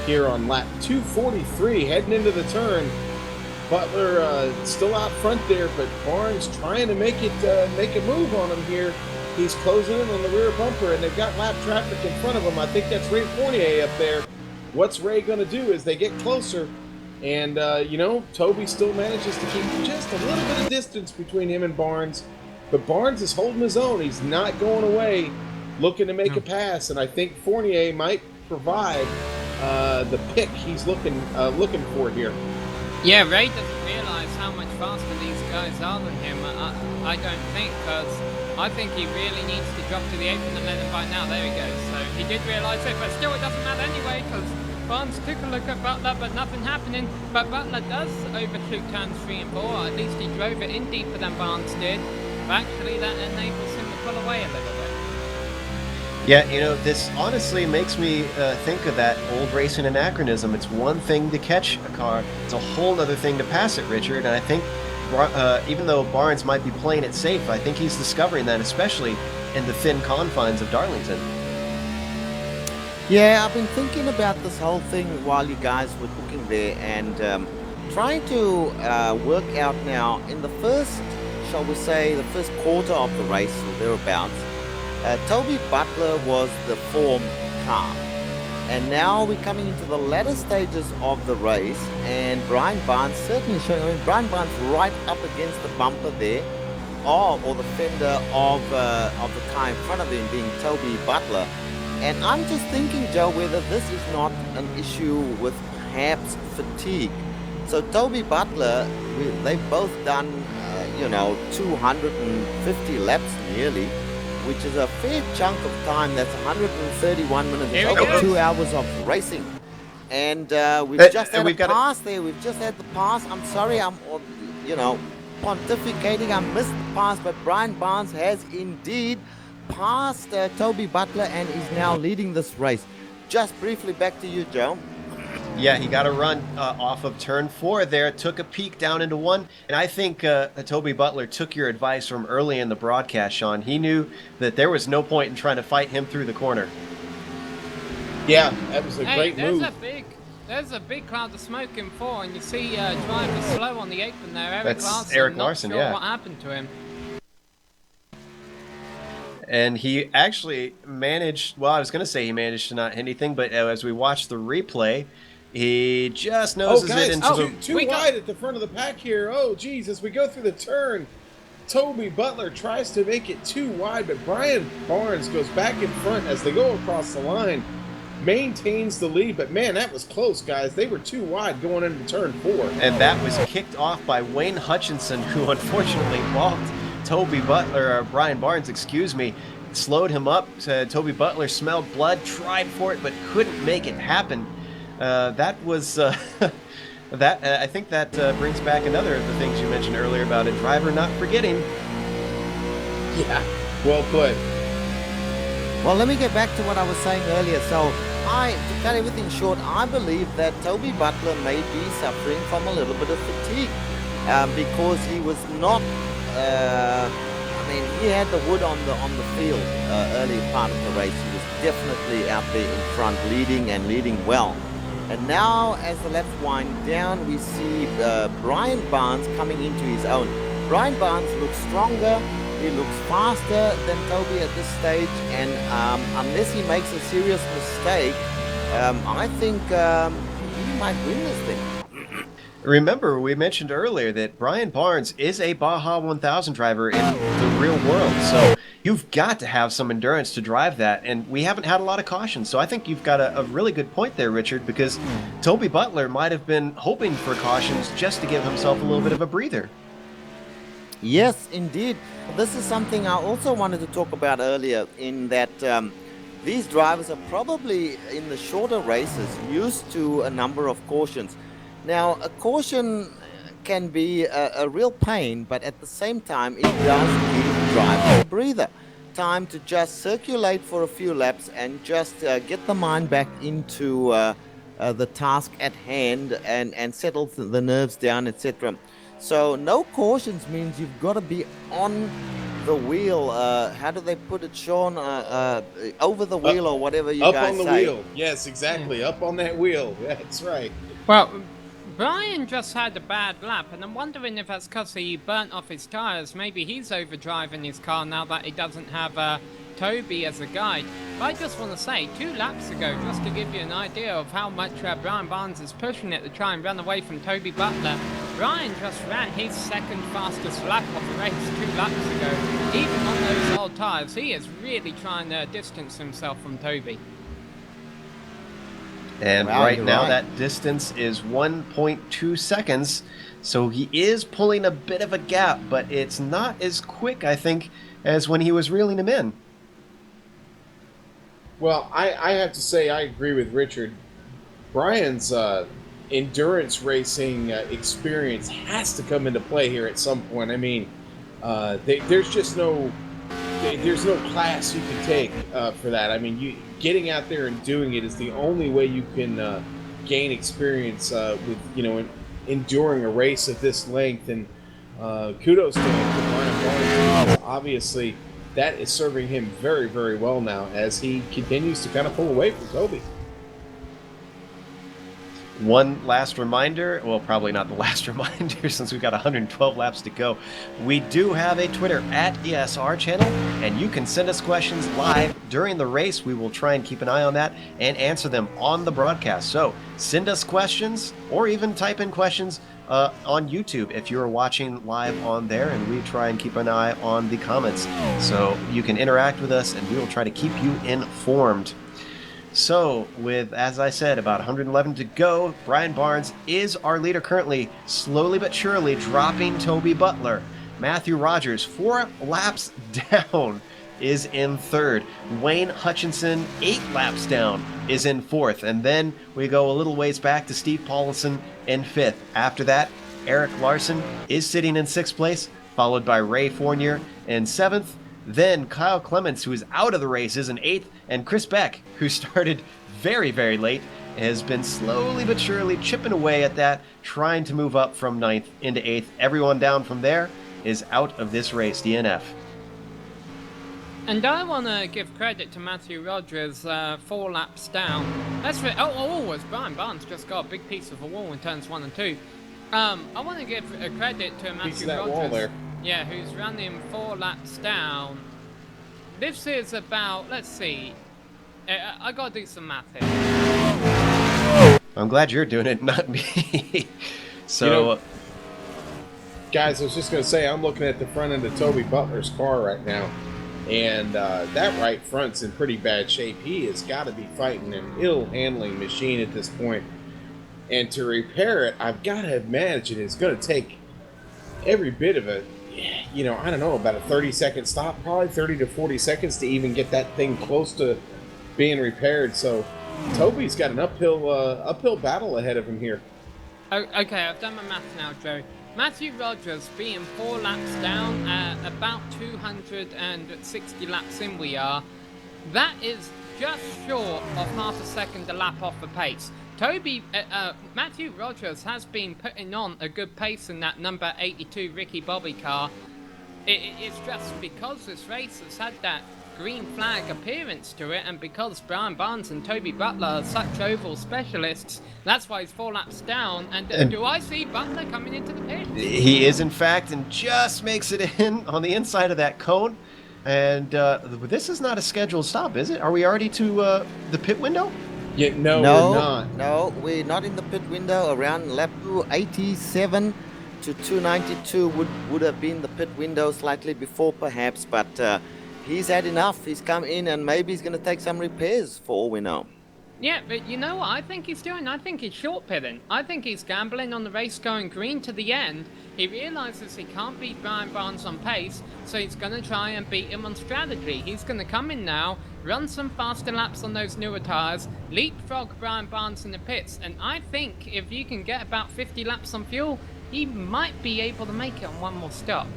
here on lap 243, heading into the turn. Butler still out front there, but Barnes trying to make a move on him here. He's closing in on the rear bumper, and they've got lap traffic in front of him. I think that's Ray Fournier up there. What's Ray going to do as they get closer? And, Toby still manages to keep just a little bit of distance between him and Barnes. But Barnes is holding his own. He's not going away, looking to make a pass. And I think Fournier might provide the pick he's looking for here. Yeah, Ray doesn't realize how much faster these guys are than him. I don't think, because I think he really needs to drop to the apron and let him by now. There he goes. So he did realize it, but still it doesn't matter anyway, because Barnes took a look at Butler, but nothing happening. But Butler does overshoot turns 3 and 4. At least he drove it in deeper than Barnes did. But actually, that enables him to pull away a little bit. Yeah, this honestly makes me think of that old racing anachronism. It's one thing to catch a car, it's a whole other thing to pass it, Richard. And I think even though Barnes might be playing it safe, I think he's discovering that, especially in the thin confines of Darlington. Yeah, I've been thinking about this whole thing while you guys were cooking there, and trying to work out now in the first, shall we say, the first quarter of the race or thereabouts. Toby Butler was the form car, and now we're coming into the latter stages of the race, and Brian Barnes certainly showing. Brian Barnes right up against the bumper there, or the fender of the car in front of him, being Toby Butler. And I'm just thinking, Joe, whether this is not an issue with perhaps fatigue. So Toby Butler, they've both done, 250 laps nearly, which is a fair chunk of time. That's 131 minutes. It's over 2 hours of racing. And we've just had a pass there. We've just had the pass. I'm sorry, I'm pontificating. I missed the pass, but Brian Barnes has indeed passed Toby Butler and is now leading this race. Just briefly back to you, Joe. Yeah, he got a run off of turn 4 there, took a peek down into 1, and I think Toby Butler took your advice from early in the broadcast, Sean. He knew that there was no point in trying to fight him through the corner. Yeah, that was a great move. There's a big There's a big cloud of smoke in 4, and you see driver slow on the apron there. That's Eric Larson, not sure yeah. what happened to him. And he actually managed, well, I was going to say he managed to not hit anything, but as we watch the replay, he just noses guys, it into the... too wide at the front of the pack here. Oh, geez, as we go through the turn, Toby Butler tries to make it too wide, but Brian Barnes goes back in front as they go across the line, maintains the lead. But, man, that was close, guys. They were too wide going into turn 4. And that was kicked off by Wayne Hutchinson, who unfortunately balked Toby Butler, or Brian Barnes, excuse me, slowed him up. Toby Butler smelled blood, tried for it, but couldn't make it happen. That was... I think that brings back another of the things you mentioned earlier about a driver not forgetting. Yeah, well put. Well, let me get back to what I was saying earlier. So, to cut everything short, I believe that Toby Butler may be suffering from a little bit of fatigue because he was not. He had the wood on the field early part of the race. He was definitely out there in front, leading well. And now, as the laps wind down, we see Brian Barnes coming into his own. Brian Barnes looks stronger. He looks faster than Toby at this stage, and unless he makes a serious mistake, I think he might win this thing. Remember, we mentioned earlier that Brian Barnes is a Baja 1000 driver in the real world, so you've got to have some endurance to drive that, and we haven't had a lot of caution. So I think you've got a really good point there, Richard, because Toby Butler might have been hoping for cautions just to give himself a little bit of a breather. Yes, indeed. This is something I also wanted to talk about earlier, in that these drivers are probably, in the shorter races, used to a number of cautions. Now, a caution can be a real pain, but at the same time, it does give drivers a breather. Time to just circulate for a few laps and just get the mind back into the task at hand and settle the nerves down, etc. So no cautions means you've got to be on the wheel. How do they put it, Sean? Over the wheel or whatever you guys say. Up on the wheel. Yes, exactly. Up on that wheel. That's right. Well, Brian just had a bad lap, and I'm wondering if that's because he burnt off his tyres. Maybe he's overdriving his car now that he doesn't have Toby as a guide. But I just want to say, 2 laps ago, just to give you an idea of how much Brian Barnes is pushing it to try and run away from Toby Butler, Brian just ran his second fastest lap of the race 2 laps ago. Even on those old tyres, he is really trying to distance himself from Toby. And right now that distance is 1.2 seconds, so he is pulling a bit of a gap, but it's not as quick, I think, as when he was reeling him in. Well, I have to say I agree with Richard. Brian's endurance racing experience has to come into play here at some point. I mean, there's just no class you can take for that. I mean, getting out there and doing it is the only way you can gain experience with enduring a race of this length. And kudos to Brian Barnes. Obviously, that is serving him very, very well now as he continues to kind of pull away from Toby. One last reminder, well, probably not the last reminder since we've got 112 laps to go. We do have a Twitter @ESR channel, and you can send us questions live during the race. We will try and keep an eye on that and answer them on the broadcast. So send us questions or even type in questions on YouTube if you're watching live on there, and we try and keep an eye on the comments. So you can interact with us, and we will try to keep you informed. So, with, as I said, about 111 to go, Brian Barnes is our leader currently, slowly but surely dropping Toby Butler. Matthew Rogers, 4 laps down, is in 3rd. Wayne Hutchinson, 8 laps down, is in 4th. And then we go a little ways back to Steve Paulson in 5th. After that, Eric Larson is sitting in 6th place, followed by Ray Fournier in 7th. Then Kyle Clements, who is out of the race, is in 8th, and Chris Beck, who started very, very late, has been slowly but surely chipping away at that, trying to move up from 9th into 8th. Everyone down from there is out of this race, DNF. And I want to give credit to Matthew Rogers, 4 laps down. As Brian Barnes just got a big piece of a wall in turns 1 and 2. I want to give a credit to Matthew that Rogers. wall there. Yeah, who's running 4 laps down. This is about, let's see, I got to do some math here. I'm glad you're doing it, not me. So, You know, guys, I was just going to say, I'm looking at the front end of Toby Butler's car right now, and that right front's in pretty bad shape. He has got to be fighting an ill-handling machine at this point. And to repair it, I've got to imagine it's going to take every bit of it, I don't know, about a 30-second stop, probably 30 to 40 seconds to even get that thing close to being repaired. So Toby's got an uphill battle ahead of him here. Okay, I've done my math now, Joe. Matthew Rogers being 4 laps down, about 260 laps in we are. That is just short of half a second a lap off the pace. Matthew Rogers has been putting on a good pace in that number 82 Ricky Bobby car. It's just because this race has had that green flag appearance to it, and because Brian Barnes and Toby Butler are such oval specialists, that's why he's 4 laps down. And do I see Butler coming into the pit? he is, in fact, and just makes it in on the inside of that cone. And this is not a scheduled stop, is it? Are we already to the pit window? Yeah, no, we're not. No, we're not in the pit window. Around lap 287 to 292 would have been the pit window, slightly before perhaps, but he's had enough. He's come in and maybe he's going to take some repairs for all we know. Yeah, but you know what I think he's doing? I think he's short pitting. I think he's gambling on the race going green to the end. He realises he can't beat Brian Barnes on pace, so he's going to try and beat him on strategy. He's going to come in now, run some faster laps on those newer tyres, leapfrog Brian Barnes in the pits, and I think if you can get about 50 laps on fuel, he might be able to make it on one more stop.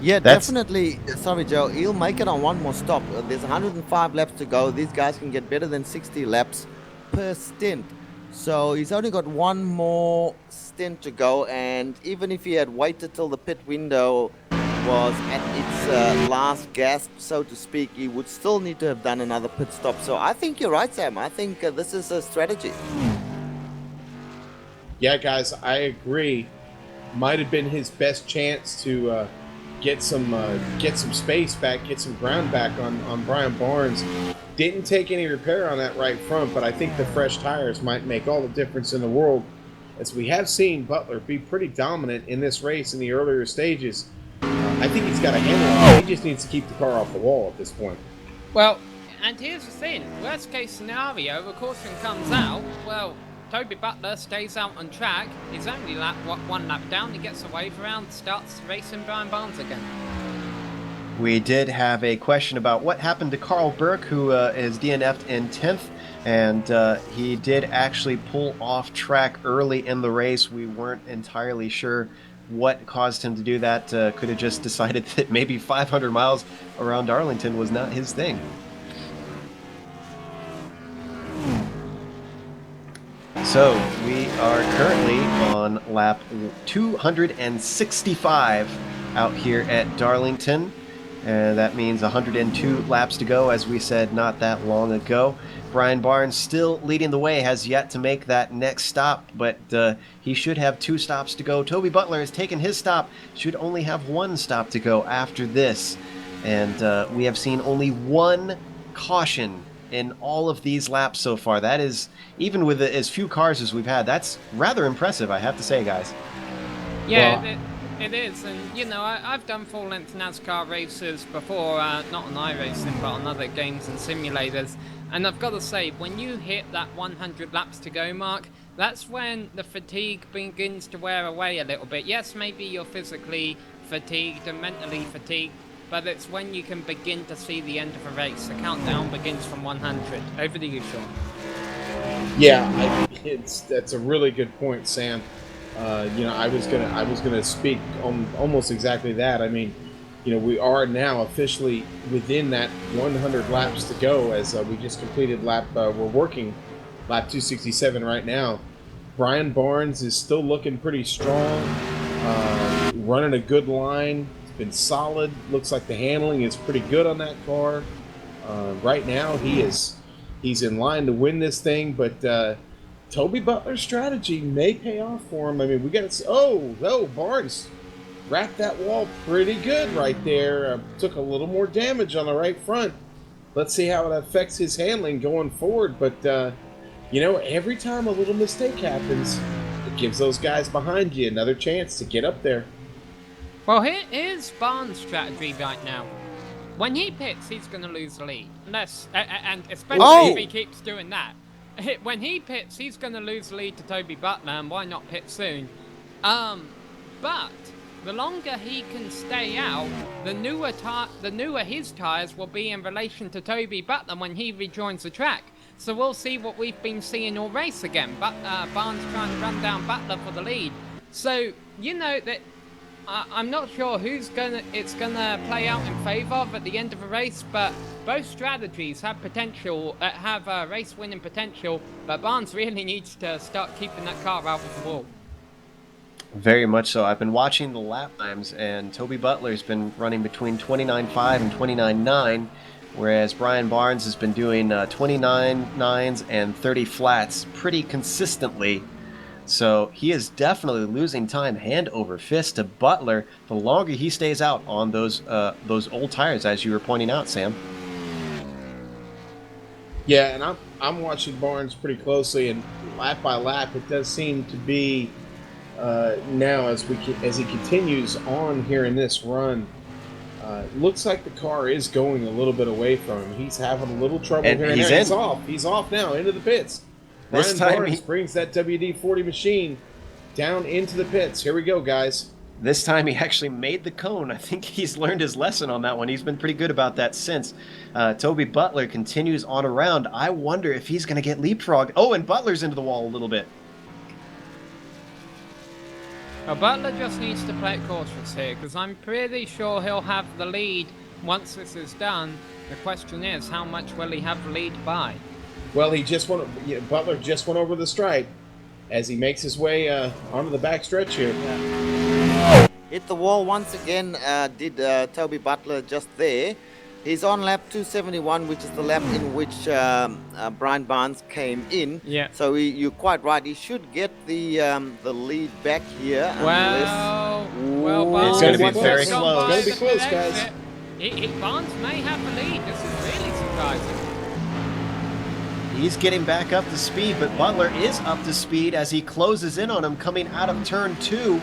Yeah, definitely. Sorry, Joe. He'll make it on one more stop. There's 105 laps to go. These guys can get better than 60 laps per stint. So he's only got one more stint to go. And even if he had waited till the pit window was at its last gasp, so to speak, he would still need to have done another pit stop. So I think you're right, Sam. I think this is a strategy. Yeah, guys, I agree. Might have been his best chance to get some space back, get some ground back on Brian Barnes. Didn't take any repair on that right front, but I think the fresh tires might make all the difference in the world, as we have seen Butler be pretty dominant in this race in the earlier stages. I think he's got a handle on it. He just needs to keep the car off the wall at this point. Well, and here's the thing. Worst case scenario, the caution comes out. Well, Toby Butler stays out on track. He's only 1 lap down. He gets a wave around, starts racing Brian Barnes again. We did have a question about what happened to Carl Burke, who is DNF'd in 10th, and he did actually pull off track early in the race. We weren't entirely sure what caused him to do that. Could have just decided that maybe 500 miles around Darlington was not his thing. So we are currently on lap 265 out here at Darlington. And that means 102 laps to go, as we said not that long ago. Brian Barnes still leading the way, has yet to make that next stop, but he should have 2 stops to go. Toby Butler has taken his stop, should only have 1 stop to go after this. And we have seen only 1 caution in all of these laps so far. That is, even with as few cars as we've had, that's rather impressive, I have to say, guys. Yeah, it is. And, you know, I've done full-length NASCAR races before, not on iRacing, but on other games and simulators. And I've got to say, when you hit that 100 laps to go mark, that's when the fatigue begins to wear away a little bit. Yes, maybe you're physically fatigued and mentally fatigued, but it's when you can begin to see the end of a race. The countdown begins from 100. Over to you, Sean. Yeah, that's a really good point, Sam. I was gonna speak on almost exactly that. I mean, we are now officially within that 100 laps to go, as we just completed we're working lap 267 right now. Brian Barnes is still looking pretty strong, running a good line, been solid. Looks like the handling is pretty good on that car. Right now, he's in line to win this thing, but Toby Butler's strategy may pay off for him. I mean, we got to. Oh, Barnes wrapped that wall pretty good right there. Took a little more damage on the right front. Let's see how it affects his handling going forward. But every time a little mistake happens, it gives those guys behind you another chance to get up there. Well, here's Barnes' strategy right now. When he pits, he's going to lose the lead. And especially if he keeps doing that. When he pits, he's going to lose the lead to Toby Butler, and why not pit soon? But the longer he can stay out, the newer his tyres will be in relation to Toby Butler when he rejoins the track. So we'll see what we've been seeing all race again. But Barnes trying to run down Butler for the lead. So that I'm not sure who's it's gonna play out in favour of at the end of a race. But both strategies have potential, have race winning potential. But Barnes really needs to start keeping that car out of the wall. Very much so. I've been watching the lap times, and Toby Butler's been running between 29.5 and 29.9, whereas Brian Barnes has been doing 29.9s and 30 flats pretty consistently. So he is definitely losing time hand over fist to Butler the longer he stays out on those old tires, as you were pointing out, Sam. Yeah, and I'm watching Barnes pretty closely, and lap by lap, it does seem to be now as he continues on here in this run. Looks like the car is going a little bit away from him. He's having a little trouble and here. He's off. He's off now into the pits. Brian Barnes brings that WD-40 machine down into the pits. Here we go, guys. This time he actually made the cone. I think he's learned his lesson on that one. He's been pretty good about that since. Toby Butler continues on around. I wonder if he's going to get leapfrogged. Oh, and Butler's into the wall a little bit. Well, Butler just needs to play it cautious here, because I'm pretty sure he'll have the lead once this is done. The question is, how much will he have the lead by? Well, Butler just went over the stripe as he makes his way onto the back stretch here. Hit the wall once again, did Toby Butler just there. He's on lap 271, which is the lap in which Brian Barnes came in. Yeah. So you're quite right. He should get the lead back here. Well, Barnes, it's going to be very close. It's going to be close, guys. Barnes may have the lead. This is really surprising. He's getting back up to speed, but Butler is up to speed as he closes in on him coming out of turn 2.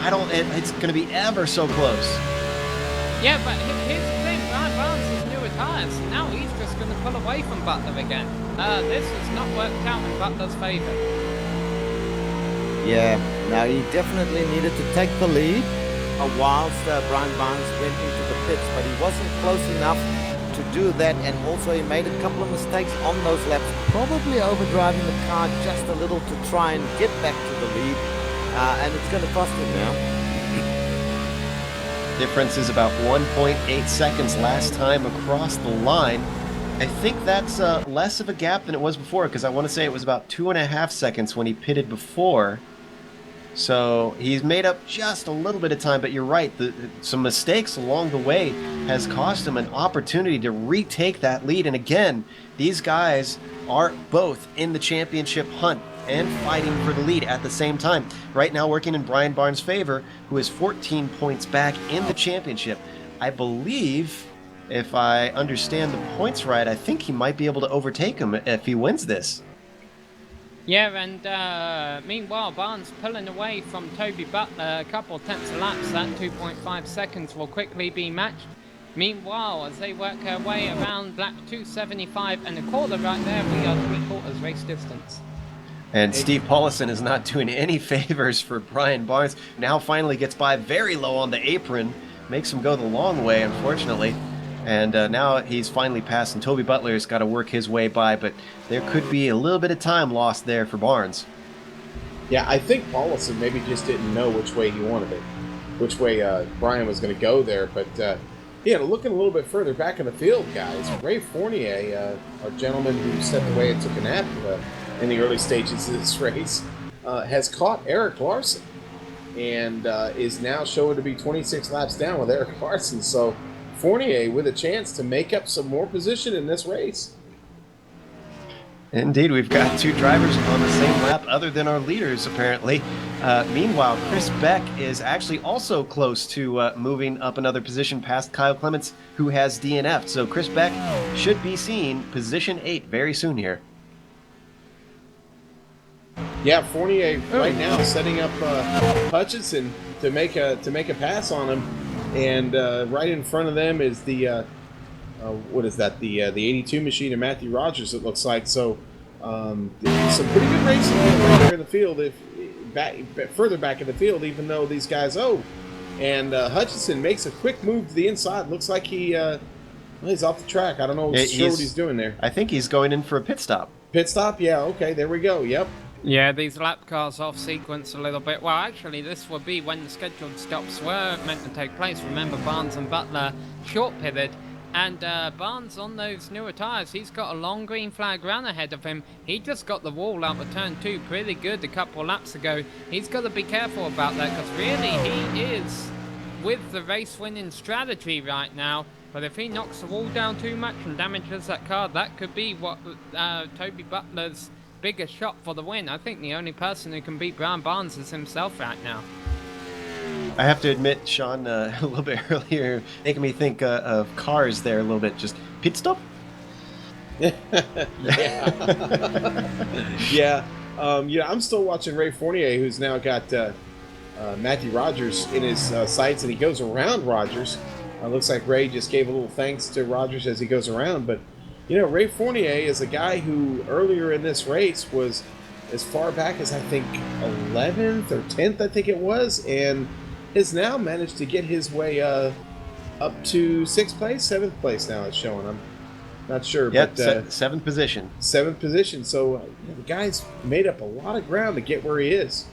It's going to be ever so close. Yeah, but here's the thing. Brian Barnes has newer tyres. Now he's just going to pull away from Butler again. This has not worked out in Butler's favour. Yeah, now he definitely needed to take the lead whilst Brian Barnes went into the pits, but he wasn't close enough to do that, and also he made a couple of mistakes on those laps, probably overdriving the car just a little to try and get back to the lead, and it's going to cost him now. Difference is about 1.8 seconds last time across the line. I think that's less of a gap than it was before, because I want to say it was about 2.5 seconds when he pitted before. So he's made up just a little bit of time, but you're right. Some mistakes along the way has cost him an opportunity to retake that lead. And again, these guys are both in the championship hunt and fighting for the lead at the same time. Right now working in Brian Barnes' favor, who is 14 points back in the championship. I believe, if I understand the points right, I think he might be able to overtake him if he wins this. Yeah, and meanwhile, Barnes pulling away from Toby Butler a couple of tenths of laps. That 2.5 seconds will quickly be matched. Meanwhile, as they work their way around lap 275 and a quarter right there, we are 3/4 race distance. And Steve Paulison is not doing any favors for Brian Barnes. Now finally gets by very low on the apron. Makes him go the long way, unfortunately. And now he's finally passed, and Toby Butler's got to work his way by, but there could be a little bit of time lost there for Barnes. Yeah, I think Paulison maybe just didn't know which way he wanted it, which way Brian was going to go there. But yeah, looking a little bit further back in the field, guys, Ray Fournier, our gentleman who stepped away and took a nap in the early stages of this race, has caught Eric Larson. and is now showing to be 26 laps down with Eric Larson. So Fournier with a chance to make up some more position in this race. Indeed, we've got 2 drivers on the same lap other than our leaders, apparently. Meanwhile, Chris Beck is actually also close to moving up another position past Kyle Clements, who has DNF'd. So Chris Beck should be seen position 8 very soon here. Yeah, Fournier right now setting up Hutchinson to make a pass on him, and right in front of them is the what is that? The 82 machine of Matthew Rogers. It looks like so. Some pretty good racing right there in the field. If further back in the field, even though these guys and Hutchinson makes a quick move to the inside. Looks like he's off the track. I don't know sure what he's doing there. I think he's going in for a pit stop. Pit stop? Yeah. Okay. There we go. Yep. Yeah, these lap cars off sequence a little bit. Well, actually, this would be when the scheduled stops were meant to take place. Remember, Barnes and Butler short pitted, and Barnes on those newer tyres, he's got a long green flag run ahead of him. He just got the wall out of turn 2 pretty good a couple of laps ago. He's got to be careful about that because really he is with the race winning strategy right now. But if he knocks the wall down too much and damages that car, that could be what Toby Butler's biggest shot for the win. I think the only person who can beat Brian Barnes is himself right now. I have to admit, Sean, a little bit earlier, making me think of cars there a little bit. Just pit stop? Yeah. Yeah. I'm still watching Ray Fournier, who's now got Matthew Rogers in his sights, and he goes around Rogers. Looks like Ray just gave a little thanks to Rogers as he goes around, but Ray Fournier is a guy who earlier in this race was as far back as I think 11th or 10th, I think it was, and has now managed to get his way up to 6th place, 7th place now it's showing. I'm not sure. Yep, but 7th position. 7th position. So the guy's made up a lot of ground to get where he is.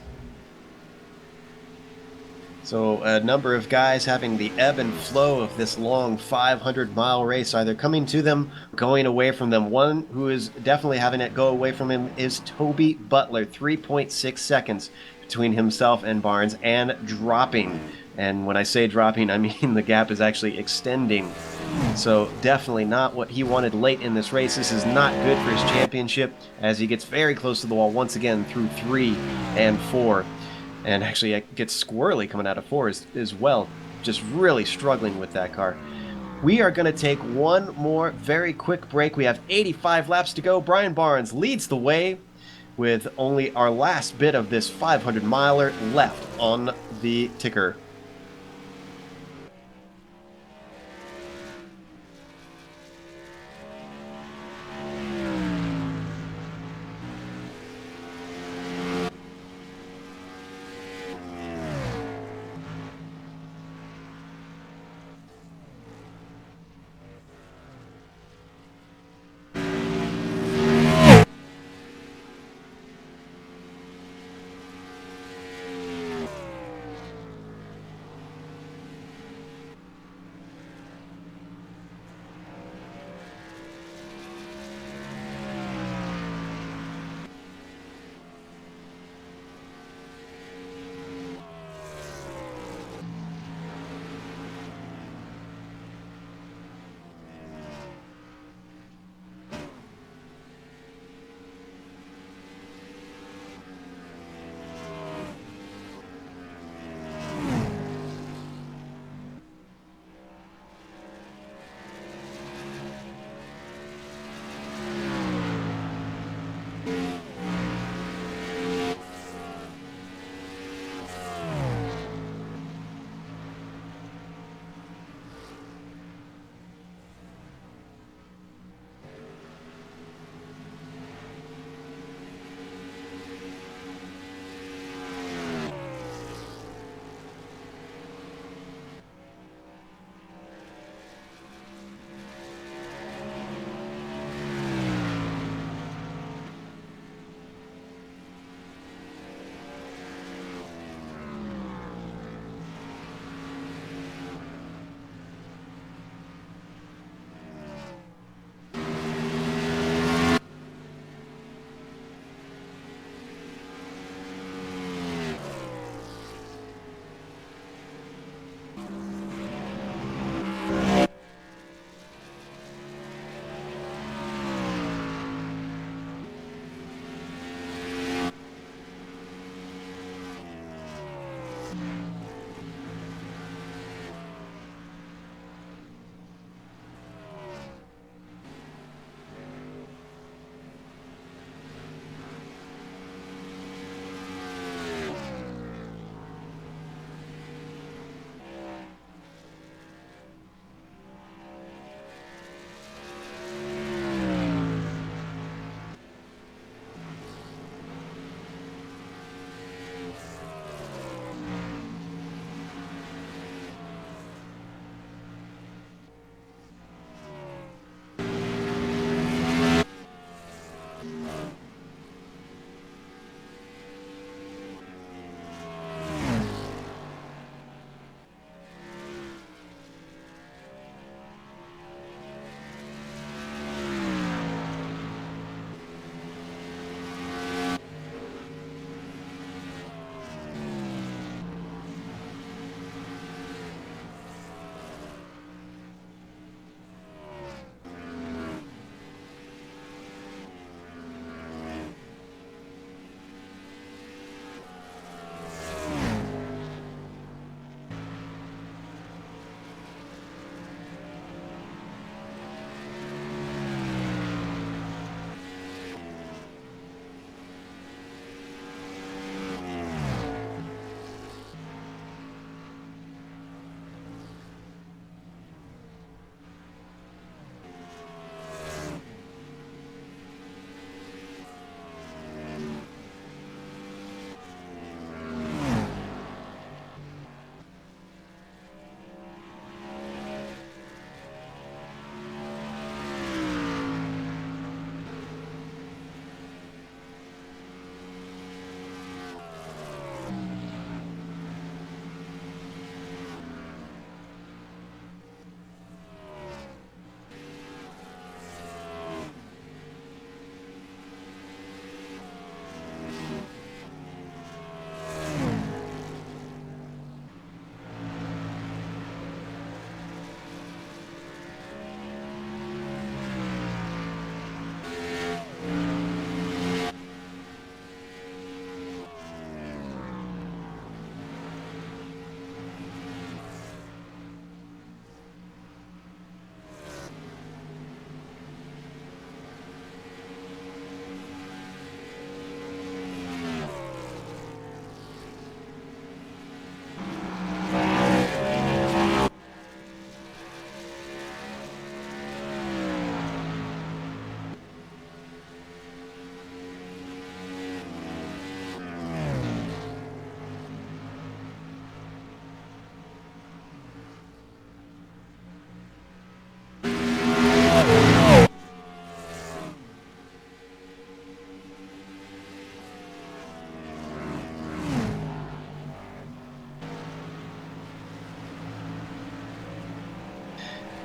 So a number of guys having the ebb and flow of this long 500-mile race, either coming to them, going away from them. One who is definitely having it go away from him is Toby Butler, 3.6 seconds between himself and Barnes, and dropping. And when I say dropping, I mean the gap is actually extending. So definitely not what he wanted late in this race. This is not good for his championship as he gets very close to the wall once again through 3 and 4. And actually it gets squirrely coming out of 4 as well. Just really struggling with that car. We are going to take one more very quick break. We have 85 laps to go. Brian Barnes leads the way with only our last bit of this 500-miler left on the ticker.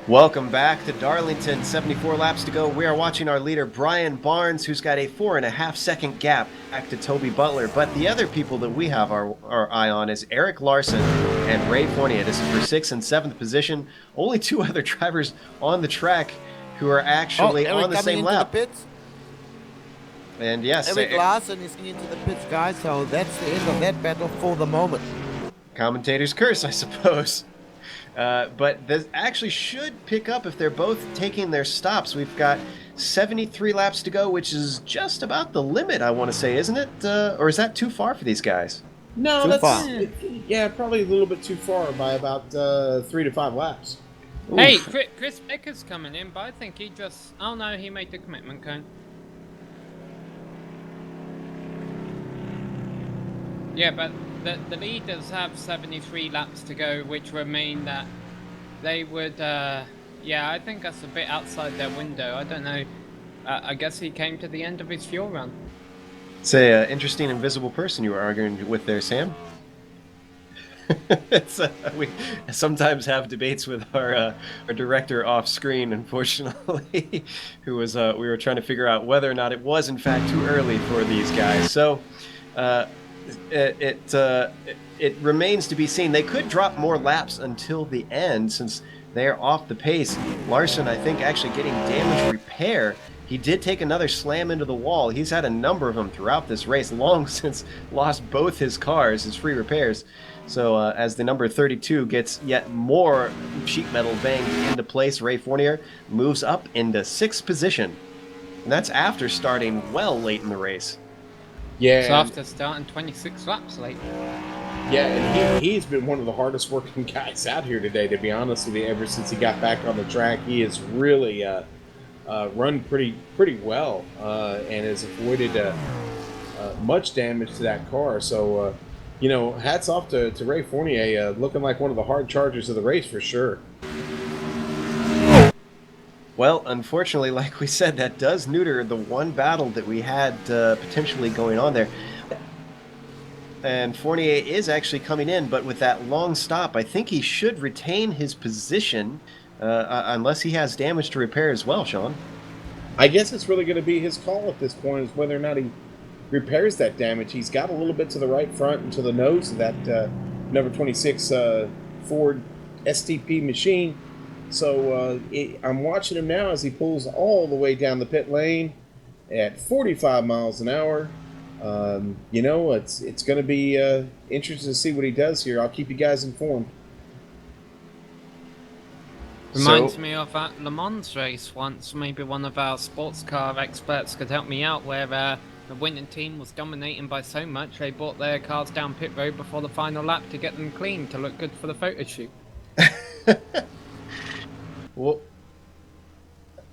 Welcome back to Darlington. 74 laps to go. We are watching our leader, Brian Barnes, who's got a 4.5-second gap back to Toby Butler. But the other people that we have our eye on is Eric Larson and Ray Fournier. This is for 6th and 7th position. Only 2 other drivers on the track who are actually on the same lap. The pits. And yes, Eric Larson is into the pits, guys. So that's the end of that battle for the moment. Commentator's curse, I suppose. But this actually should pick up if they're both taking their stops. We've got 73 laps to go, which is just about the limit, I want to say, isn't it? Or is that too far for these guys? No, Too that's far. Yeah, probably a little bit too far by about 3 to 5 laps. Hey, Chris Becker's coming in, but I think he just... Oh no, he made the commitment, Cone. Yeah, but the leaders have 73 laps to go, which would mean that they would... yeah, I think that's a bit outside their window. I don't know. I guess he came to the end of his fuel run. It's an interesting invisible person you were arguing with there, Sam. We sometimes have debates with our director off screen, unfortunately, who was we were trying to figure out whether or not it was in fact too early for these guys. So it remains to be seen. They could drop more laps until the end since they are off the pace. Larson, I think, actually getting damage repair. He did take another slam into the wall. He's had a number of them throughout this race, long since lost both his cars, his free repairs. So as the number 32 gets yet more sheet metal banged into place, Ray Fournier moves up into 6th position. And that's after starting well late in the race. Yeah. So after starting 26 laps late. Yeah, and he's been one of the hardest working guys out here today, to be honest with you. Ever since he got back on the track, he has really run pretty well and has avoided much damage to that car. So, you know, hats off to Ray Fournier, looking like one of the hard chargers of the race for sure. Well, unfortunately, like we said, that does neuter the one battle that we had potentially going on there. And Fournier is actually coming in, but with that long stop, I think he should retain his position unless he has damage to repair as well, Sean. I guess it's really going to be his call at this point, is whether or not he repairs that damage. He's got a little bit to the right front and to the nose of that number 26 Ford STP machine. So I'm watching him now as he pulls all the way down the pit lane at 45 miles an hour. You know, it's going to be interesting to see what he does here. I'll keep you guys informed. Reminds me of that Le Mans race once. Maybe one of our sports car experts could help me out, where the winning team was dominating by so much they brought their cars down pit road before the final lap to get them clean to look good for the photo shoot. Well,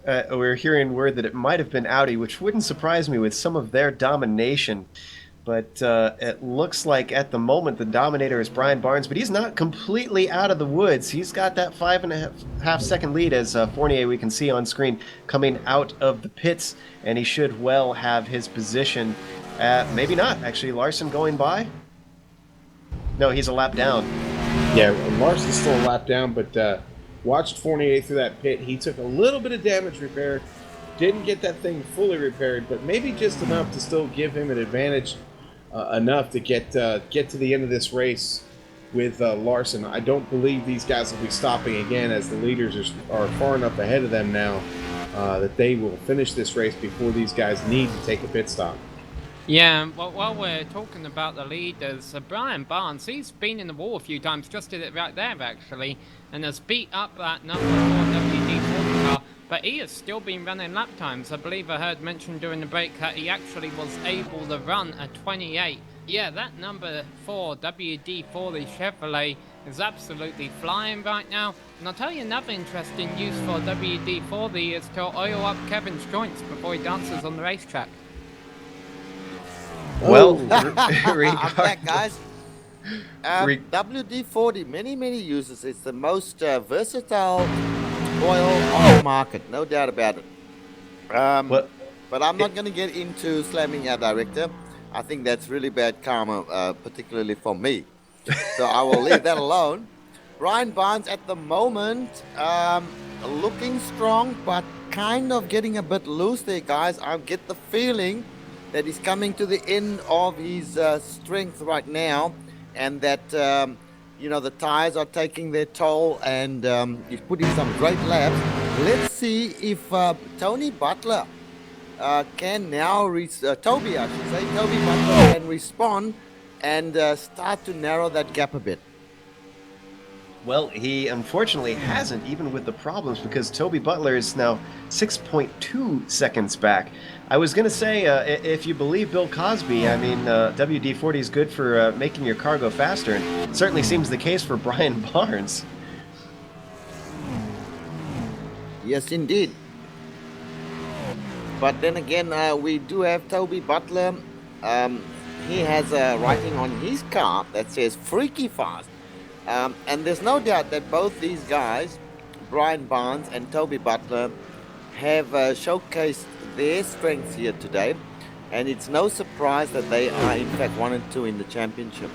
we're hearing word that it might have been Audi, which wouldn't surprise me with some of their domination. But it looks like at the moment the dominator is Brian Barnes, but he's not completely out of the woods. He's got that 5.5 second lead as Fournier, we can see on screen, coming out of the pits, and he should well have his position. Maybe not, actually. Larson going by? No, he's a lap down. Yeah, Larson's still a lap down, but watched Fournier through that pit. He took a little bit of damage repair, didn't get that thing fully repaired, but maybe just enough to still give him an advantage. Enough to get to the end of this race with Larson. I don't believe these guys will be stopping again, as the leaders are far enough ahead of them now that they will finish this race before these guys need to take a pit stop. Yeah, well, while we're talking about the leaders, Brian Barnes, he's been in the wall a few times, just did it right there actually, and has beat up that number 4 WD-40 car. But he has still been running lap times. I believe I heard mentioned during the break that he actually was able to run a 28. Yeah, that number 4 WD-40 Chevrolet is absolutely flying right now. And I'll tell you another interesting use for WD-40 is to oil up Kevin's joints before he dances on the racetrack. Well, I'm back, guys. WD-40, many uses. It's the most versatile oil on the market, no doubt about it. But I'm not going to get into slamming our director. I think that's really bad karma, particularly for me. So I will leave that alone. Brian Barnes at the moment, looking strong, but kind of getting a bit loose there, guys. I get the feeling that he's coming to the end of his strength right now, and that the tires are taking their toll, and he's putting some great laps. Let's see if Tony Butler can now Toby, I should say, Toby Butler can respond and start to narrow that gap a bit. Well, he unfortunately hasn't, even with the problems, because Toby Butler is now 6.2 seconds back. I was going to say, if you believe Bill Cosby, I mean, WD-40 is good for making your car go faster, and it certainly seems the case for Brian Barnes. Yes, indeed. But then again, we do have Toby Butler. He has a writing on his car that says freaky fast. And there's no doubt that both these guys, Brian Barnes and Toby Butler, have showcased their strengths here today. And it's no surprise that they are, in fact, 1 and 2 in the championship.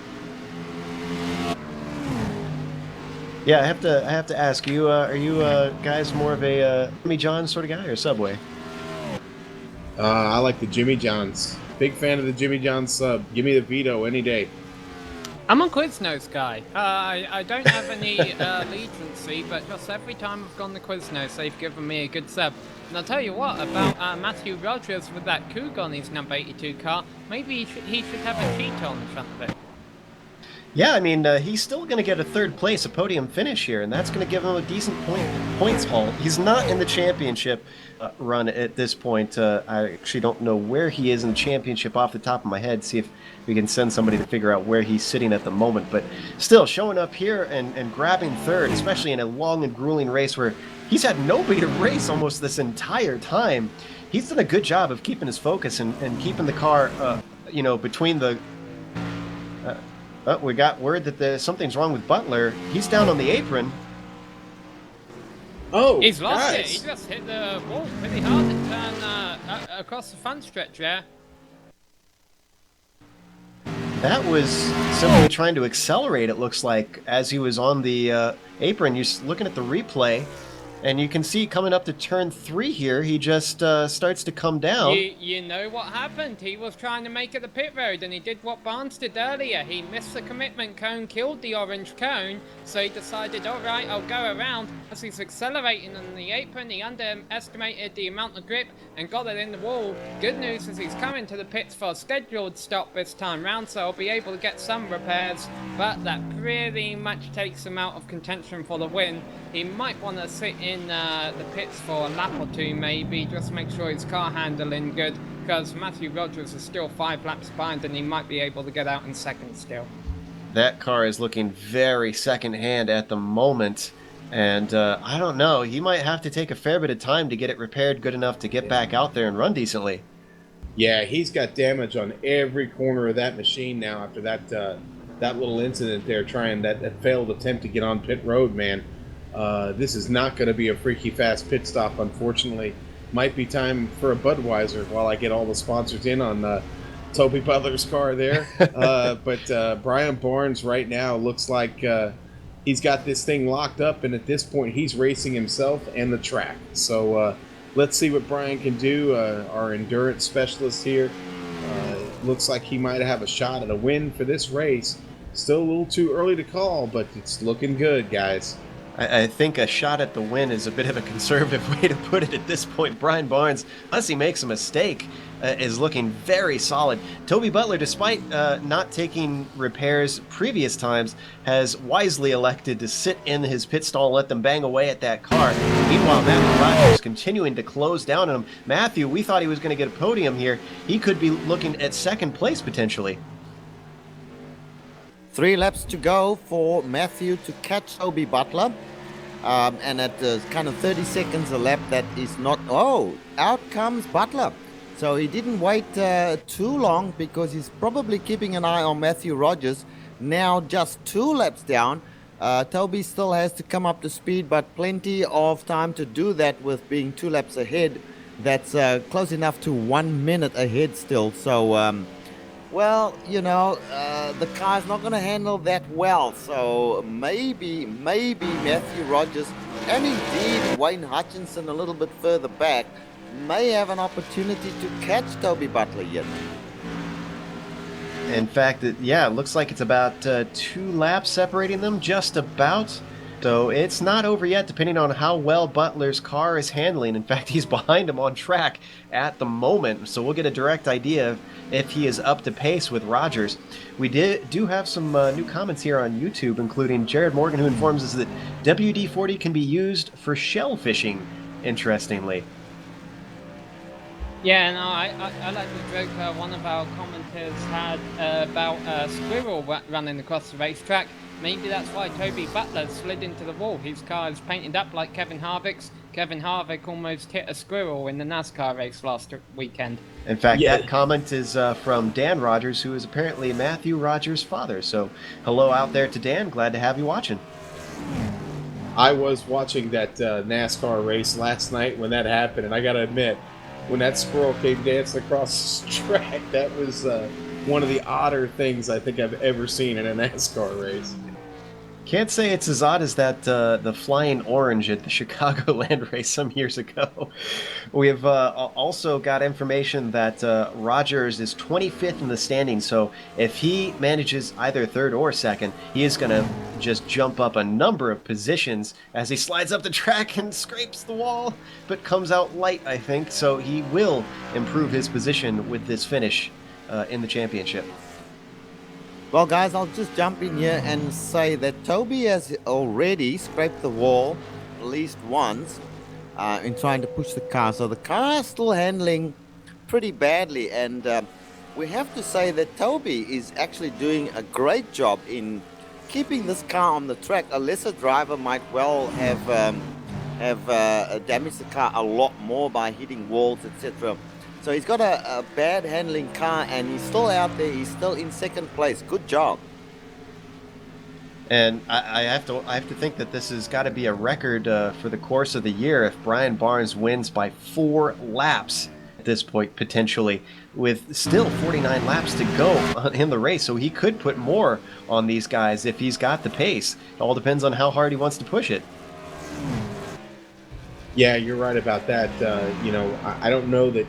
Yeah, I have to ask you, are you guys more of a Jimmy John's sort of guy or Subway? I like the Jimmy John's. Big fan of the Jimmy John's sub. Give me the Vito any day. I'm a Quiznos guy. I don't have any allegiancy, but just every time I've gone to Quiznos, they've given me a good sub. And I'll tell you what, about Matthew Rogers with that Cougar on his number 82 car, maybe he should have a cheat on the front of it. Yeah, I mean, he's still going to get a third place, a podium finish here, and that's going to give him a decent points haul. He's not in the championship run at this point. I actually don't know where he is in the championship off the top of my head. See if we can send somebody to figure out where he's sitting at the moment. But still, showing up here and grabbing third, especially in a long and grueling race where he's had nobody to race almost this entire time. He's done a good job of keeping his focus and keeping the car, between the... we got word that something's wrong with Butler. He's down on the apron. Oh, he's lost guys. it. He just hit the wall pretty hard and turned across the front stretch there. That was simply trying to accelerate, it looks like, as he was on the apron. You're looking at the replay, and you can see coming up to turn 3 here, he just starts to come down. You know what happened? He was trying to make it the pit road, and he did what Barnes did earlier. He missed the commitment cone, killed the orange cone, so he decided, all right, I'll go around. As he's accelerating on the apron, he underestimated the amount of grip and got it in the wall. Good news is he's coming to the pits for a scheduled stop this time round, so he'll be able to get some repairs, but that pretty much takes him out of contention for the win. He might want to sit in the pits for a lap or two maybe, just make sure his car handling good, because Matthew Rogers is still 5 laps behind and he might be able to get out in second still. That car is looking very second-hand at the moment, and I don't know, he might have to take a fair bit of time to get it repaired good enough to get back out there and run decently. Yeah, he's got damage on every corner of that machine now after that little incident there, trying that failed attempt to get on pit road, man. This is not going to be a freaky fast pit stop, unfortunately. Might be time for a Budweiser while I get all the sponsors in on Toby Butler's car there. But Brian Barnes right now looks like he's got this thing locked up, and at this point he's racing himself and the track. So let's see what Brian can do. Our endurance specialist here looks like he might have a shot at a win for this race. Still a little too early to call, but it's looking good, guys. I think a shot at the win is a bit of a conservative way to put it at this point. Brian Barnes, unless he makes a mistake, is looking very solid. Toby Butler, despite not taking repairs previous times, has wisely elected to sit in his pit stall and let them bang away at that car. Meanwhile, Matthew Rogers is continuing to close down on him. Matthew, we thought he was going to get a podium here. He could be looking at second place potentially. 3 laps to go for Matthew to catch Toby Butler. And at kind of 30 seconds a lap, that is not... Oh, out comes Butler. So he didn't wait too long, because he's probably keeping an eye on Matthew Rogers. Now just 2 laps down. Toby still has to come up to speed, but plenty of time to do that with being 2 laps ahead. That's close enough to 1 minute ahead still. So Well, the car's not going to handle that well. So maybe Matthew Rogers and indeed Wayne Hutchinson a little bit further back may have an opportunity to catch Toby Butler yet. In fact, it looks like it's about 2 laps separating them, just about. So it's not over yet, depending on how well Butler's car is handling. In fact, he's behind him on track at the moment, so we'll get a direct idea if he is up to pace with Rogers. We do have some new comments here on YouTube, including Jared Morgan, who informs us that WD-40 can be used for shell fishing, interestingly. Yeah, no, I like the joke one of our commenters had about a squirrel running across the racetrack. Maybe that's why Toby Butler slid into the wall. His car is painted up like Kevin Harvick's. Kevin Harvick almost hit a squirrel in the NASCAR race last weekend. In fact, that comment is from Dan Rogers, who is apparently Matthew Rogers' father. So hello out there to Dan. Glad to have you watching. I was watching that NASCAR race last night when that happened, and I got to admit, when that squirrel came dancing across the track, that was one of the odder things I think I've ever seen in a NASCAR race. Can't say it's as odd as that the flying orange at the Chicagoland race some years ago. We have also got information that Rogers is 25th in the standings, so if he manages either third or second, he is going to just jump up a number of positions as he slides up the track and scrapes the wall, but comes out light, I think, so he will improve his position with this finish in the championship. Well, guys, I'll just jump in here and say that Toby has already scraped the wall at least once in trying to push the car. So the car is still handling pretty badly. And we have to say that Toby is actually doing a great job in keeping this car on the track. A lesser driver might well have damaged the car a lot more by hitting walls, etc. So he's got a bad handling car, and he's still out there. He's still in second place. Good job. And I have to think that this has got to be a record for the course of the year if Brian Barnes wins by 4 laps at this point, potentially, with still 49 laps to go in the race. So he could put more on these guys if he's got the pace. It all depends on how hard he wants to push it. Yeah, you're right about that. I don't know that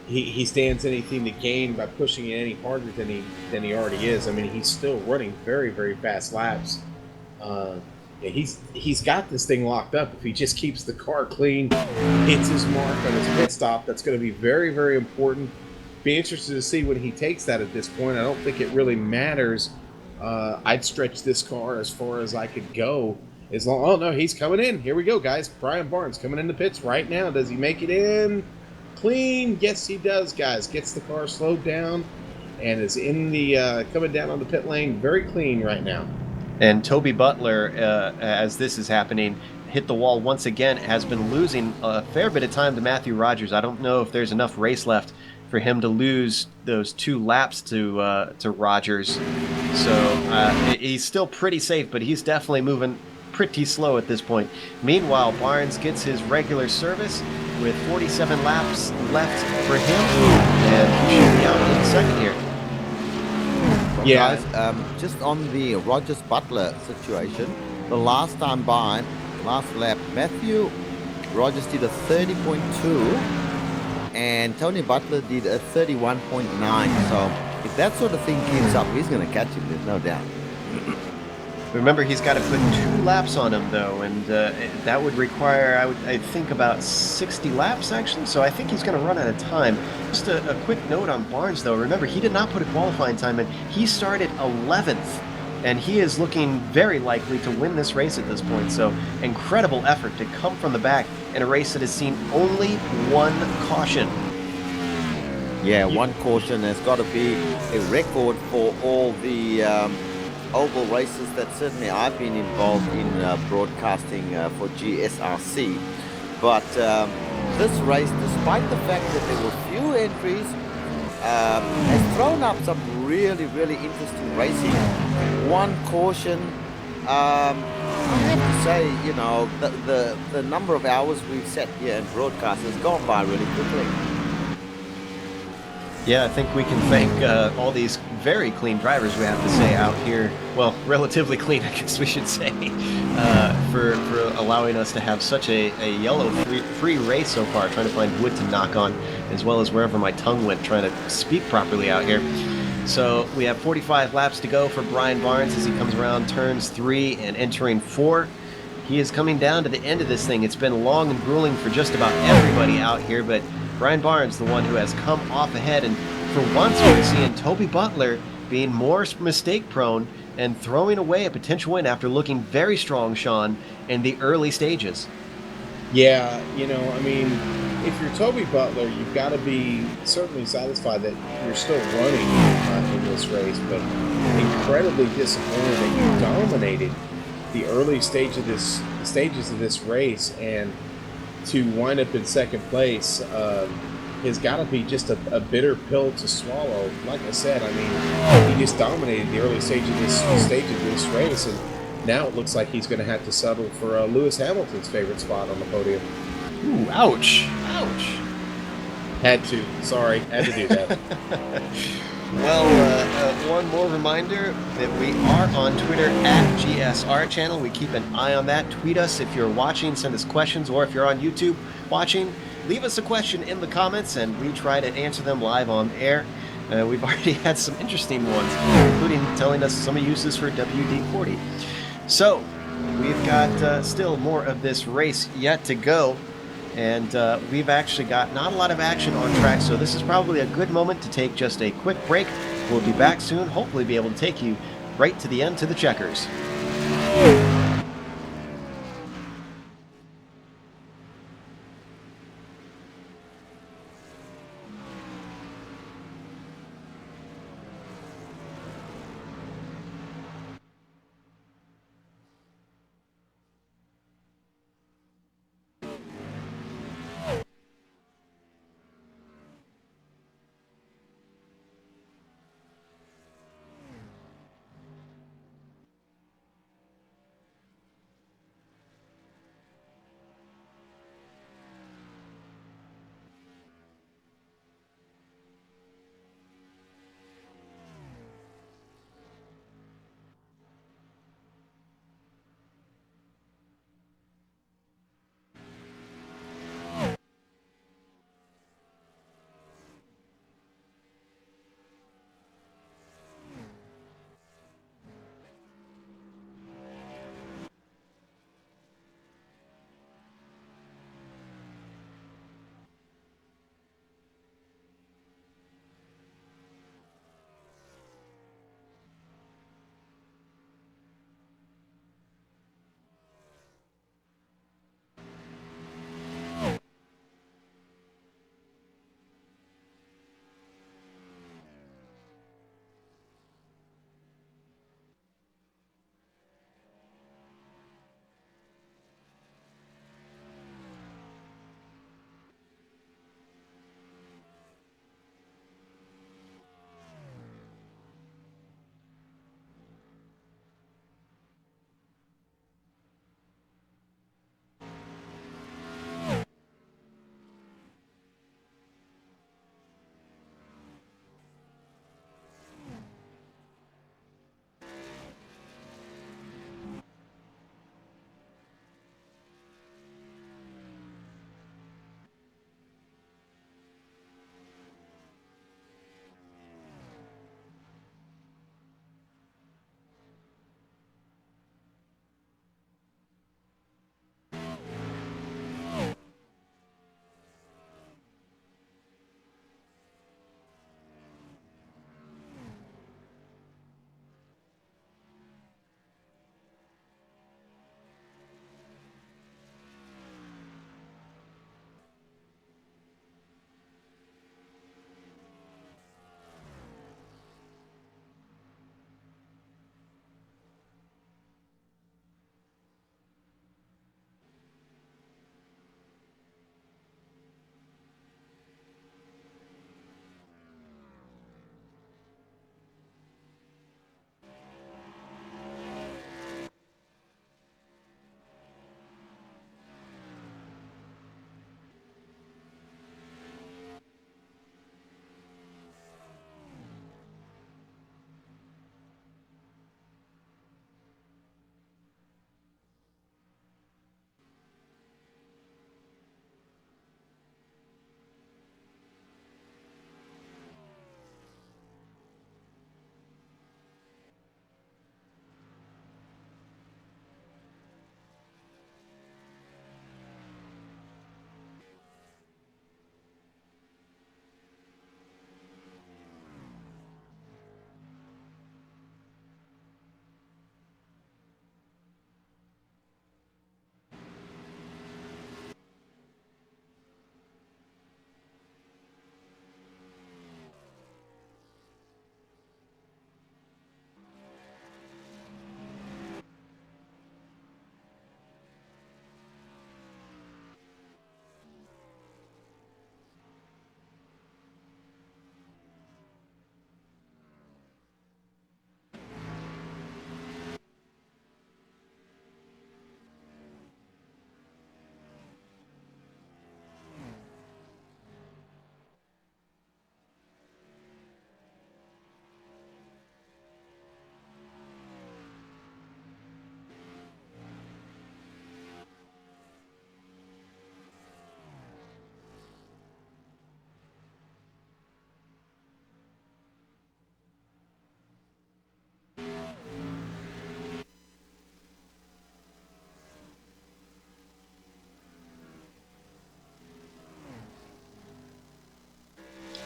he stands anything to gain by pushing it any harder than he already is. I mean, he's still running very, very fast laps. He's got this thing locked up. If he just keeps the car clean, hits his mark on his pit stop, that's going to be very, very important. Be interested to see when he takes that at this point. I don't think it really matters. I'd stretch this car as far as I could go. As long, oh no, he's coming in. Here we go, guys. Brian Barnes coming in the pits right now. Does he make it in clean? Yes, he does, guys. Gets the car slowed down and is in the coming down on the pit lane very clean right now. And Toby Butler, as this is happening, hit the wall once again, has been losing a fair bit of time to Matthew Rogers. I don't know if there's enough race left for him to lose those 2 laps to Rogers. So he's still pretty safe, but he's definitely moving pretty slow at this point. Meanwhile, Barnes gets his regular service with 47 laps left for him, and he should be out in second here. Well, yeah, guys, just on the Rogers Butler situation, the last time by, last lap, Matthew Rogers did a 30.2 and Tony Butler did a 31.9. So if that sort of thing keeps up, he's going to catch him, there's no doubt. Remember, he's got to put 2 laps on him, though, and that would require, I think, about 60 laps, actually. So I think he's going to run out of time. Just a quick note on Barnes, though. Remember, he did not put a qualifying time in. He started 11th, and he is looking very likely to win this race at this point. So incredible effort to come from the back in a race that has seen only 1 caution. Yeah, 1 caution has got to be a record for all the oval races that certainly I've been involved in broadcasting for GSRC. But this race, despite the fact that there were few entries, has thrown up some really, really interesting racing. 1 caution. I have to say, the number of hours we've sat here and broadcast has gone by really quickly. Yeah, I think we can thank all these very clean drivers we have to say out here. Well, relatively clean, I guess we should say, for allowing us to have such a yellow free race so far. Trying to find wood to knock on, as well as wherever my tongue went, trying to speak properly out here. So we have 45 laps to go for Brian Barnes as he comes around turns 3 and entering 4. He is coming down to the end of this thing. It's been long and grueling for just about everybody out here, but Brian Barnes, the one who has come off ahead, and for once we're seeing Toby Butler being more mistake prone and throwing away a potential win after looking very strong, Sean, in the early stages. Yeah, I mean, if you're Toby Butler, you've got to be certainly satisfied that you're still running in this race, but incredibly disappointed that you dominated the early stages of this race, and to wind up in second place has got to be just a bitter pill to swallow. Like I said, I mean, he just dominated the early stage of this race, and now it looks like he's going to have to settle for Lewis Hamilton's favorite spot on the podium. Ooh, ouch. Ouch. Had to do that. Well, one more reminder that we are on Twitter at GSR Channel. We keep an eye on that. Tweet us if you're watching, send us questions, or if you're on YouTube watching, leave us a question in the comments, and we try to answer them live on air. We've already had some interesting ones, including telling us some uses for WD-40. So, we've got still more of this race yet to go. And we've actually got not a lot of action on track, so this is probably a good moment to take just a quick break. We'll be back soon, hopefully be able to take you right to the end to the checkers.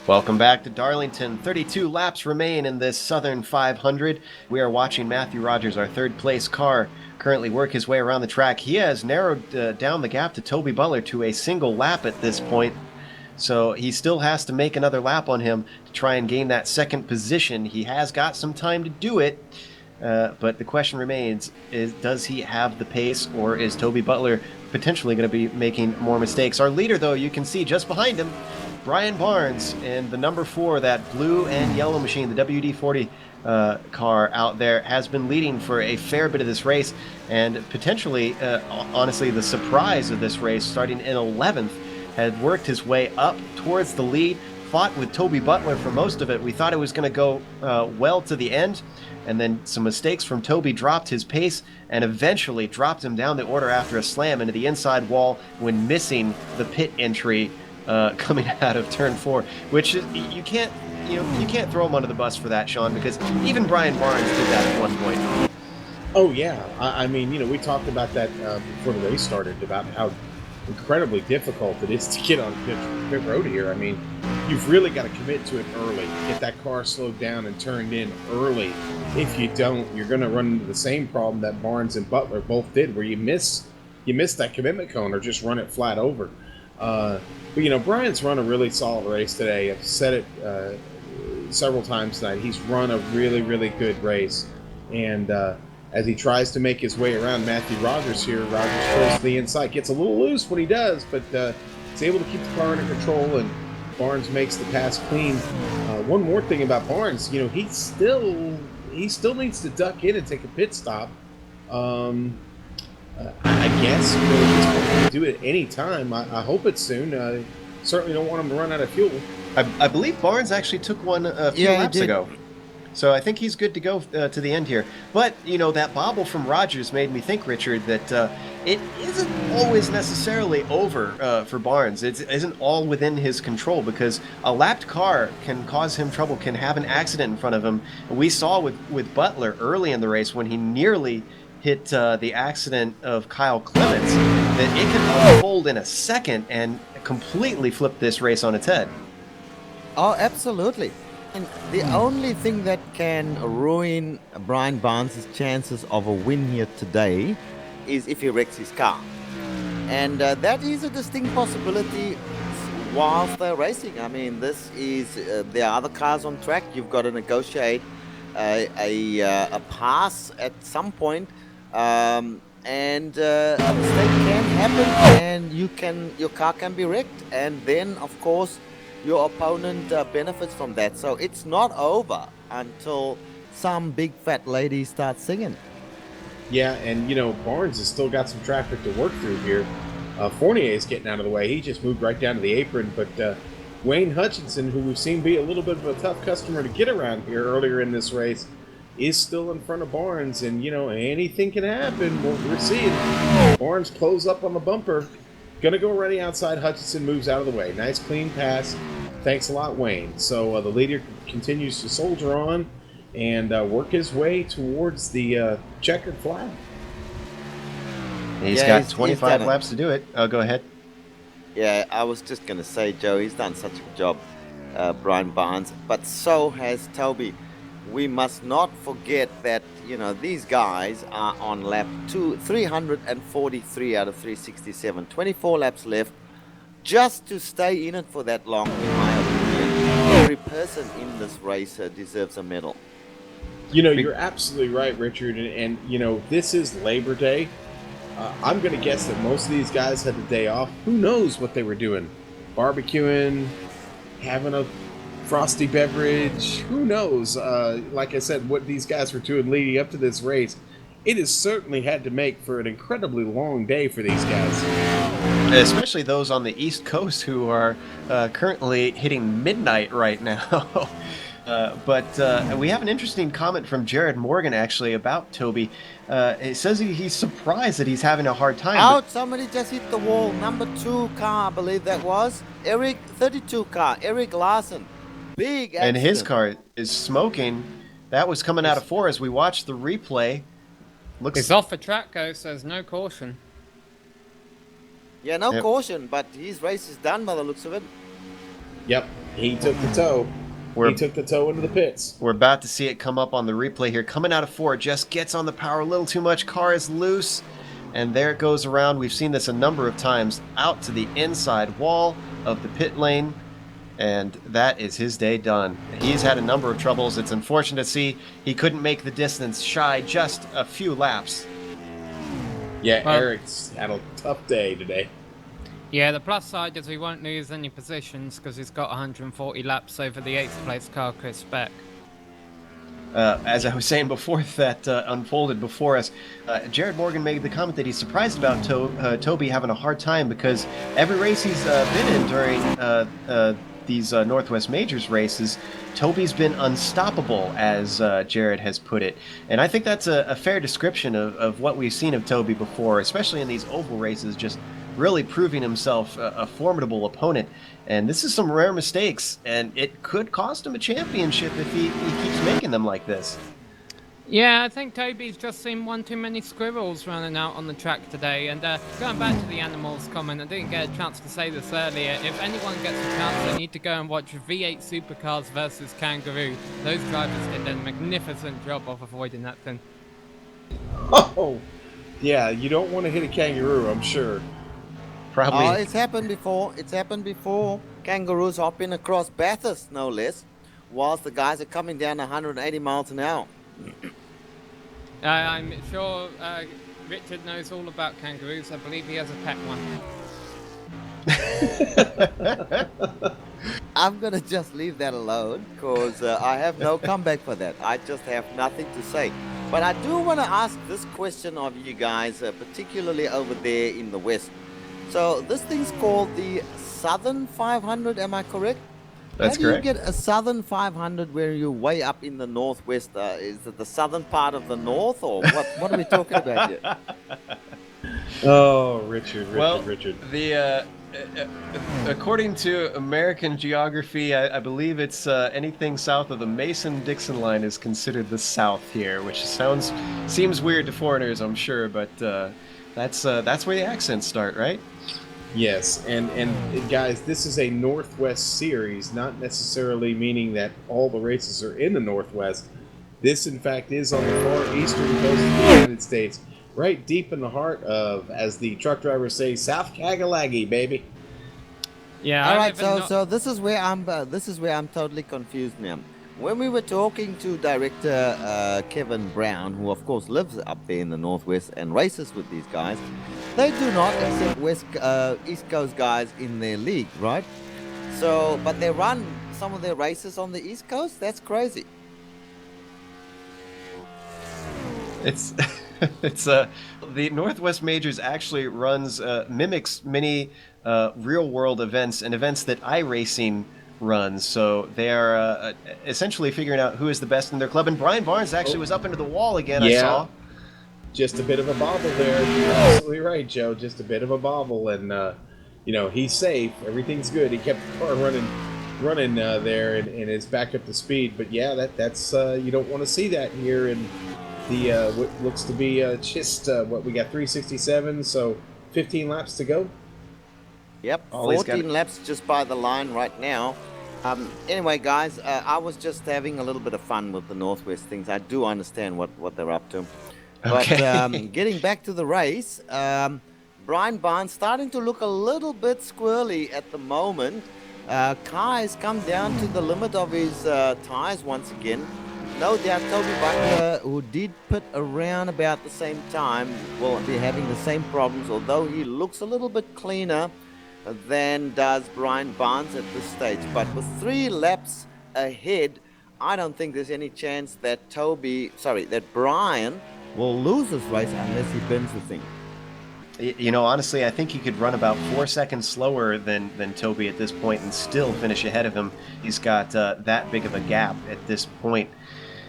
Welcome back to Darlington. 32 laps remain in this Southern 500. We are watching Matthew Rogers, our third place car, currently work his way around the track. He has narrowed down the gap to Toby Butler to a single lap at this point. So he still has to make another lap on him to try and gain that second position. He has got some time to do it. But the question remains, does he have the pace, or is Toby Butler potentially going to be making more mistakes? Our leader, though, you can see just behind him, Brian Barnes in the number 4, that blue and yellow machine, the WD-40 car out there, has been leading for a fair bit of this race, and potentially, honestly, the surprise of this race, starting in 11th, had worked his way up towards the lead, fought with Toby Butler for most of it. We thought it was going to go well to the end, and then some mistakes from Toby dropped his pace and eventually dropped him down the order after a slam into the inside wall when missing the pit entry coming out of turn 4, which you can't throw him under the bus for that, Sean, because even Brian Barnes did that at one point. Oh yeah, I mean, we talked about that before the race started, about how incredibly difficult it is to get on pit road here. I mean, you've really got to commit to it early, get that car slowed down and turned in early. If you don't, you're going to run into the same problem that Barnes and Butler both did, where you miss that commitment cone or just run it flat over. But Brian's run a really solid race today. I've said it several times tonight. He's run a really, really good race, and as he tries to make his way around Matthew Rogers here, Rogers pulls to the inside, gets a little loose when he does, but he's able to keep the car under control, and Barnes makes the pass clean. One more thing about Barnes, he still needs to duck in and take a pit stop. I guess he's going to do it any time. I hope it's soon. Certainly don't want him to run out of fuel. I believe Barnes actually took one a few laps ago. So I think he's good to go to the end here. But, that bobble from Rogers made me think, Richard, that it isn't always necessarily over for Barnes. It isn't all within his control, because a lapped car can cause him trouble, can have an accident in front of him. We saw with Butler early in the race when he nearly hit the accident of Kyle Clements, that it can unfold in a second and completely flip this race on its head. Oh, absolutely. And the only thing that can ruin Brian Barnes' chances of a win here today is if he wrecks his car. And that is a distinct possibility whilst they're racing. I mean, there are other cars on track. You've got to negotiate a pass at some point. And a mistake can happen, and your car can be wrecked. And then, of course, your opponent benefits from that. So it's not over until some big fat lady starts singing. Yeah, and Barnes has still got some traffic to work through here. Fournier is getting out of the way. He just moved right down to the apron. But Wayne Hutchinson, who we've seen be a little bit of a tough customer to get around here earlier in this race, is still in front of Barnes. And, anything can happen. We're seeing Barnes close up on the bumper. Gonna go running outside. Hutchinson moves out of the way. Nice clean pass. Thanks a lot, Wayne. So the leader continues to soldier on and work his way towards the checkered flag. He's got 25 laps to do it. Oh, go ahead. Yeah, I was just going to say, Joe, he's done such a good job, Brian Barnes. But so has Toby. We must not forget that, these guys are on lap 343 out of 367. 24 laps left. Just to stay in it for that long, in my opinion, every person in this race deserves a medal. You're absolutely right, Richard. And this is Labor Day. I'm going to guess that most of these guys had the day off. Who knows what they were doing? Barbecuing, having a frosty beverage. Who knows? Like I said, what these guys were doing leading up to this race. It has certainly had to make for an incredibly long day for these guys. Especially those on the East Coast who are currently hitting midnight right now. But we have an interesting comment from Jared Morgan, actually, about Toby. It says he's surprised that he's having a hard time. Out! Somebody just hit the wall. Number 2 car, I believe that was. 32 car, Eric Larson. Big accident. And his car is smoking. That was coming out of 4 as we watched the replay. It's off the track, so there's no caution. Yeah, no caution, but his race is done by the looks of it. Yep, he took the toe. He took the toe into the pits. We're about to see it come up on the replay here. Coming out of 4, just gets on the power a little too much. Car is loose, and there it goes around. We've seen this a number of times, out to the inside wall of the pit lane, and that is his day done. He's had a number of troubles. It's unfortunate to see he couldn't make the distance, shy just a few laps. Yeah, Eric's had a tough day today. Yeah, the plus side is he won't lose any positions because he's got 140 laps over the 8th place car, Chris Beck. As I was saying before that unfolded before us, Jared Morgan made the comment that he's surprised about Toby having a hard time because every race he's been in during these Northwest Majors races, Toby's been unstoppable, as Jared has put it. And I think that's a fair description of what we've seen of Toby before, especially in these oval races, just really proving himself a formidable opponent. And this is some rare mistakes, and it could cost him a championship if he keeps making them like this. Yeah, I think Toby's just seen one too many squirrels running out on the track today. And going back to the animals comment, I didn't get a chance to say this earlier. If anyone gets a chance, they need to go and watch V8 Supercars versus Kangaroo. Those drivers did a magnificent job of avoiding that thing. Oh, yeah, you don't want to hit a kangaroo, I'm sure. Probably. Oh, it's happened before. It's happened before. Kangaroos hopping across Bathurst, no less, whilst the guys are coming down 180 miles an hour. I'm sure Richard knows all about kangaroos. I believe he has a pet one. I'm going to just leave that alone because I have no comeback for that. I just have nothing to say. But I do want to ask this question of you guys, particularly over there in the West. So this thing's called the Southern 500, am I correct? That's correct. How do you correct. get a Southern 500 where you're way up in the Northwest? Is it the southern part of the North, or what are we talking about here? Oh, Richard. The according to American geography, I believe it's anything south of the Mason-Dixon line is considered the South here, which seems weird to foreigners, I'm sure, but that's where the accents start, right? Yes, and guys, this is a Northwest series, not necessarily meaning that all the races are in the Northwest. This, in fact, is on the far eastern coast of the United States, right deep in the heart of, as the truck drivers say, South Kagalagi, baby. Yeah. All right, so this is where I'm totally confused now. When we were talking to director Kevin Brown, who of course lives up there in the Northwest and races with these guys, they do not accept East Coast guys in their league, right? So, but they run some of their races on the East Coast. That's crazy. It's the Northwest Majors actually mimics many real world events and events that iRacing runs. So they are essentially figuring out who is the best in their club. And Brian Barnes actually was up into the wall again. Yeah. I saw. Just a bit of a bobble there. You're absolutely right, Joe. Just a bit of a bobble, and he's safe. Everything's good. He kept the car running there, and is back up to speed. But yeah, that's you don't want to see that here in the what looks to be just what we got 367. So 15 laps to go. Yep, 14 laps just by the line right now. Anyway, guys, I was just having a little bit of fun with the Northwest things. I do understand what they're up to. Okay. But getting back to the race, Brian Barnes starting to look a little bit squirrely at the moment. Car has come down to the limit of his tires once again. No doubt Toby Butler, who did pit around about the same time, will be having the same problems, although he looks a little bit cleaner than does Brian Barnes at this stage. But with 3 laps ahead, I don't think there's any chance that Brian will lose this race unless he bends the thing. Honestly, I think he could run about 4 seconds slower than Toby at this point and still finish ahead of him. He's got that big of a gap at this point.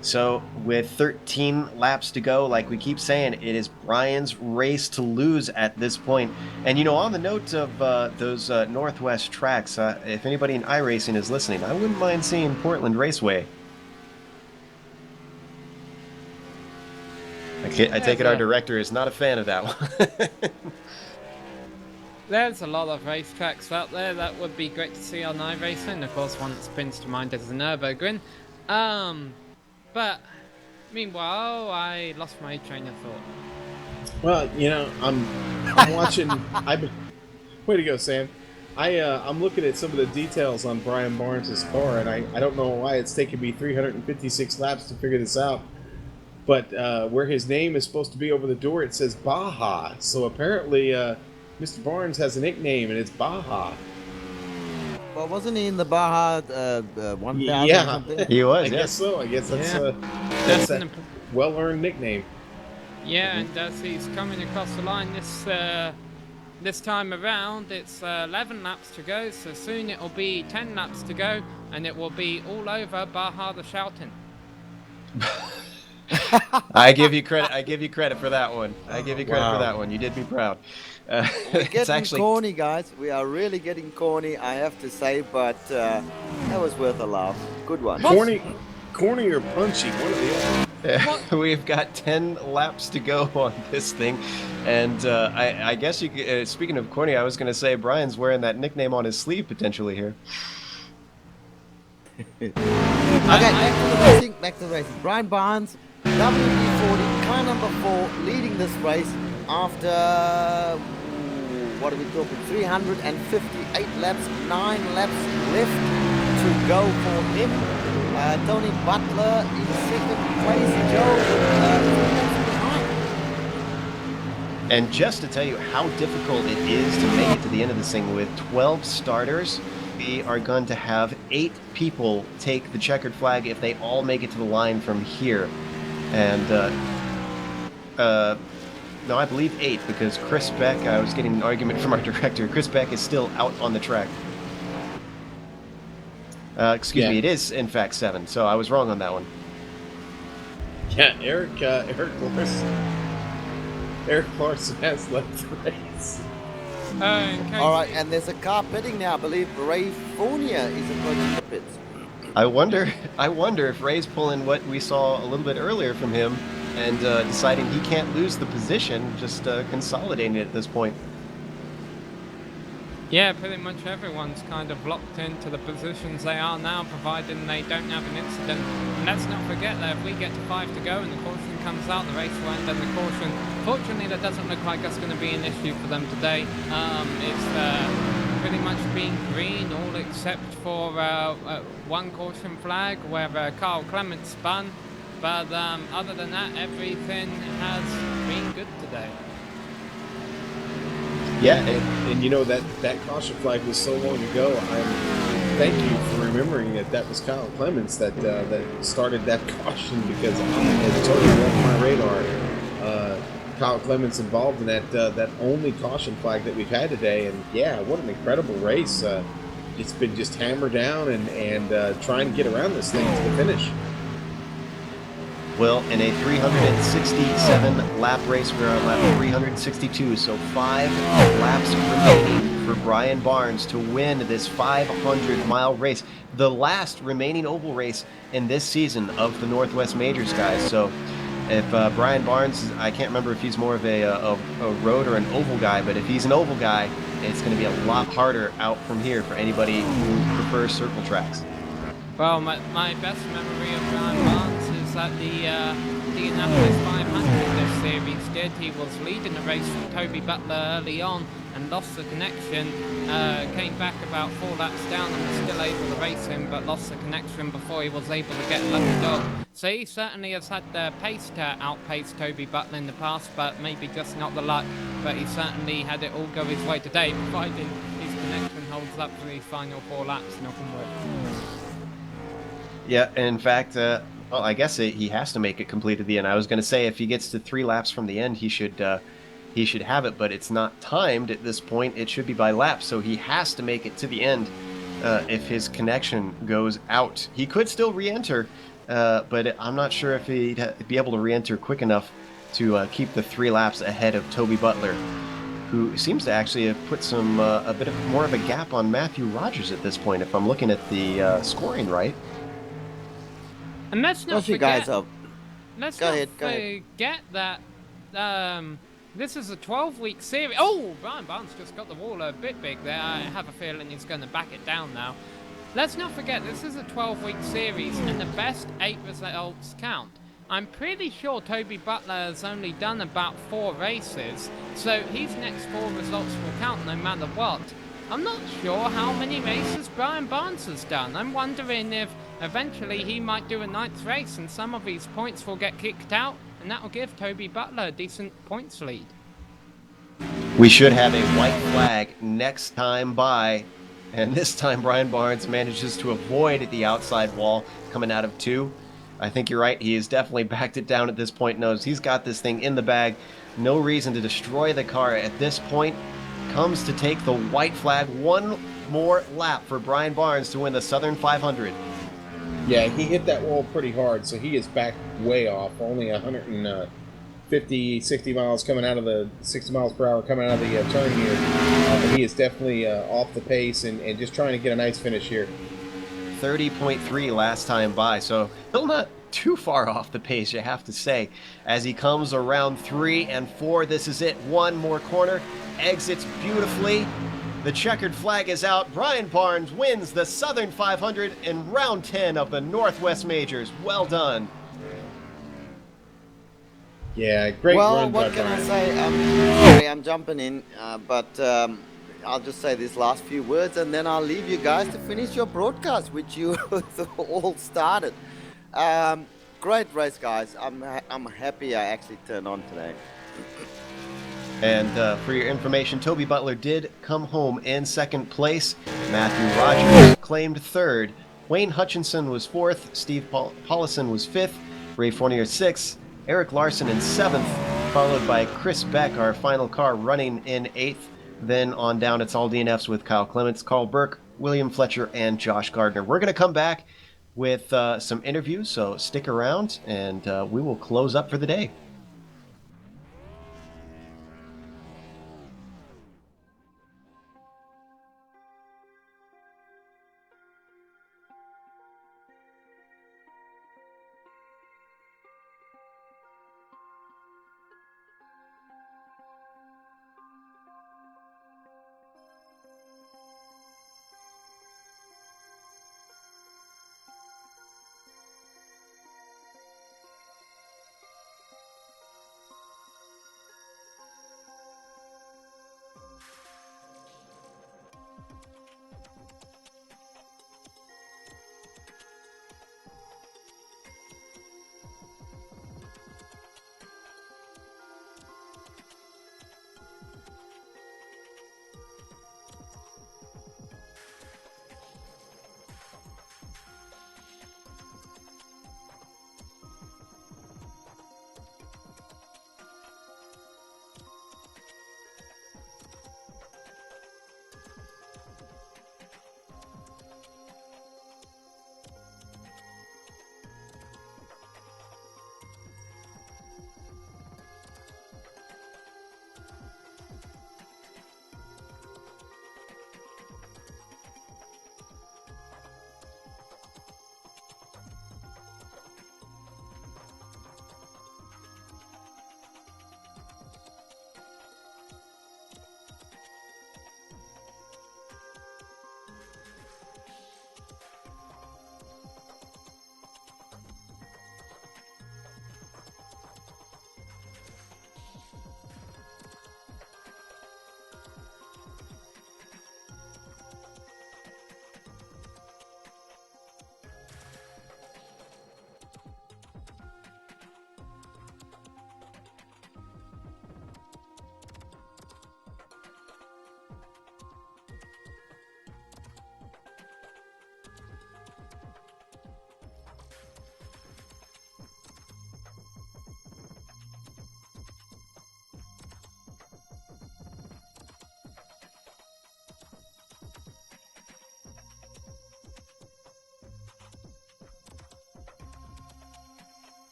So with 13 laps to go, like we keep saying, it is Brian's race to lose at this point. And, on the note of those Northwest tracks, if anybody in iRacing is listening, I wouldn't mind seeing Portland Raceway. I take it our director is not a fan of that one. There's a lot of racetracks out there that would be great to see on iRacing. Of course, one that springs to mind is the Nürburgring. But meanwhile, I lost my train of thought. Well, I'm watching. I've been. Way to go, Sam. I'm looking at some of the details on Brian Barnes' car, and I don't know why it's taken me 356 laps to figure this out. But where his name is supposed to be over the door, it says Baja. So apparently, Mr. Barnes has a nickname, and it's Baja. Well, wasn't he in the Baja 1000 Yeah. or something? He was, I guess so. I guess that's Yeah. that's an a imp- well-earned nickname. Yeah, and as he's coming across the line this time around, it's 11 laps to go, so soon it'll be 10 laps to go, and it will be all over Baja the Shouting. I give you credit. I give you credit for that one. I give you credit Wow. for that one. You did me proud. We're It's getting actually corny, guys. We are really getting corny, I have to say, but that was worth a laugh. Good one. Corny or punchy, one or the other. we've got 10 laps to go on this thing, and I guess you. Speaking of corny, I was going to say Brian's wearing that nickname on his sleeve potentially here. Okay, back to the racing. Brian Barnes, WD-40, car number 4, leading this race after, what are we talking, 358 laps, 9 laps left to go for him. Tony Butler in second place, Joe, 3 laps behind. And just to tell you how difficult it is to make it to the end of this thing with 12 starters, we are going to have 8 people take the checkered flag if they all make it to the line from here. And, no, I believe 8 because Chris Beck, I was getting an argument from our director, Chris Beck is still out on the track. Excuse me, it is in fact 7, so I was wrong on that one. Yeah, Eric Larson has left the race. All right, and there's a car pitting now. I believe Ray Fournier is approaching the pits. I wonder if Ray's pulling what we saw a little bit earlier from him and deciding he can't lose the position, just consolidating it at this point. Yeah, pretty much everyone's kind of locked into the positions they are now, providing they don't have an incident. And let's not forget that if we get to 5 to go and the caution comes out, the race will end on the caution. Fortunately, that doesn't look like that's going to be an issue for them today. It's pretty much been green, all except for one caution flag where Carl Clements spun. But other than that, everything has been good today. Yeah, and you know that caution flag was so long ago. Thank you for remembering that was Kyle Clements that started that caution because it totally left my radar. Kyle Clements involved in that only caution flag that we've had today, and yeah, what an incredible race! It's been just hammer down and try and get around this thing to the finish. Well, in a 367 lap race, we're on lap 362, so 5 laps remaining for Brian Barnes to win this 500-mile race, the last remaining oval race in this season of the Northwest Majors, guys. So if Brian Barnes, I can't remember if he's more of a road or an oval guy, but if he's an oval guy, it's going to be a lot harder out from here for anybody who prefers circle tracks. Well, my best memory of Brian Barnes is that the Indianapolis 500 this series did. He was leading the race from Toby Butler early on and lost the connection, came back about 4 laps down and was still able to race him, but lost the connection before he was able to get Lucky Dog. So he certainly has had the pace to outpace Toby Butler in the past, but maybe just not the luck. But he certainly had it all go his way today, providing his connection holds up for these final 4 laps, knock on wood. Yeah, in fact, well, I guess he has to make it complete at the end. I was going to say if he gets to 3 laps from the end, he should have it, but it's not timed at this point. It should be by laps, so he has to make it to the end if his connection goes out. He could still re-enter, but I'm not sure if he'd be able to re-enter quick enough to keep the 3 laps ahead of Toby Butler, who seems to actually have put some a bit of more of a gap on Matthew Rogers at this point, if I'm looking at the scoring right. And let's not Those you forget, guys up. let's Go not ahead, go forget that This is a 12-week series. Oh, Brian Barnes just got the wall a bit big there. I have a feeling he's going to back it down now. Let's not forget, this is a 12-week series, and the best 8 results count. I'm pretty sure Toby Butler has only done about 4 races, so his next 4 results will count no matter what. I'm not sure how many races Brian Barnes has done. I'm wondering if eventually he might do a 9th race and some of his points will get kicked out, and that will give Toby Butler a decent points lead. We should have a white flag next time by, and this time Brian Barnes manages to avoid the outside wall coming out of 2. I think you're right. He has definitely backed it down at this point. Knows he's got this thing in the bag. No reason to destroy the car at this point. Comes to take the white flag. One more lap for Brian Barnes to win the Southern 500. Yeah, he hit that wall pretty hard, so he is back way off. Only 150, 60 miles coming out of the 60 miles per hour coming out of the turn here. But he is definitely off the pace and just trying to get a nice finish here. 30.3 last time by, so still not too far off the pace, you have to say. As he comes around 3 and 4, this is it. One more corner, exits beautifully. The checkered flag is out. Brian Barnes wins the Southern 500 in round 10 of the Northwest Majors. Well done. Yeah, great Well, run by what can I Brian. say? Sorry, I'm jumping in, but I'll just say these last few words, and then I'll leave you guys to finish your broadcast, which you all started. Great race, guys. I'm happy I actually turned on today. And for your information, Toby Butler did come home in 2nd place. Matthew Rogers claimed 3rd. Wayne Hutchinson was 4th. Steve Paulison was 5th. Ray Fournier 6th. Eric Larson in 7th, followed by Chris Beck, our final car, running in 8th. Then on down, it's all DNFs with Kyle Clements, Carl Burke, William Fletcher, and Josh Gardner. We're going to come back with some interviews, so stick around, and we will close up for the day.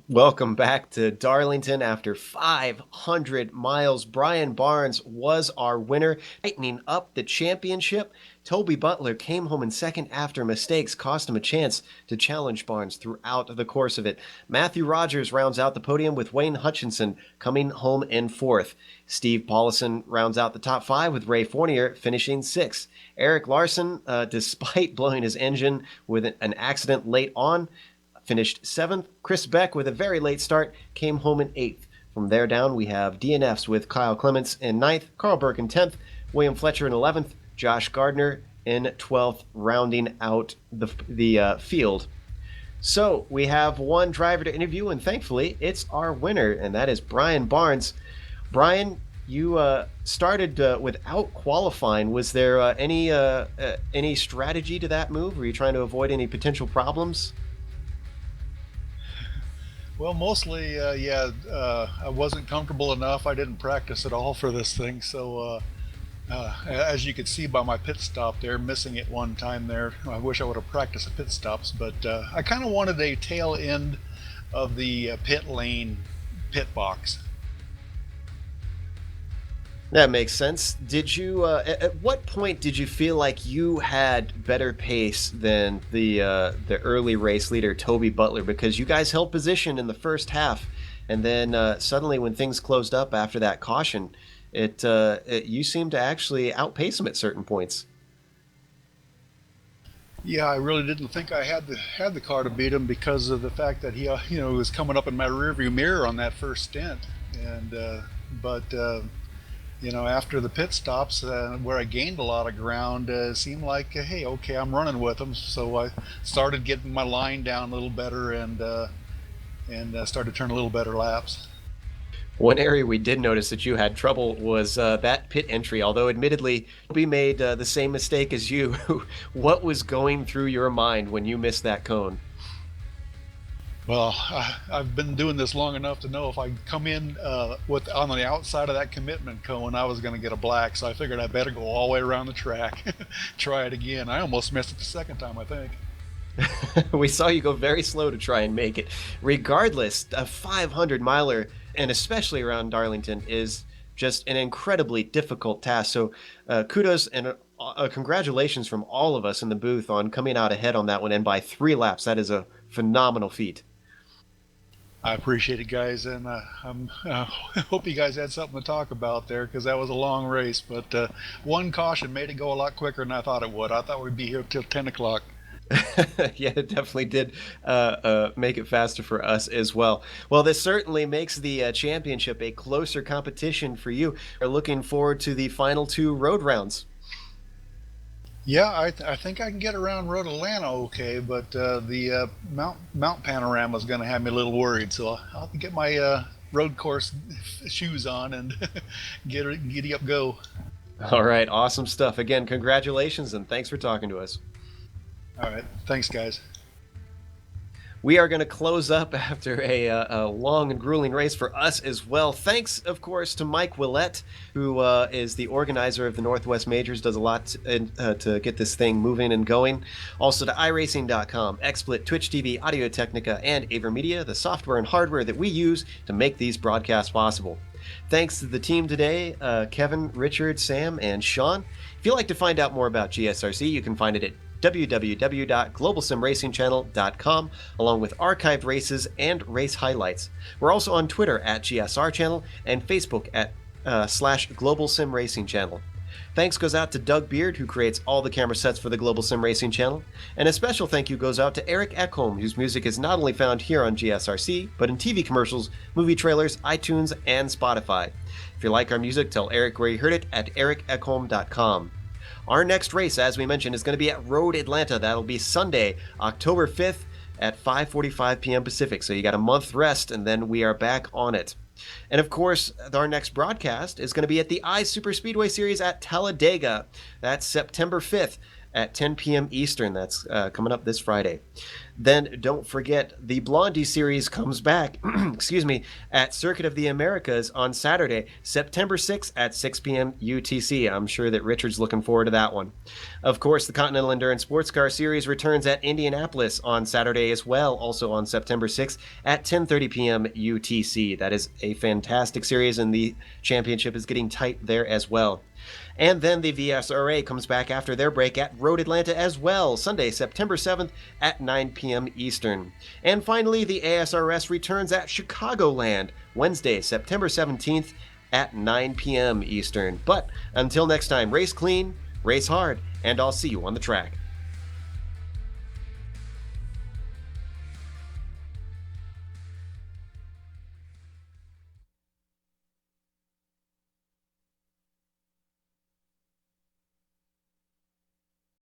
Welcome back to Darlington after 500 miles. Brian Barnes was our winner, tightening up the championship. Toby Butler came home in second after mistakes cost him a chance to challenge Barnes throughout the course of it. Matthew Rogers rounds out the podium with Wayne Hutchinson coming home in fourth. Steve Paulison rounds out the top five with Ray Fournier finishing sixth. Eric Larson, despite blowing his engine with an accident late on, finished seventh. Chris Beck, with a very late start, came home in eighth. From there down, we have DNFs with Kyle Clements in ninth, Carl Burke in 10th, William Fletcher in 11th, Josh Gardner in 12th, rounding out the field. So we have one driver to interview, and thankfully, it's our winner, and that is Brian Barnes. Brian, you started without qualifying. Was there any strategy to that move? Were you trying to avoid any potential problems? Well, mostly, I wasn't comfortable enough. I didn't practice at all for this thing. So, as you could see by my pit stop there, missing it one time there, I wish I would have practiced the pit stops. But I kind of wanted a tail end of the pit lane pit box. That makes sense. Did you? At what point did you feel like you had better pace than the early race leader Toby Butler? Because you guys held position in the first half, and then suddenly, when things closed up after that caution, you seemed to actually outpace him at certain points. Yeah, I really didn't think I had the car to beat him because of the fact that he was coming up in my rearview mirror on that first stint, and after the pit stops, where I gained a lot of ground, it seemed like, hey, okay, I'm running with them. So I started getting my line down a little better and started turning a little better laps. One area we did notice that you had trouble was that pit entry, although admittedly we made the same mistake as you. What was going through your mind when you missed that cone? Well, I've been doing this long enough to know if I come in on the outside of that commitment cone, I was going to get a black. So I figured I better go all the way around the track, try it again. I almost missed it the second time, I think. We saw you go very slow to try and make it. Regardless, a 500-miler, and especially around Darlington, is just an incredibly difficult task. So kudos and congratulations from all of us in the booth on coming out ahead on that one, and by 3 laps. That is a phenomenal feat. I appreciate it, guys, and I hope you guys had something to talk about there, because that was a long race. But one caution made it go a lot quicker than I thought it would. I thought we'd be here till 10 o'clock. Yeah, it definitely did make it faster for us as well. Well, this certainly makes the championship a closer competition for you. We're looking forward to the final 2 road rounds. Yeah, I think I can get around Road Atlanta okay, but the Mount Panorama is going to have me a little worried, so I'll get my road course shoes on and giddy up go. All right, awesome stuff. Again, congratulations and thanks for talking to us. All right. Thanks, guys. We are going to close up after a long and grueling race for us as well. Thanks, of course, to Mike Willett, who is the organizer of the Northwest Majors, does a lot to get this thing moving and going. Also to iRacing.com, XSplit, Twitch TV, Audio Technica, and AverMedia, the software and hardware that we use to make these broadcasts possible. Thanks to the team today, Kevin, Richard, Sam, and Sean. If you'd like to find out more about GSRC, you can find it at www.globalsimracingchannel.com, along with archived races and race highlights. We're also on Twitter at GSR Channel and Facebook at /Global Sim Racing Channel. Thanks goes out to Doug Beard, who creates all the camera sets for the Global Sim Racing Channel. And a special thank you goes out to Eric Ekholm, whose music is not only found here on GSRC, but in TV commercials, movie trailers, iTunes, and Spotify. If you like our music, tell Eric where you heard it at ericekholm.com. Our next race, as we mentioned, is going to be at Road Atlanta. That'll be Sunday, October 5th at 5:45 p.m. Pacific. So you got a month rest, and then we are back on it. And of course, our next broadcast is going to be at the iSuper Speedway Series at Talladega. That's September 5th at 10 p.m. Eastern. That's coming up this Friday. Then don't forget, the Blondie Series comes back, excuse me, at Circuit of the Americas on Saturday, September 6th at 6 p.m. UTC. I'm sure that Richard's looking forward to that one. Of course, the Continental Endurance Sports Car Series returns at Indianapolis on Saturday as well, also on September 6th at 10:30 p.m. UTC. That is a fantastic series, and the championship is getting tight there as well. And then the VSRA comes back after their break at Road Atlanta as well, Sunday, September 7th at 9 p.m. Eastern. And finally, the ASRS returns at Chicagoland, Wednesday, September 17th at 9 p.m. Eastern. But until next time, race clean, race hard, and I'll see you on the track.